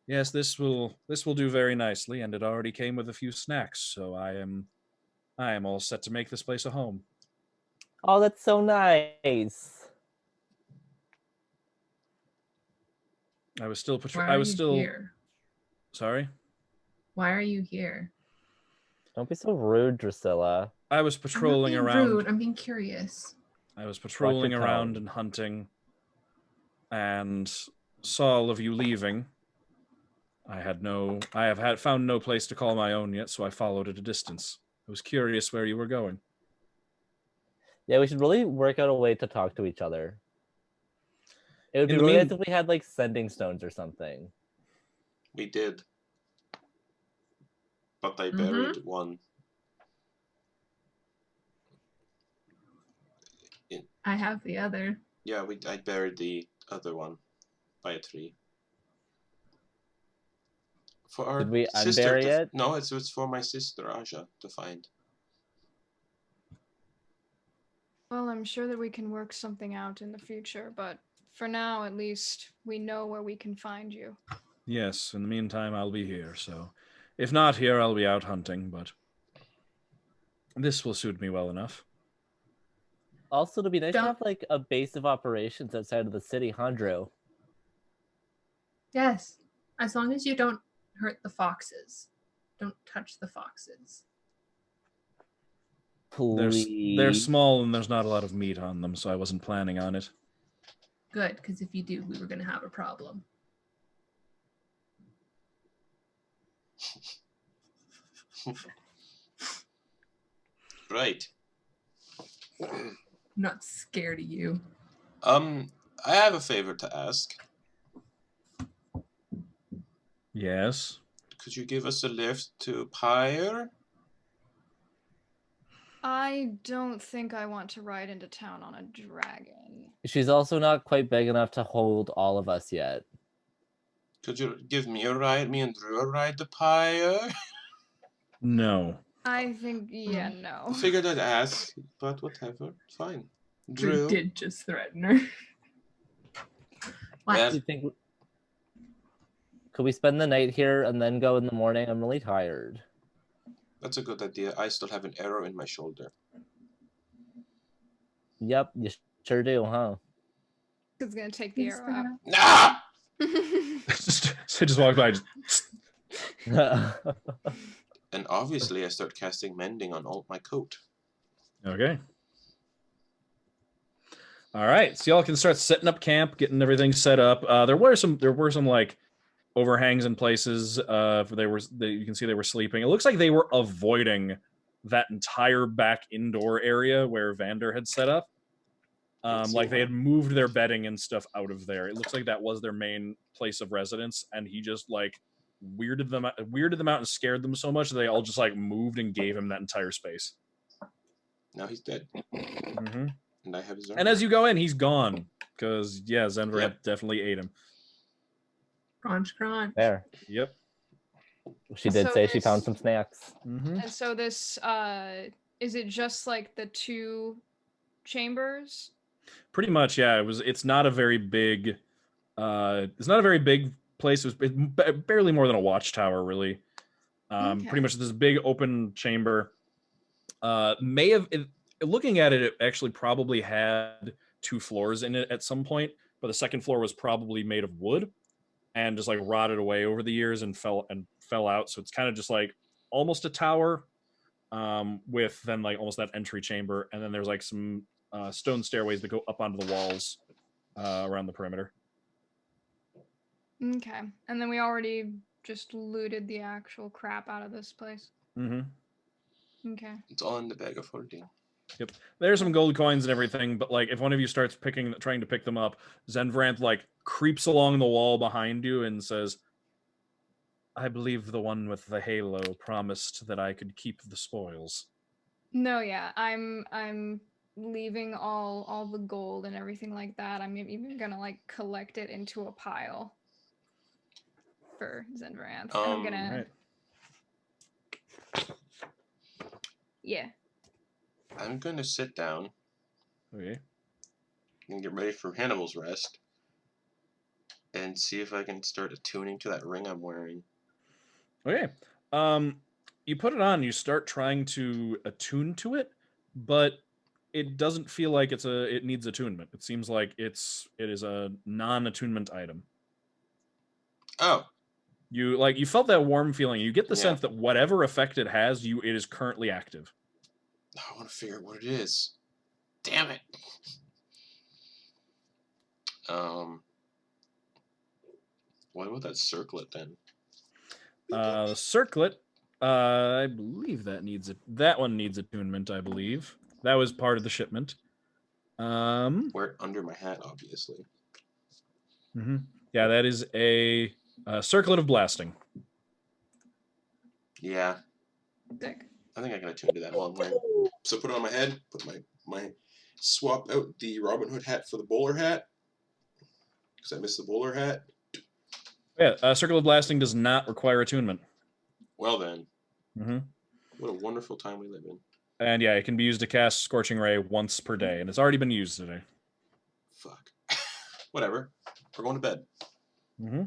"Yes, this will do very nicely, and it already came with a few snacks, so I am all set to make this place a home." Oh, that's so nice. I was still Why are you here? Sorry. Why are you here? Don't be so rude, Drusilla. I was I'm not patrolling being around. rude. I'm being curious. I was patrolling your around tone. and hunting, and saw all of you leaving. I have found no place to call my own yet, so I followed at a distance. I was curious where you were going. Yeah, we should really work out a way to talk to each other. It would In be the really mean- nice if we had like sending stones or something. We did. But I buried one. I have the other. Yeah, I buried the other one by a tree. For our Did we sister unbury it? No, it's for my sister Aja to find. Well, I'm sure that we can work something out in the future, but for now, at least, we know where we can find you. Yes, in the meantime, I'll be here, so if not here, I'll be out hunting, but this will suit me well enough. Also, it'd be nice to Don't- have like a base of operations outside of the city, huh, Drew? Yes. As long as you don't hurt the foxes. Don't touch the foxes. Please. They're small and there's not a lot of meat on them, so I wasn't planning on it. Good, because if you do, we were going to have a problem. Right. I'm not scared of you. I have a favor to ask. Yes. Could you give us a lift to Pyre? I don't think I want to ride into town on a dragon. She's also not quite big enough to hold all of us yet. Could you give me a ride, me and Drew a ride to Pyre? No. I think, yeah, I no. figured I'd ask, but whatever. Fine. Drew Drew? did just threaten her. What? Well, Do you think? Could we spend the night here and then go in the morning? I'm really tired. that's a good idea. I still have an arrow in my shoulder. Yep, you sure do, huh? It's gonna take the Is arrow out. Nah! just walk by. And obviously, I start casting mending on all my coat. Okay. All right, so y'all can start setting up camp, getting everything set up. There were some like overhangs in places. You can see they were sleeping. It looks like they were avoiding that entire back indoor area where Vander had set up. Like they had moved their bedding and stuff out of there. It looks like that was their main place of residence, and he just like weirded them out and scared them so much that they all just like moved and gave him that entire space. Now he's dead. Mm-hmm. And I have his armor. And as you go in, he's gone because Zenver definitely ate him. Crunch, crunch. There. Yep. She did So say she there's- found some snacks. Mm-hmm. And so this, is it just like the two chambers? Pretty much, yeah. It's not a very big. It's not a very big place. It's barely more than a watchtower, really. Okay. Pretty much this big open chamber. Looking at it, it actually probably had 2 floors in it at some point, but the second floor was probably made of wood and just like rotted away over the years and fell out. So it's kind of just like almost a tower, with then like almost that entry chamber, and then there's like some stone stairways that go up onto the walls around the perimeter. Okay. And then we already just looted the actual crap out of this place. Mm-hmm. Okay. It's all in the bag of holding. There's some gold coins and everything, but like if one of you starts trying to pick them up, Zenvaranth like creeps along the wall behind you and says, "I believe the one with the halo promised that I could keep the spoils." No, yeah. I'm leaving all the gold and everything like that. I'm even gonna like collect it into a pile for Zenvaranth. And I'm gonna Right. yeah. I'm gonna sit down Okay. and get ready for Hannibal's rest and see if I can start attuning to that ring I'm wearing. Okay. You put it on, you start trying to attune to it, but it doesn't feel like it needs attunement. It seems like it is a non-attunement item. Oh. You felt that warm feeling. You get the Yeah. sense that whatever effect it has, it is currently active. I want to figure out what it is. Damn it. What about that circlet then? The circlet, I believe that one needs attunement, I believe. That was part of the shipment. Wear it under my hat, obviously. Yeah, that is a circlet of blasting. Yeah. Sick. I think I can attune to that while I'm wearing. So put it on my head, put my swap out the Robin Hood hat for the bowler hat. Because I missed the bowler hat. Yeah, circle of blasting does not require attunement. Well then. Mm-hmm. What a wonderful time we live in. And yeah, it can be used to cast Scorching Ray once per day, and it's already been used today. Fuck. Whatever. We're going to bed. Mm-hmm.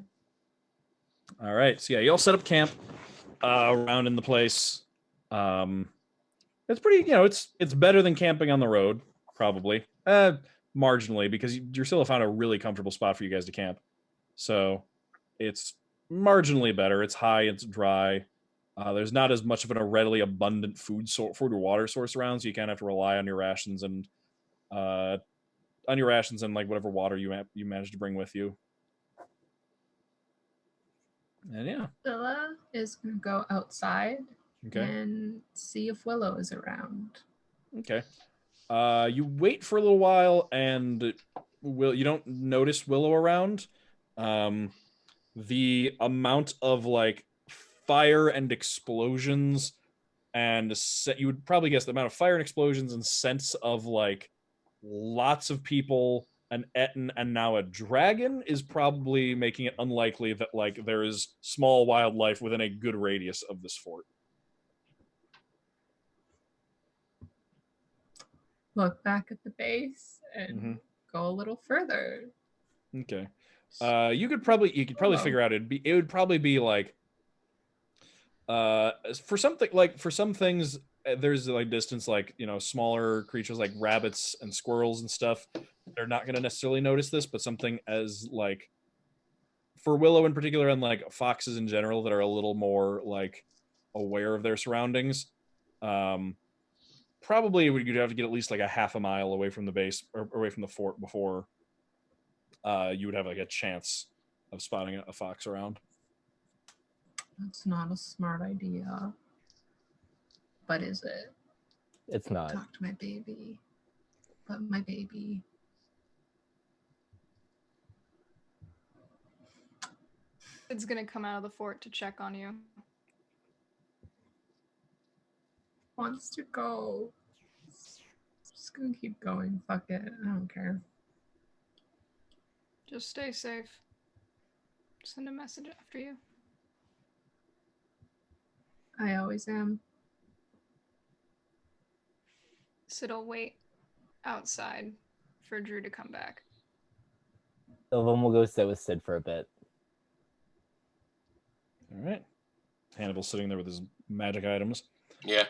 All right, so yeah, you all set up camp around in the place. It's pretty, it's better than camping on the road, probably. Marginally, because you still have found a really comfortable spot for you guys to camp. So it's marginally better. It's high, it's dry. There's not as much of a readily abundant food or water source around, so you kind of have to rely on your rations and like whatever water you manage to bring with you. And yeah, Zilla is gonna go outside and see if Willow is around. Okay. You wait for a little while, and you don't notice Willow around. The amount of like fire and explosions, and you would probably guess the amount of fire and explosions and sense of like lots of people, an Etten, and now a dragon is probably making it unlikely that like there is small wildlife within a good radius of this fort. Look back at the base and go a little further. Okay. You could probably figure out it would probably be like for some things there's like distance, like smaller creatures like rabbits and squirrels and stuff. They're not going to necessarily notice this, but something as like for Willow in particular, and like foxes in general that are a little more like aware of their surroundings, probably you'd have to get at least like a half a mile away from the base or away from the fort before you would have like a chance of spotting a fox around. That's not a smart idea. But is it? It's not. Talk to my baby. But my baby. It's gonna come out of the fort to check on you. Wants to go. Just gonna keep going. Fuck it. I don't care. Just stay safe. Send a message after you. I always am. Sid'll wait outside for Drew to come back. Sylvan will go sit with Sid for a bit. All right. Hannibal's sitting there with his magic items. Yeah.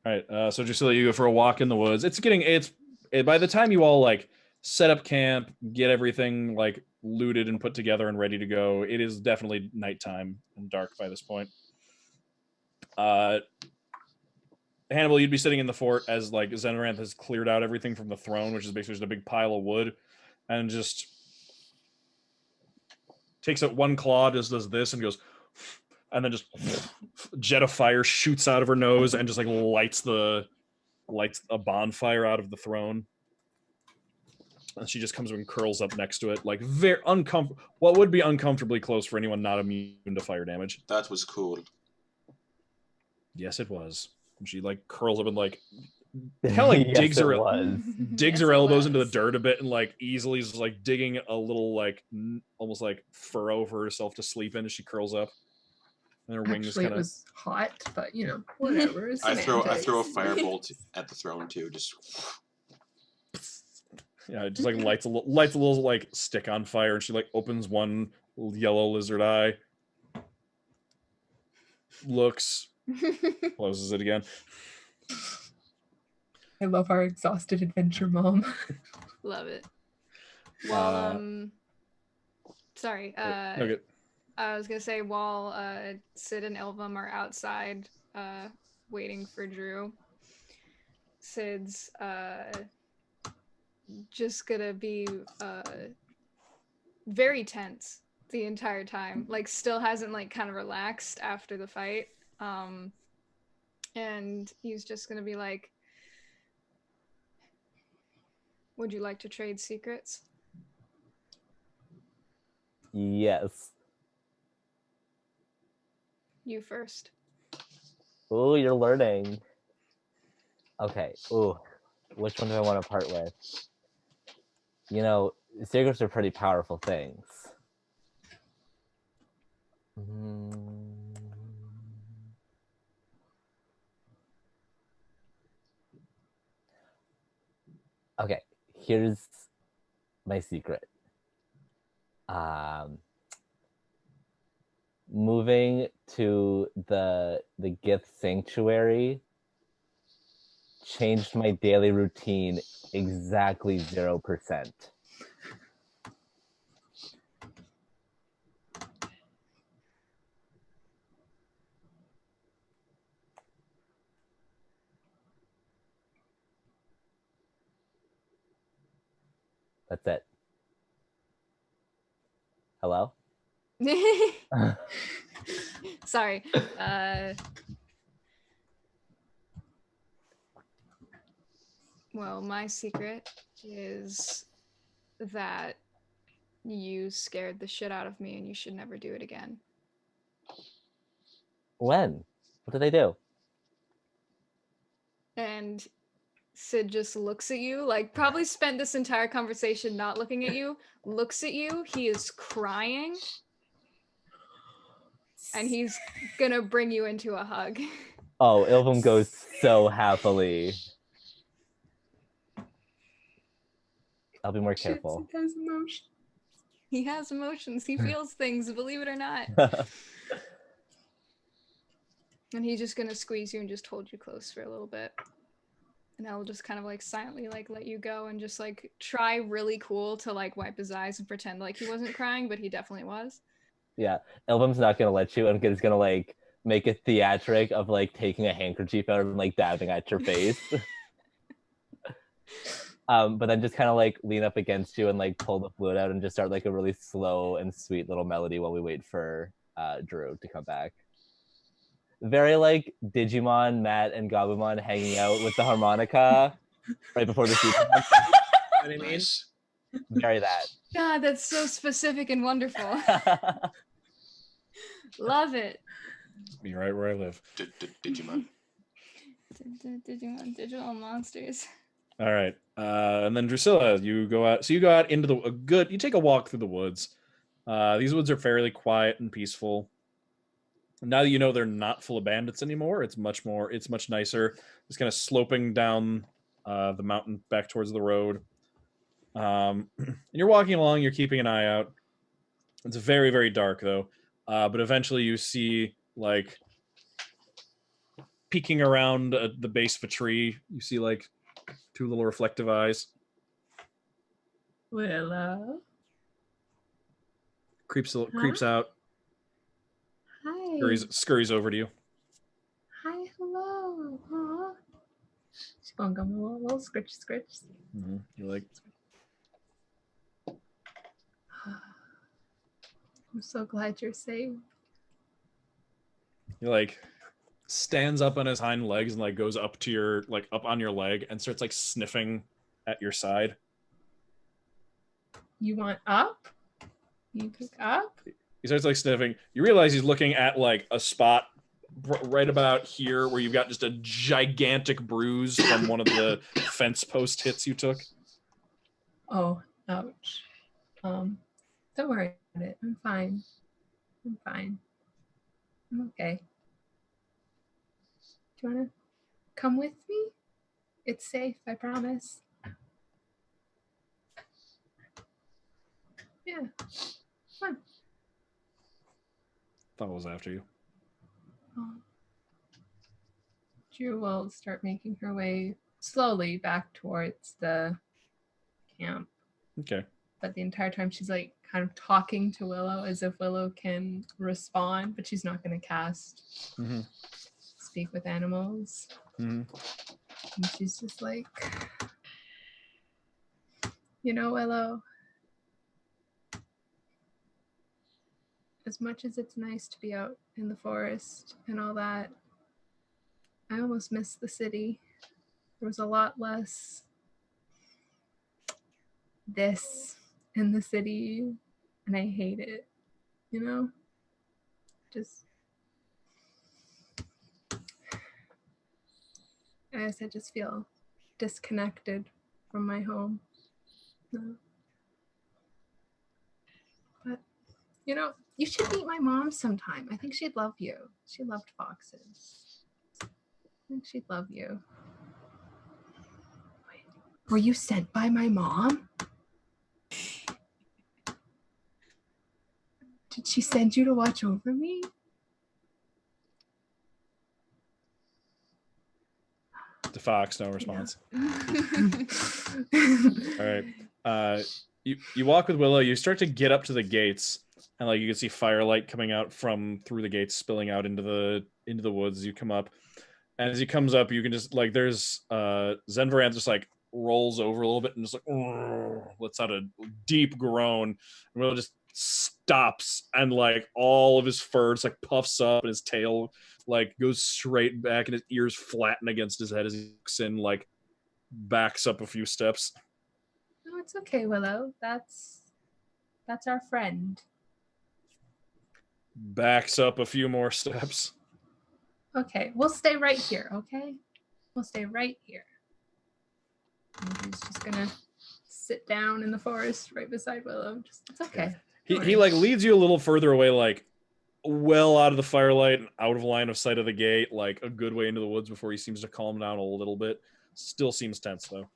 All right. So Drusilla, you go for a walk in the woods. By the time you all like set up camp, get everything like looted and put together and ready to go, it is definitely nighttime and dark by this point. Hannibal, you'd be sitting in the fort as like Zenvaranth has cleared out everything from the throne, which is basically just a big pile of wood, and just takes out one claw, does this, and goes, and then just jet of fire shoots out of her nose and just like lights a bonfire out of the throne. And she just comes and curls up next to it, like very uncomfortable. What would be uncomfortably close for anyone not immune to fire damage. That was cool. Yes, it was. She like curls up and like kind of like Yes, digs it her was. digs Yes, her it elbows into the was. dirt a bit and like easily is like digging a little like almost like furrow for herself to sleep in as she curls up. And her wings Actually, kind it of was hot, but you know, whatever. It's I throw a semantics. firebolt at the throne too. Just yeah, it just like lights a little like stick on fire, and she like opens one yellow lizard eye, looks, closes it again. I love our exhausted adventure mom. Love it. While sorry, No good. I was gonna say while Sid and Ilvum are outside waiting for Drew, Sid's just gonna be very tense the entire time. Like still hasn't like kind of relaxed after the fight. And he's just gonna be like, would you like to trade secrets? Yes. You first. Ooh, you're learning. Okay. Ooh, which one do I want to part with? You know, secrets are pretty powerful things. Okay, here's my secret. Moving to the gift sanctuary changed my daily routine exactly 0%. That's it. Hello? Sorry. Well, my secret is that you scared the shit out of me and you should never do it again. When? What did I do? And Sid just looks at you, like probably spent this entire conversation not looking at you, looks at you, he is crying, and he's gonna bring you into a hug. Oh, Ilvum goes so happily. I'll be more careful. It has emotion. He has emotions, he feels things, believe it or not. And he's just gonna squeeze you and just hold you close for a little bit. And I'll just kind of like silently like let you go and just like try really cool to like wipe his eyes and pretend like he wasn't crying, but he definitely was. Yeah, Ilvum's not gonna let you, and is gonna like make a theatric of like taking a handkerchief out and like dabbing at your face. But then just kind of like lean up against you and like pull the flute out and just start like a really slow and sweet little melody while we wait for Drew to come back. Very like Digimon, Matt, and Gabumon hanging out with the harmonica right before the season. You know what I mean? nice. Very that. God, that's so specific and wonderful. Love it. Be right where I live. Digimon. Digimon, digital monsters. All right, and then Drusilla, you go out. So you go out into you take a walk through the woods. These woods are fairly quiet and peaceful. Now that you know they're not full of bandits anymore, it's much nicer. Just kind of sloping down the mountain back towards the road. And you're walking along, you're keeping an eye out. It's very, very dark though. But eventually you see like peeking around the base of a tree, you see like two little reflective eyes. Willow. Creeps Huh? out, Hi. scurries over to you. Hi, hello. Huh? She's gonna give me a little scritch. Mm-hmm. You're like, I'm so glad you're safe. he like stands up on his hind legs and like goes up to your like up on your leg and starts like sniffing at your side. You want up? You pick up? He starts like sniffing. You realize he's looking at like a spot right about here, where you've got just a gigantic bruise from one of the fence post hits you took. Oh, ouch. Don't worry about it. I'm fine. I'm fine. I'm okay. Do you want to come with me? It's safe, I promise. Yeah. Come Thought it was after you. on. Drew will start making her way slowly back towards the camp. Okay. But the entire time she's like kind of talking to Willow as if Willow can respond, but she's not going to cast Mm-hmm. Speak with Animals. Mm-hmm. And she's just like, you know, Willow, as much as it's nice to be out in the forest and all that, I almost miss the city. There was a lot less this in the city, and I hate it, you know? Just, I guess I just feel disconnected from my home. No. But, you know, you should meet my mom sometime. I think she'd love you. She loved foxes. I think she'd love you. Wait, were you sent by my mom? Did she send you to watch over me? To Fox, no response. All right. You walk with Willow. You start to get up to the gates, and like you can see firelight coming out from through the gates, spilling out into the woods. As you come up, and as he comes up, you can just like there's Zenvaranth just like rolls over a little bit and just like lets out a deep groan. And Willow just stops, and like all of his fur just like puffs up, and his tail like goes straight back, and his ears flatten against his head as he looks in, like backs up a few steps. No, it's okay, Willow. That's our friend. Backs up a few more steps. Okay, we'll stay right here, okay? We'll stay right here. And he's just gonna sit down in the forest right beside Willow. It's okay. He like leads you a little further away, like well out of the firelight and out of line of sight of the gate, like a good way into the woods before he seems to calm down a little bit. Still seems tense though.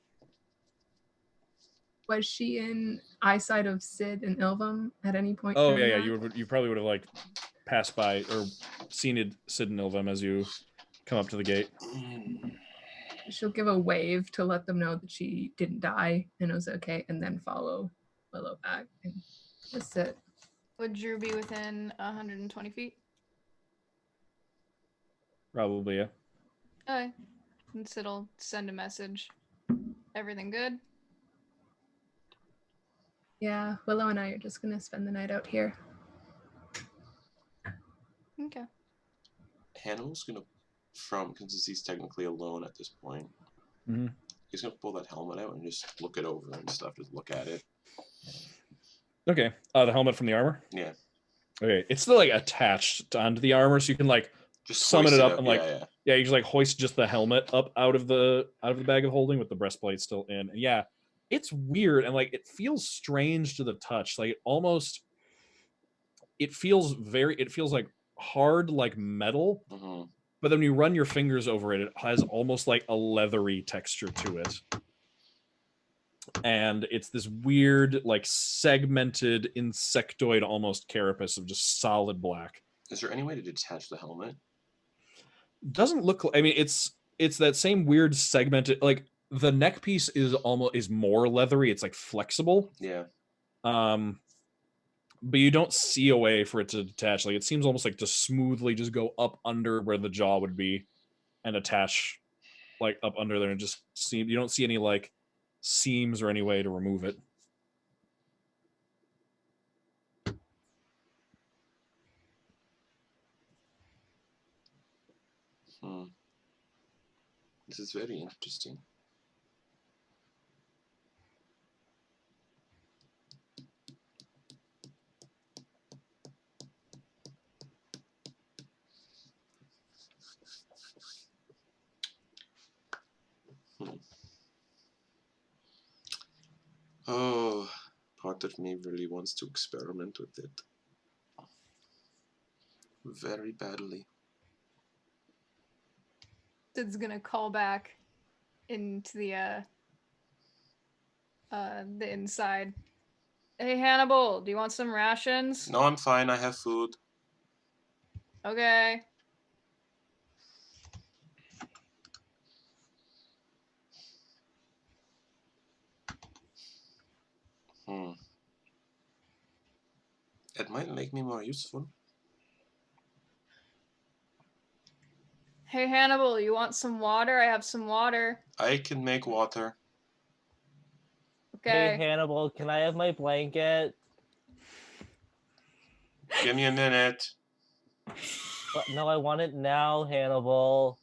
Was she in eyesight of Sid and Ilvam at any point? Oh during yeah, that? you probably would have like passed by or seen Sid and Ilvam as you come up to the gate. She'll give a wave to let them know that she didn't die and it was okay, and then follow Willow back and just sit. Would Drew be within 120 feet? Probably, yeah. Okay. And Sid'll send a message. Everything good? Yeah, Willow and I are just gonna spend the night out here. Okay. Hannibal's gonna, since he's technically alone at this point, Mhm. he's gonna pull that helmet out and just look it over and stuff. Just look at it. Okay. The helmet from the armor? Yeah. Okay. It's still like attached onto the armor, so you can like Just summon hoist it up and like yeah. you just like hoist just the helmet up out of the bag of holding with the breastplate still in. And yeah, it's weird and like it feels strange to the touch. Like it feels like hard like metal, Mm-hmm. but then when you run your fingers over it, it has almost like a leathery texture to it. And it's this weird, like segmented insectoid almost carapace of just solid black. Is there any way to detach the helmet? Doesn't look I mean it's that same weird segmented, like the neck piece is more leathery, it's like flexible. Yeah. But you don't see a way for it to detach. Like it seems almost like to smoothly just go up under where the jaw would be and attach like up under there, and just you don't see any like seams or any way to remove it. This is very interesting. Oh, part of me really wants to experiment with it. Very badly. Sid's gonna call back into the inside. Hey Hannibal, do you want some rations? No, I'm fine. I have food. Okay. It might make me more useful. Hey Hannibal, you want some water? I have some water. I can make water. Hey, Okay. Hannibal, can I have my blanket? Give me a minute. But no, I want it now, Hannibal.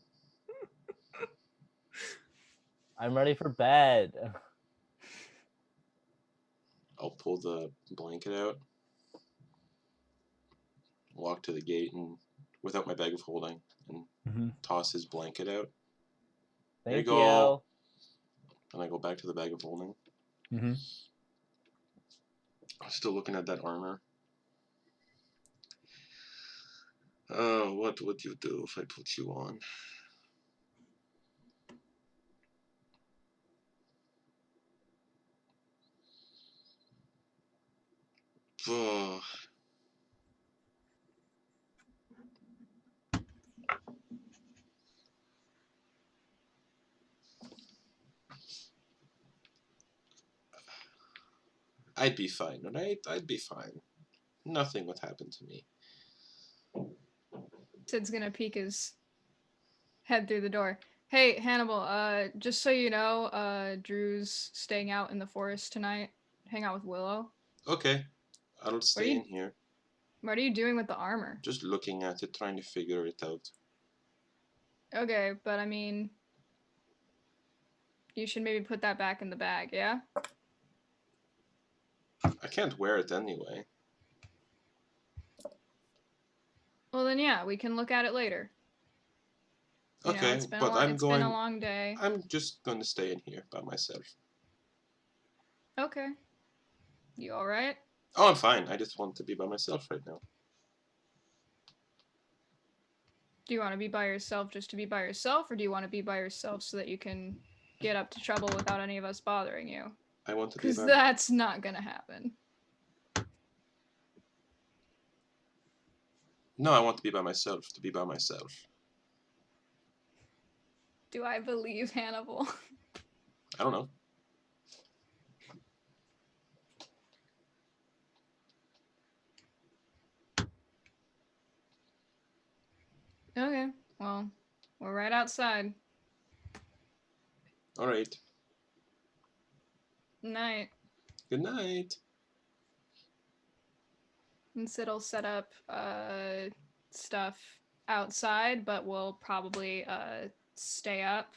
I'm ready for bed. I'll pull the blanket out. Walk to the gate and without my bag of holding and toss his blanket out. There you Thank go. And I go back to the bag of holding. Mm-hmm. I'm still looking at that armor. Oh, what would you do if I put you on? Oh. I'd be fine, right? I'd be fine. Nothing would happen to me. Sid's gonna peek his head through the door. Hey Hannibal, just so you know, Drew's staying out in the forest tonight. Hang out with Willow. Okay, I'll stay in here. What are you doing with the armor? Just looking at it, trying to figure it out. Okay, but I mean, you should maybe put that back in the bag, yeah? I can't wear it anyway. Well then yeah, we can look at it later. You know, Okay, it's been but it's been a long day. I'm just going to stay in here by myself. Okay. You alright? Oh, I'm fine. I just want to be by myself right now. Do you want to be by yourself just to be by yourself, or do you want to be by yourself so that you can get up to trouble without any of us bothering you? I want to be Because by... that's not gonna happen. No, I want to be by myself, to be by myself. Do I believe Hannibal? I don't know. Okay, well, we're right outside. Alright. Night. Good night. And Sid'll set up stuff outside, but we'll probably stay up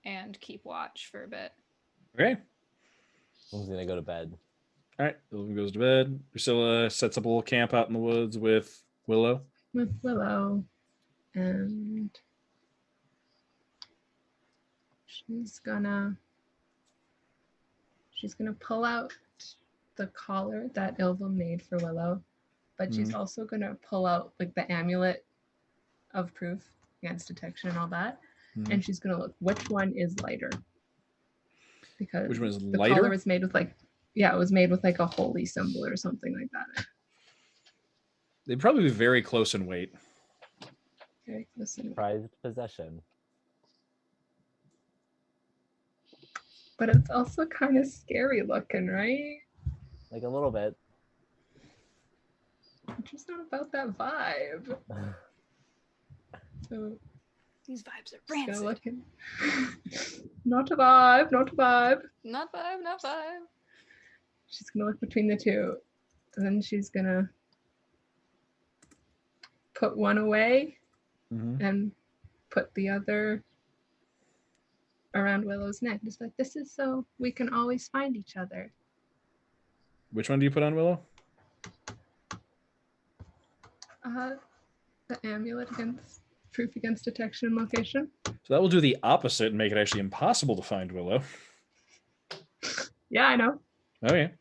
and keep watch for a bit. Okay. I'm gonna go to bed. All right. Ilvin goes to bed. Priscilla sets up a little camp out in the woods with Willow. With Willow. And she's gonna pull out the collar that Ilva made for Willow, but she's also gonna pull out like the amulet of proof against detection and all that, and she's gonna look which one is lighter, because Which one is the lighter? collar was made with like, yeah, it was made with like a holy symbol or something like that. They'd probably be very close in weight. Okay, listen. Prized possession. But it's also kind of scary looking, right? Like a little bit. I'm just not about that vibe. So These vibes are just gonna rancid. look in. Not a vibe, not a vibe. Not vibe, not vibe. She's gonna look between the two, and then she's gonna put one away and put the other around Willow's neck. Just like, this is so we can always find each other. Which one do you put on Willow? The amulet against proof against detection and location. So that will do the opposite and make it actually impossible to find Willow. Yeah, I know. Okay.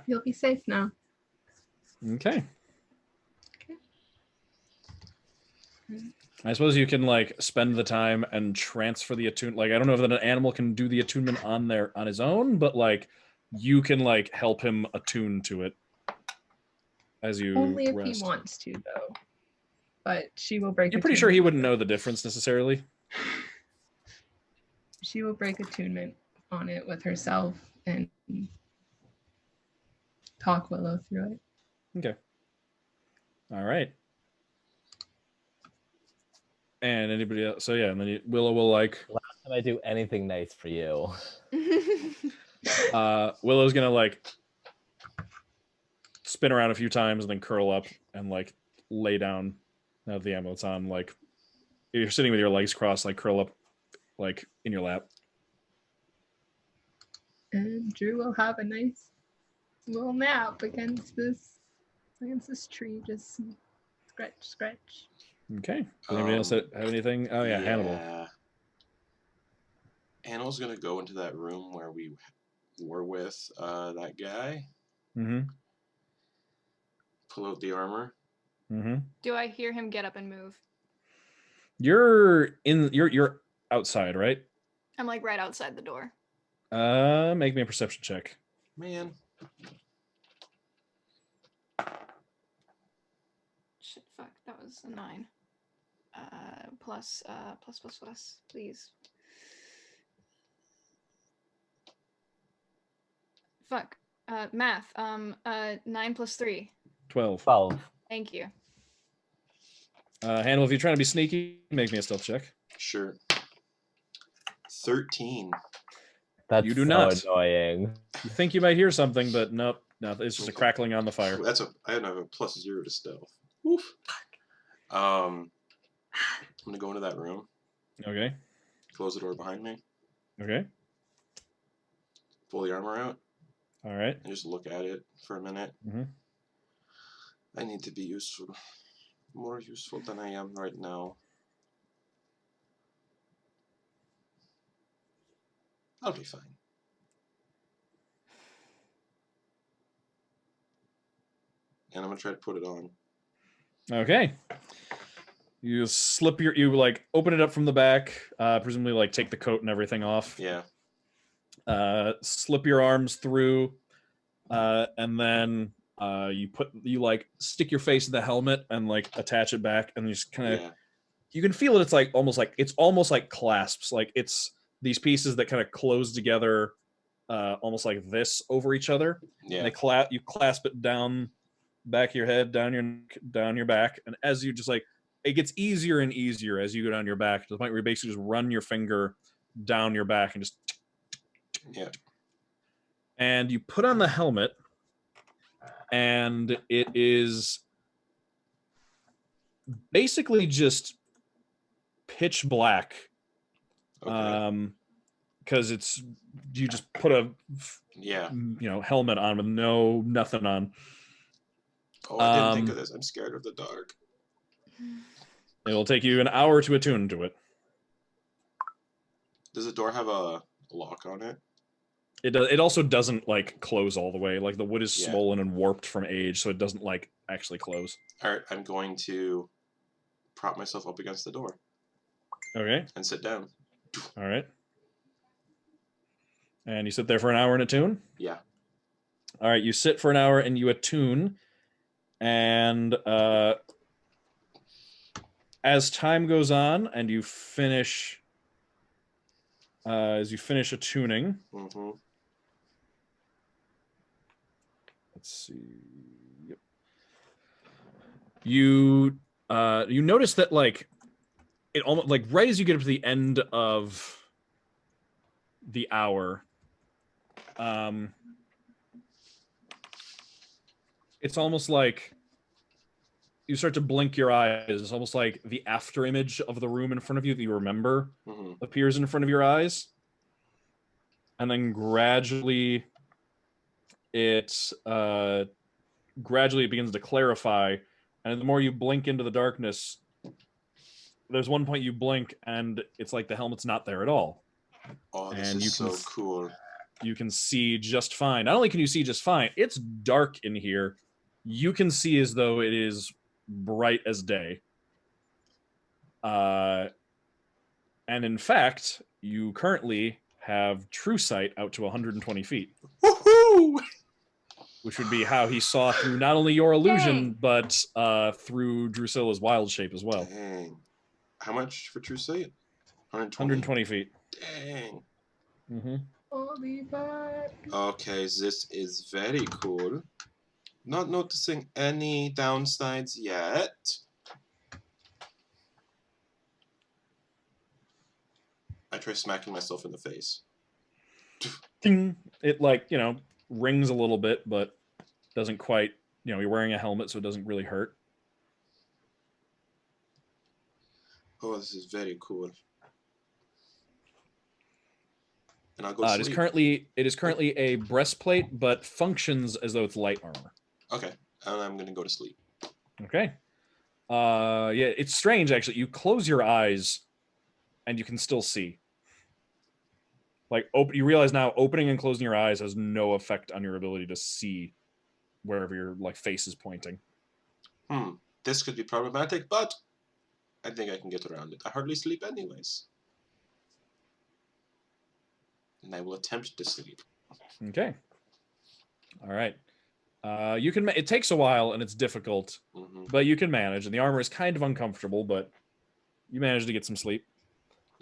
You'll be safe now. Okay. Okay. I suppose you can like spend the time and transfer the attune. Like I don't know if an animal can do the attunement on his own, but like you can like help him attune to it as you Only if rest. he wants to, though. But she will break. You're pretty sure he attunement wouldn't with know it. the difference necessarily. She will break attunement on it with herself and talk Willow through it. Okay. All right. And anybody else? So yeah, and then Willow will like. Last time I do anything nice for you. Willow's gonna like spin around a few times and then curl up and like lay down. Now that the amulet's on, like you're sitting with your legs crossed, like curl up, like in your lap. And Drew will have a nice little nap against this tree. Just scratch. Okay. Does anybody else have anything? Oh yeah, Hannibal. Hannibal's gonna go into that room where we were with that guy. Mm-hmm. Pull out the armor. Mm-hmm. Do I hear him get up and move? You're outside, right? I'm like right outside the door. Make me a perception check. Man. Shit, fuck, that was a 9. Plus, please. Fuck. Math. 9 plus 3. 12. 12. Thank you. Hannibal, if you're trying to be sneaky, make me a stealth check. Sure. 13. That's You do so not. annoying. You think you might hear something, but nope. No, it's just a crackling on the fire. I have a +0 to stealth. Oof. I'm gonna go into that room. Okay. Close the door behind me. Okay. Pull the armor out. All right. And just look at it for a minute. Mm-hmm. I need to be useful. More useful than I am right now. I'll be fine. And I'm gonna try to put it on. Okay. You slip you like open it up from the back, presumably like take the coat and everything off. Yeah. Slip your arms through, and then you like stick your face in the helmet and like attach it back, and you just kind of you can feel it. It's almost like clasps. Like it's these pieces that kind of close together, almost like this over each other. Yeah. And you clasp it down back of your head, down your back, and as you just like it gets easier and easier as you go down your back to the point where you basically just run your finger down your back and just and you put on the helmet, and it is basically just pitch black. Okay. Because you just put a helmet on with nothing on. Oh, I didn't think of this. I'm scared of the dark. It'll take you an hour to attune to it. Does the door have a lock on it? It also doesn't like close all the way. Like the wood is swollen and warped from age, so it doesn't like actually close. All right, I'm going to prop myself up against the door. Okay. And sit down. All right. And you sit there for an hour and attune? Yeah. All right, you sit for an hour and you attune, and as time goes on and you finish attuning. Mm-hmm. Let's see. Yep. You notice that like it almost like right as you get up to the end of the hour, it's almost like you start to blink your eyes. It's almost like the after image of the room in front of you that you remember appears in front of your eyes. And then gradually it begins to clarify. And the more you blink into the darkness, there's one point you blink and it's like the helmet's not there at all. Oh, this and is so cool. you can see just fine. Not only can you see just fine, it's dark in here. You can see as though it is bright as day. And in fact, you currently have true sight out to 120 feet. Woohoo! Which would be how he saw through not only your illusion, Dang. but through Drusilla's wild shape as well. Dang. How much for true sight? 120. 120 feet. Dang. Mm-hmm. Holy fuck. Okay, this is very cool. Not noticing any downsides yet. I try smacking myself in the face. Ding. It, like, you know, rings a little bit, but doesn't quite, you know, you're wearing a helmet, so it doesn't really hurt. Oh, this is very cool. And I'll go It sleep. is currently a breastplate, but functions as though it's light armor. Okay, and I'm gonna go to sleep. Okay. Yeah, it's strange actually. You close your eyes, and you can still see. Like, you realize now, opening and closing your eyes has no effect on your ability to see wherever your like face is pointing. This could be problematic, but I think I can get around it. I hardly sleep anyways. And I will attempt to sleep. Okay. All right. You can. It takes a while and it's difficult, but you can manage. And the armor is kind of uncomfortable, but you manage to get some sleep.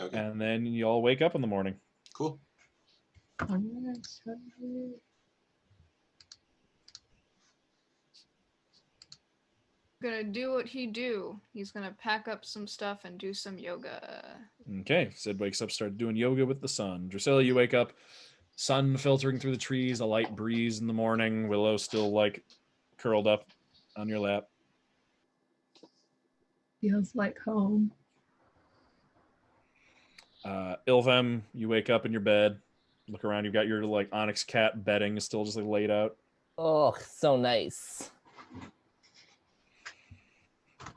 Okay. And then you all wake up in the morning. Cool. Gonna do what he do. He's gonna pack up some stuff and do some yoga. Okay. Sid wakes up, starts doing yoga with the sun. Drusilla, you wake up, sun filtering through the trees, a light breeze in the morning. Willow still like curled up on your lap. Feels like home. Ilvem, you wake up in your bed, look around, you've got your like onyx cat bedding still just like laid out. Oh, so nice.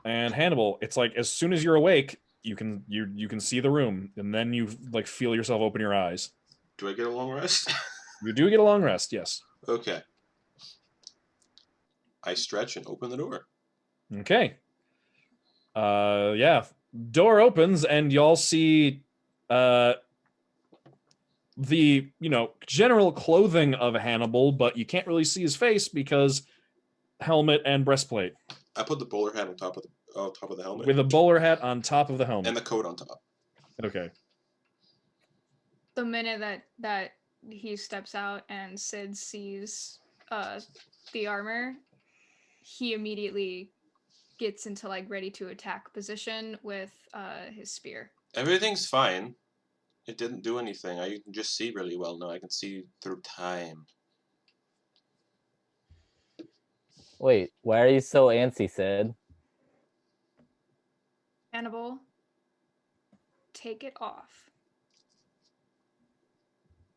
And Hannibal, it's like as soon as you're awake, you can see the room, and then you like feel yourself open your eyes. Do I get a long rest? You do get a long rest, yes. Okay. I stretch and open the door. Okay. Yeah. Door opens and y'all see the, general clothing of Hannibal, but you can't really see his face because helmet and breastplate. I put the bowler hat on top of the helmet. With a bowler hat on top of the helmet. And the coat on top. Okay. The minute that he steps out and Sid sees the armor, he immediately gets into like ready to attack position with his spear. Everything's fine. It didn't do anything. I can just see really well now. I can see through time. Wait, why are you so antsy, Sid? Hannibal, take it off.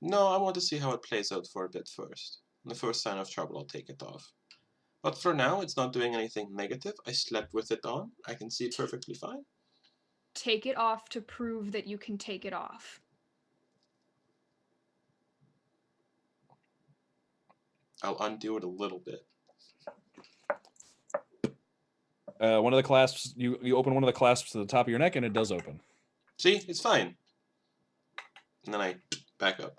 No, I want to see how it plays out for a bit first. On the first sign of trouble, I'll take it off. But for now, it's not doing anything negative. I slept with it on. I can see perfectly fine. Take it off to prove that you can take it off. I'll undo it a little bit. One of the clasps, you open one of the clasps to the top of your neck, and it does open. See? It's fine. And then I back up.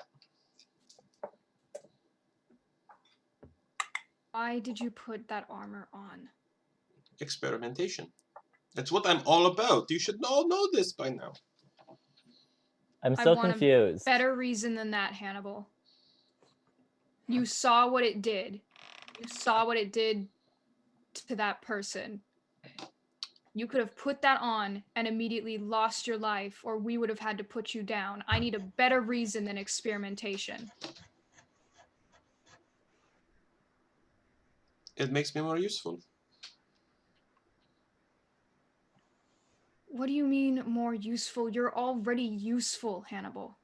Why did you put that armor on? Experimentation. That's what I'm all about. You should all know this by now. I'm so I want confused. A better reason than that, Hannibal. You saw what it did. You saw what it did to that person. You could have put that on and immediately lost your life, or we would have had to put you down. I need a better reason than experimentation. It makes me more useful. What do you mean more useful? You're already useful, Hannibal.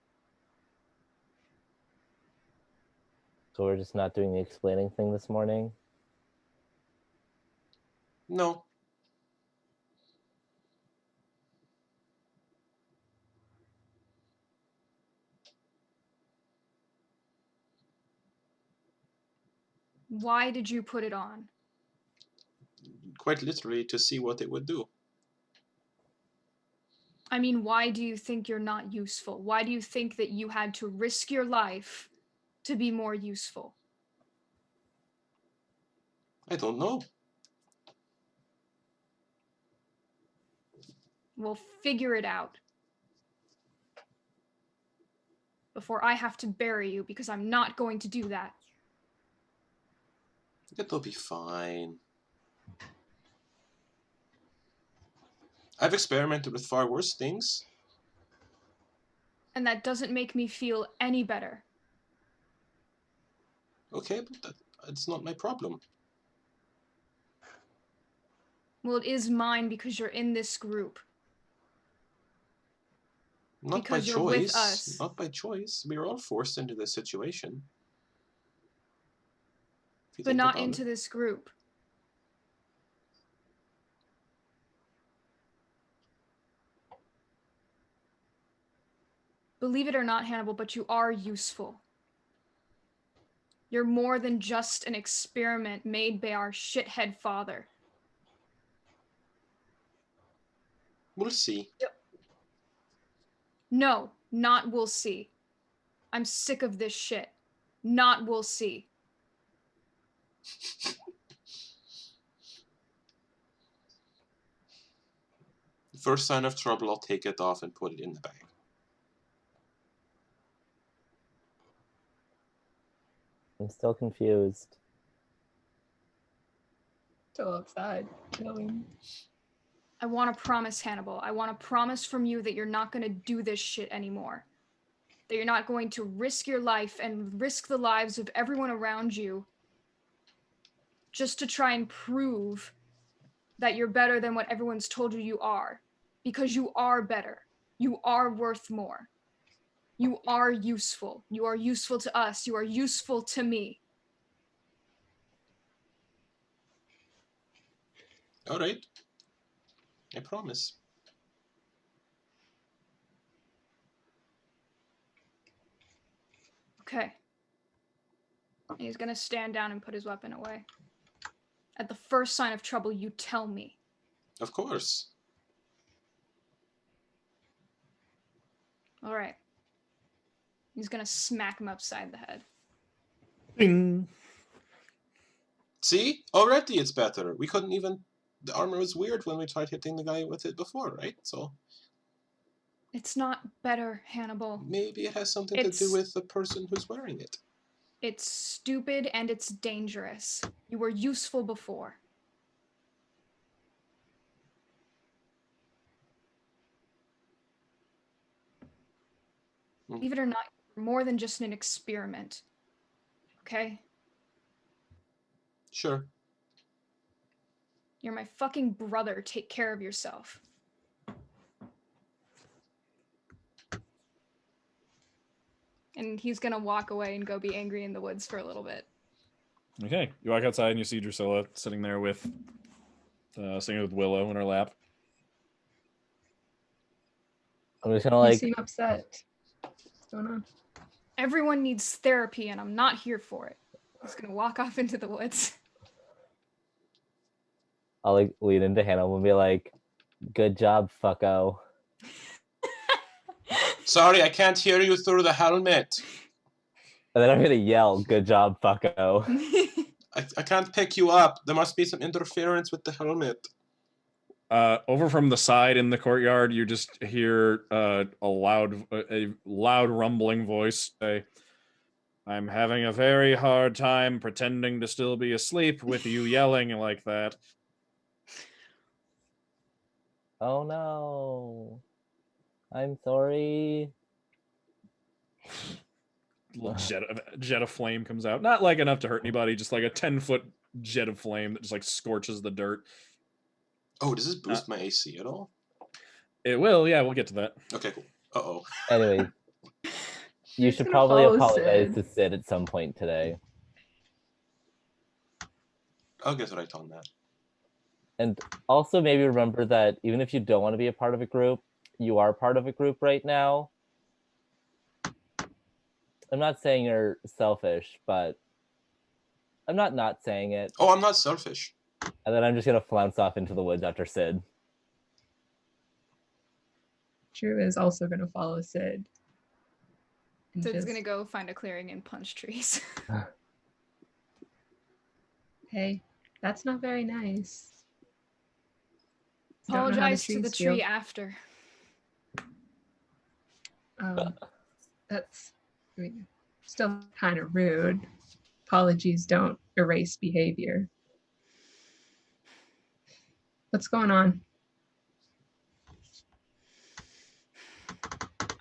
So we're just not doing the explaining thing this morning? No. Why did you put it on? Quite literally to see what it would do. I mean, why do you think you're not useful? Why do you think that you had to risk your life to be more useful? I don't know. We'll figure it out. Before I have to bury you, because I'm not going to do that. It'll be fine. I've experimented with far worse things. And that doesn't make me feel any better. Okay, but it's not my problem. Well, it is mine because you're in this group. Not Because by you're with choice. us. Not by choice. We were all forced into this situation. If you But think not about into it. this group. Believe it or not, Hannibal, but you are useful. You're more than just an experiment made by our shithead father. We'll see. No, not we'll see. I'm sick of this shit. Not we'll see. First sign of trouble, I'll take it off and put it in the bag. I'm still confused. Still outside, chilling. I want to promise, Hannibal. I want to promise from you that you're not going to do this shit anymore. That you're not going to risk your life and risk the lives of everyone around you just to try and prove that you're better than what everyone's told you you are. Because you are better. You are worth more. You are useful. You are useful to us. You are useful to me. Alright. I promise. Okay. And he's gonna stand down and put his weapon away. At the first sign of trouble, you tell me. Of course. All right. He's gonna smack him upside the head. Ding. See? Already it's better. We couldn't even... The armor was weird when we tried hitting the guy with it before, right? So... It's not better, Hannibal. Maybe it has something to do with the person who's wearing it. It's stupid and it's dangerous. You were useful before. Believe it or not, you're more than just an experiment. Okay? Sure. You're my fucking brother. Take care of yourself. And he's gonna walk away and go be angry in the woods for a little bit. Okay, you walk outside and you see Drusilla sitting there with, singing with Willow in her lap. I'm just gonna You like seem upset. What's going on? Everyone needs therapy, and I'm not here for it. He's gonna walk off into the woods. I'll like lean into Hannibal and be like, "Good job, fucko." Sorry, I can't hear you through the helmet. And then I'm gonna yell, "Good job, fucko." I can't pick you up. There must be some interference with the helmet. Over from the side in the courtyard, you just hear a loud rumbling voice say, "I'm having a very hard time pretending to still be asleep with you yelling like that." Oh no. I'm sorry. Little jet of flame comes out. Not like enough to hurt anybody, just like a 10-foot jet of flame that just like scorches the dirt. Oh, does this boost my AC at all? It will, yeah, we'll get to that. Okay, cool. Uh-oh. Anyway, you He's should gonna probably follow apologize Sid. to Sid at some point today. I'll get right on that. And also maybe remember that even if you don't want to be a part of a group, you are part of a group right now. I'm not saying you're selfish, but I'm not saying it. Oh, I'm not selfish. And then I'm just gonna flounce off into the woods after Sid. Drew is also going to follow Sid. And Sid's just, gonna go find a clearing and punch trees. hey, that's not very nice. Don't know how Apologize to the trees feel. tree after. That's, I mean, still kind of rude. Apologies don't erase behavior. What's going on?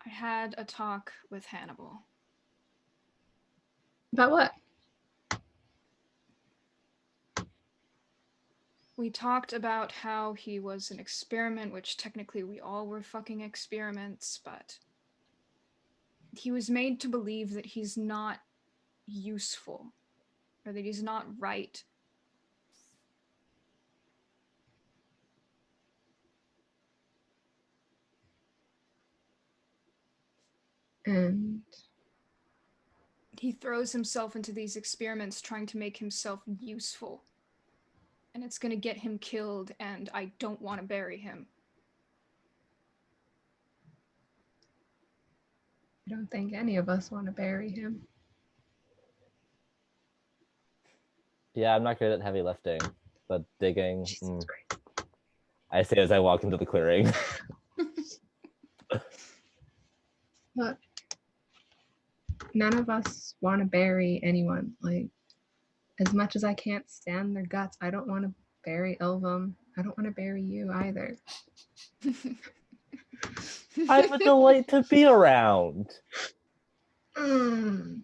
I had a talk with Hannibal. About what? We talked about how he was an experiment, which technically we all were fucking experiments, but he was made to believe that he's not useful, or that he's not right. And He throws himself into these experiments trying to make himself useful. And it's gonna get him killed, and I don't want to bury him. I don't think any of us want to bury him. Yeah, I'm not good at heavy lifting, but digging. Jesus Christ. I say as I walk into the clearing. Look, none of us want to bury anyone. Like, as much as I can't stand their guts, I don't want to bury Elvum. I don't want to bury you either. I'm a delight to be around. Don't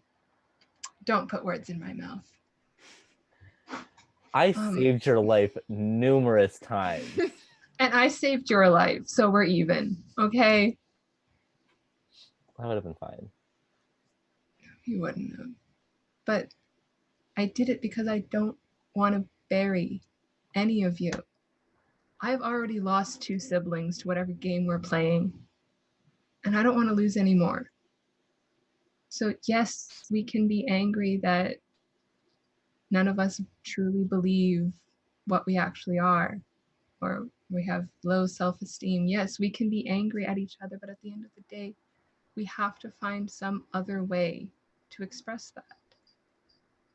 put words in my mouth. I saved your life numerous times. And I saved your life, so we're even, okay? That would have been fine. You wouldn't have. But I did it because I don't want to bury any of you. I've already lost 2 siblings to whatever game we're playing, and I don't want to lose any more. So yes, we can be angry that none of us truly believe what we actually are, or we have low self-esteem. Yes, we can be angry at each other, but at the end of the day, we have to find some other way to express that.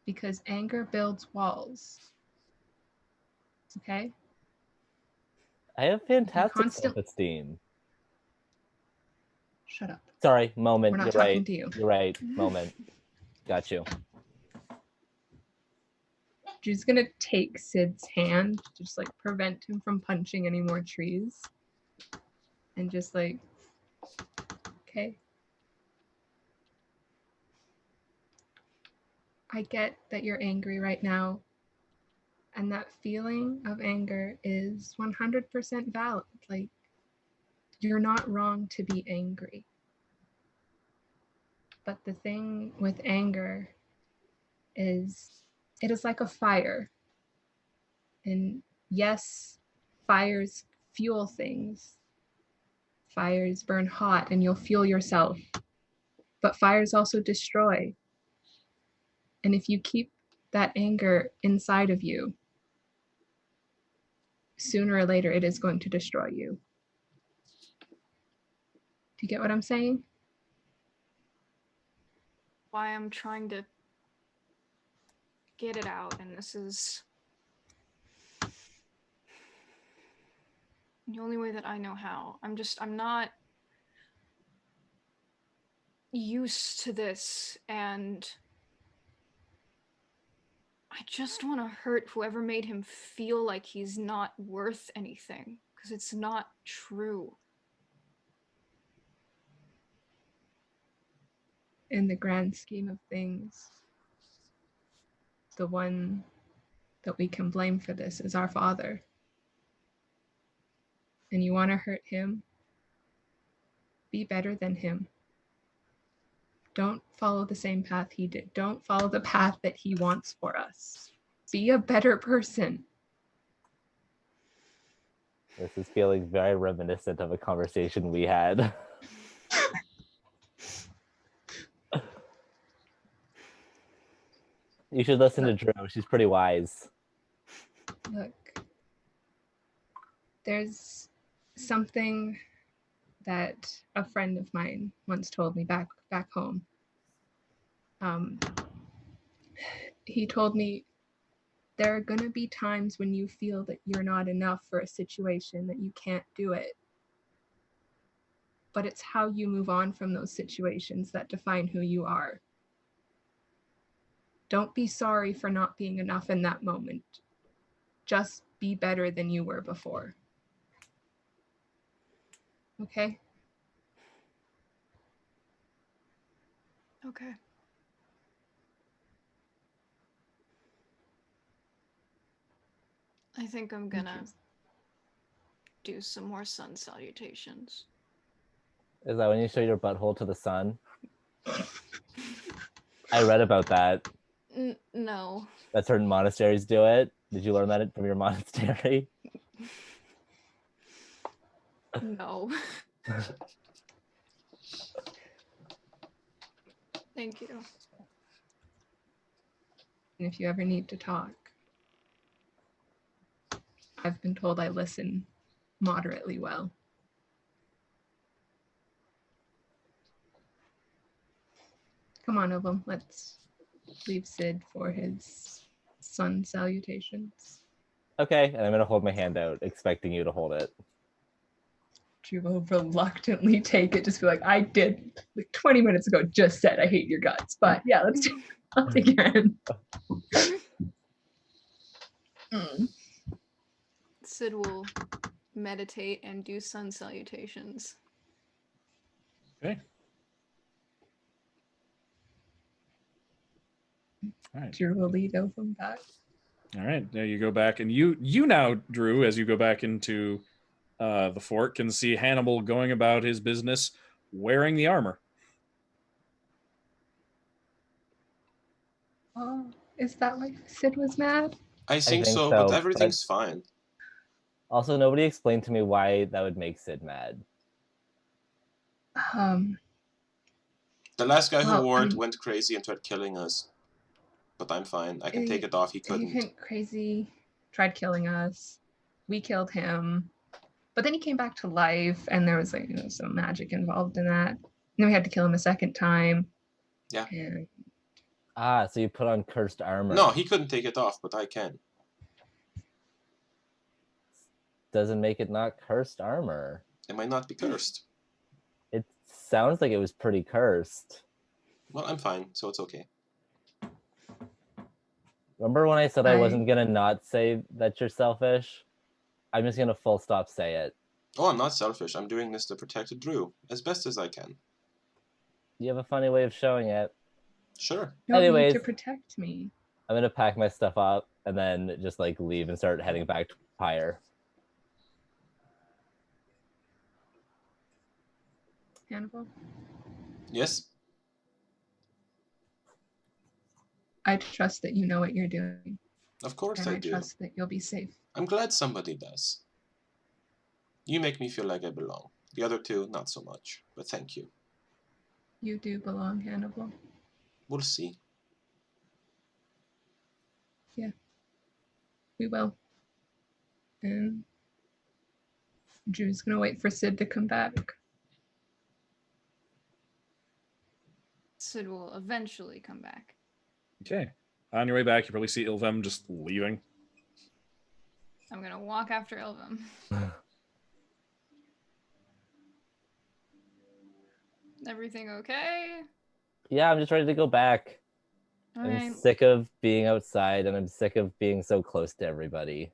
Because anger builds walls. Okay? I have fantastic constant- self-esteem. Shut up. Sorry, moment. We're not You're talking right. to you. You're right. Moment. Got you. Drew's gonna take Sid's hand to just like prevent him from punching any more trees. And just like, okay. I get that you're angry right now. And that feeling of anger is 100% valid. Like, you're not wrong to be angry. But the thing with anger is it is like a fire. And yes, fires fuel things. Fires burn hot and you'll fuel yourself. But fires also destroy. And if you keep that anger inside of you, sooner or later it is going to destroy you. Do you get what I'm saying? Why I'm trying to get it out, and this is the only way that I know how. I'm not used to this, and I just want to hurt whoever made him feel like he's not worth anything, because it's not true. In the grand scheme of things, the one that we can blame for this is our Father. And you want to hurt him? Be better than him. Don't follow the same path he did. Don't follow the path that he wants for us. Be a better person. This is feeling very reminiscent of a conversation we had. You should listen to Drew. She's pretty wise. Look, there's something that a friend of mine once told me back home. He told me there are gonna be times when you feel that you're not enough for a situation, that you can't do it. But it's how you move on from those situations that define who you are. Don't be sorry for not being enough in that moment. Just be better than you were before. Okay? Okay. I think I'm gonna do some more sun salutations. Is that when you show your butthole to the sun? I read about that. No. That certain monasteries do it. Did you learn that from your monastery? No. Thank you. And if you ever need to talk, I've been told I listen moderately well. Come on, Ovum, let's leave Sid for his sun salutations. Okay, and I'm gonna hold my hand out, expecting you to hold it. Drew will reluctantly take it, just be like, I did like 20 minutes ago just said I hate your guts, but yeah, let's do it. I'll take your hand. Sid will meditate and do sun salutations. Okay. All right. Drew will lead Ovum back. All right. There you go back, and you now, Drew, as you go back into the fort, can see Hannibal going about his business wearing the armor. Oh, is that why Sid was mad? I think think so, so, but everything's fine. Also, nobody explained to me why that would make Sid mad. The last guy who Well, wore it went crazy and tried killing us. But I'm fine. I can take it off. He He couldn't. went crazy, tried killing us. We killed him. But then he came back to life, and there was like some magic involved in that. And then we had to kill him a second time. Yeah. And Ah, so you put on cursed armor. No, he couldn't take it off, but I can. Doesn't make it not cursed armor. It might not be cursed. It sounds like it was pretty cursed. Well, I'm fine, so it's okay. Remember when I said I wasn't gonna not say that you're selfish? I'm just gonna full stop say it. Oh, I'm not selfish. I'm doing this to protect Drew as best as I can. You have a funny way of showing it. Sure. no need Anyways. to protect me. I'm gonna pack my stuff up and then just like leave and start heading back to Pyre. Hannibal, Yes? I trust that you know what you're doing. Of course And I I do. trust that you'll be safe. I'm glad somebody does. You make me feel like I belong. The other two, not so much. But thank you. You do belong, Hannibal. We'll see. We will. And Drew's gonna wait for Sid to come back. Sid will eventually come back. Okay. On your way back, you probably see Ilvem just leaving. I'm gonna walk after Ilvum. Everything okay? Yeah, I'm just ready to go back. I'm Alright. sick of being outside and I'm sick of being so close to everybody.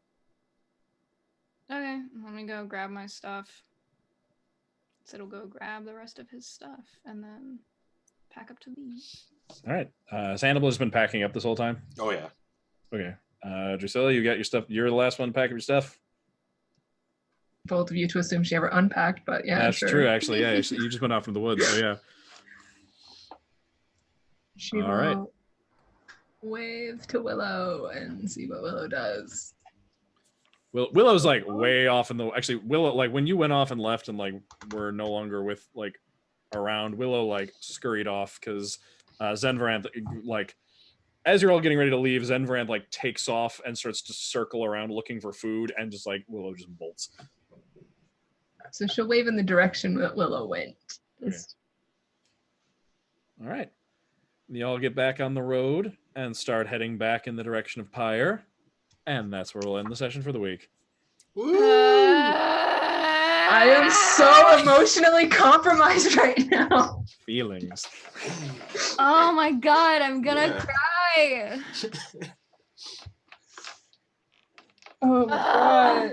Okay, let me go grab my stuff. Sid'll go grab the rest of his stuff and then pack up to leave. All right. So Hannibal has been packing up this whole time. Oh, yeah. Okay. Drusilla, you got your stuff. You're the last one to pack up your stuff. Bold of you to assume she ever unpacked, but yeah, That's sure. true, actually. Yeah, you just went out from the woods, so yeah. She All will right. wave to Willow and see what Willow does. Willow's like way off in the. Actually, Willow, like when you went off and left and like were no longer with like around, Willow like scurried off because Zenvaranth like as you're all getting ready to leave, Zenvrand like takes off and starts to circle around looking for food, and just like Willow just bolts. So she'll wave in the direction that Willow went. Okay. All right. You all get back on the road and start heading back in the direction of Pyre, and that's where we'll end the session for the week. Woo! I am so emotionally compromised right now. Feelings. Oh my god, I'm gonna Yeah. cry. Oh my god.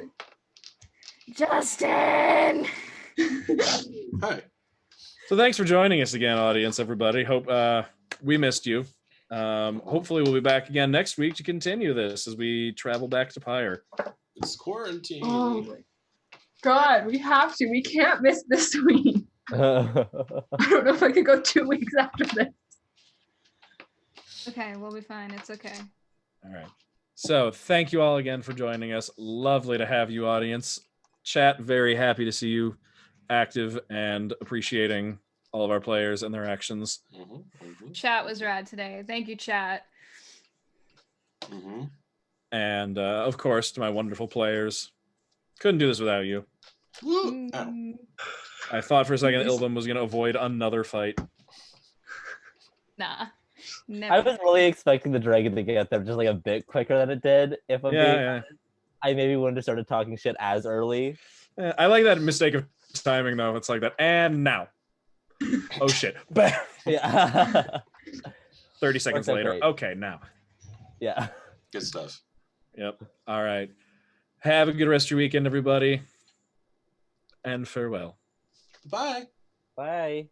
Justin. Hi. So thanks for joining us again, audience, everybody. Hope we missed you. Hopefully we'll be back again next week to continue this as we travel back to Pyre. It's quarantine. Oh my god, we have to. We can't miss this week. I don't know if I could go 2 weeks after this. Okay, we'll be fine. It's okay. All right. So thank you all again for joining us. Lovely to have you, audience. Chat, very happy to see you active and appreciating all of our players and their actions. Chat was rad today. Thank you, chat. And of course, to my wonderful players. Couldn't do this without you. Woo! Ow. I thought for a second Ilvum was going to avoid another fight. Nah. I Never. was really expecting the dragon to get there just like a bit quicker than it did. If I'm being honest. I maybe wouldn't have started talking shit as early. I like that mistake of timing, though. It's like that. And now. Oh, shit. Bam. Yeah. 30 seconds Worked out later. great. Okay, now. Yeah. Good stuff. Yep. All right. Have a good rest of your weekend, everybody. And farewell. Bye. Bye.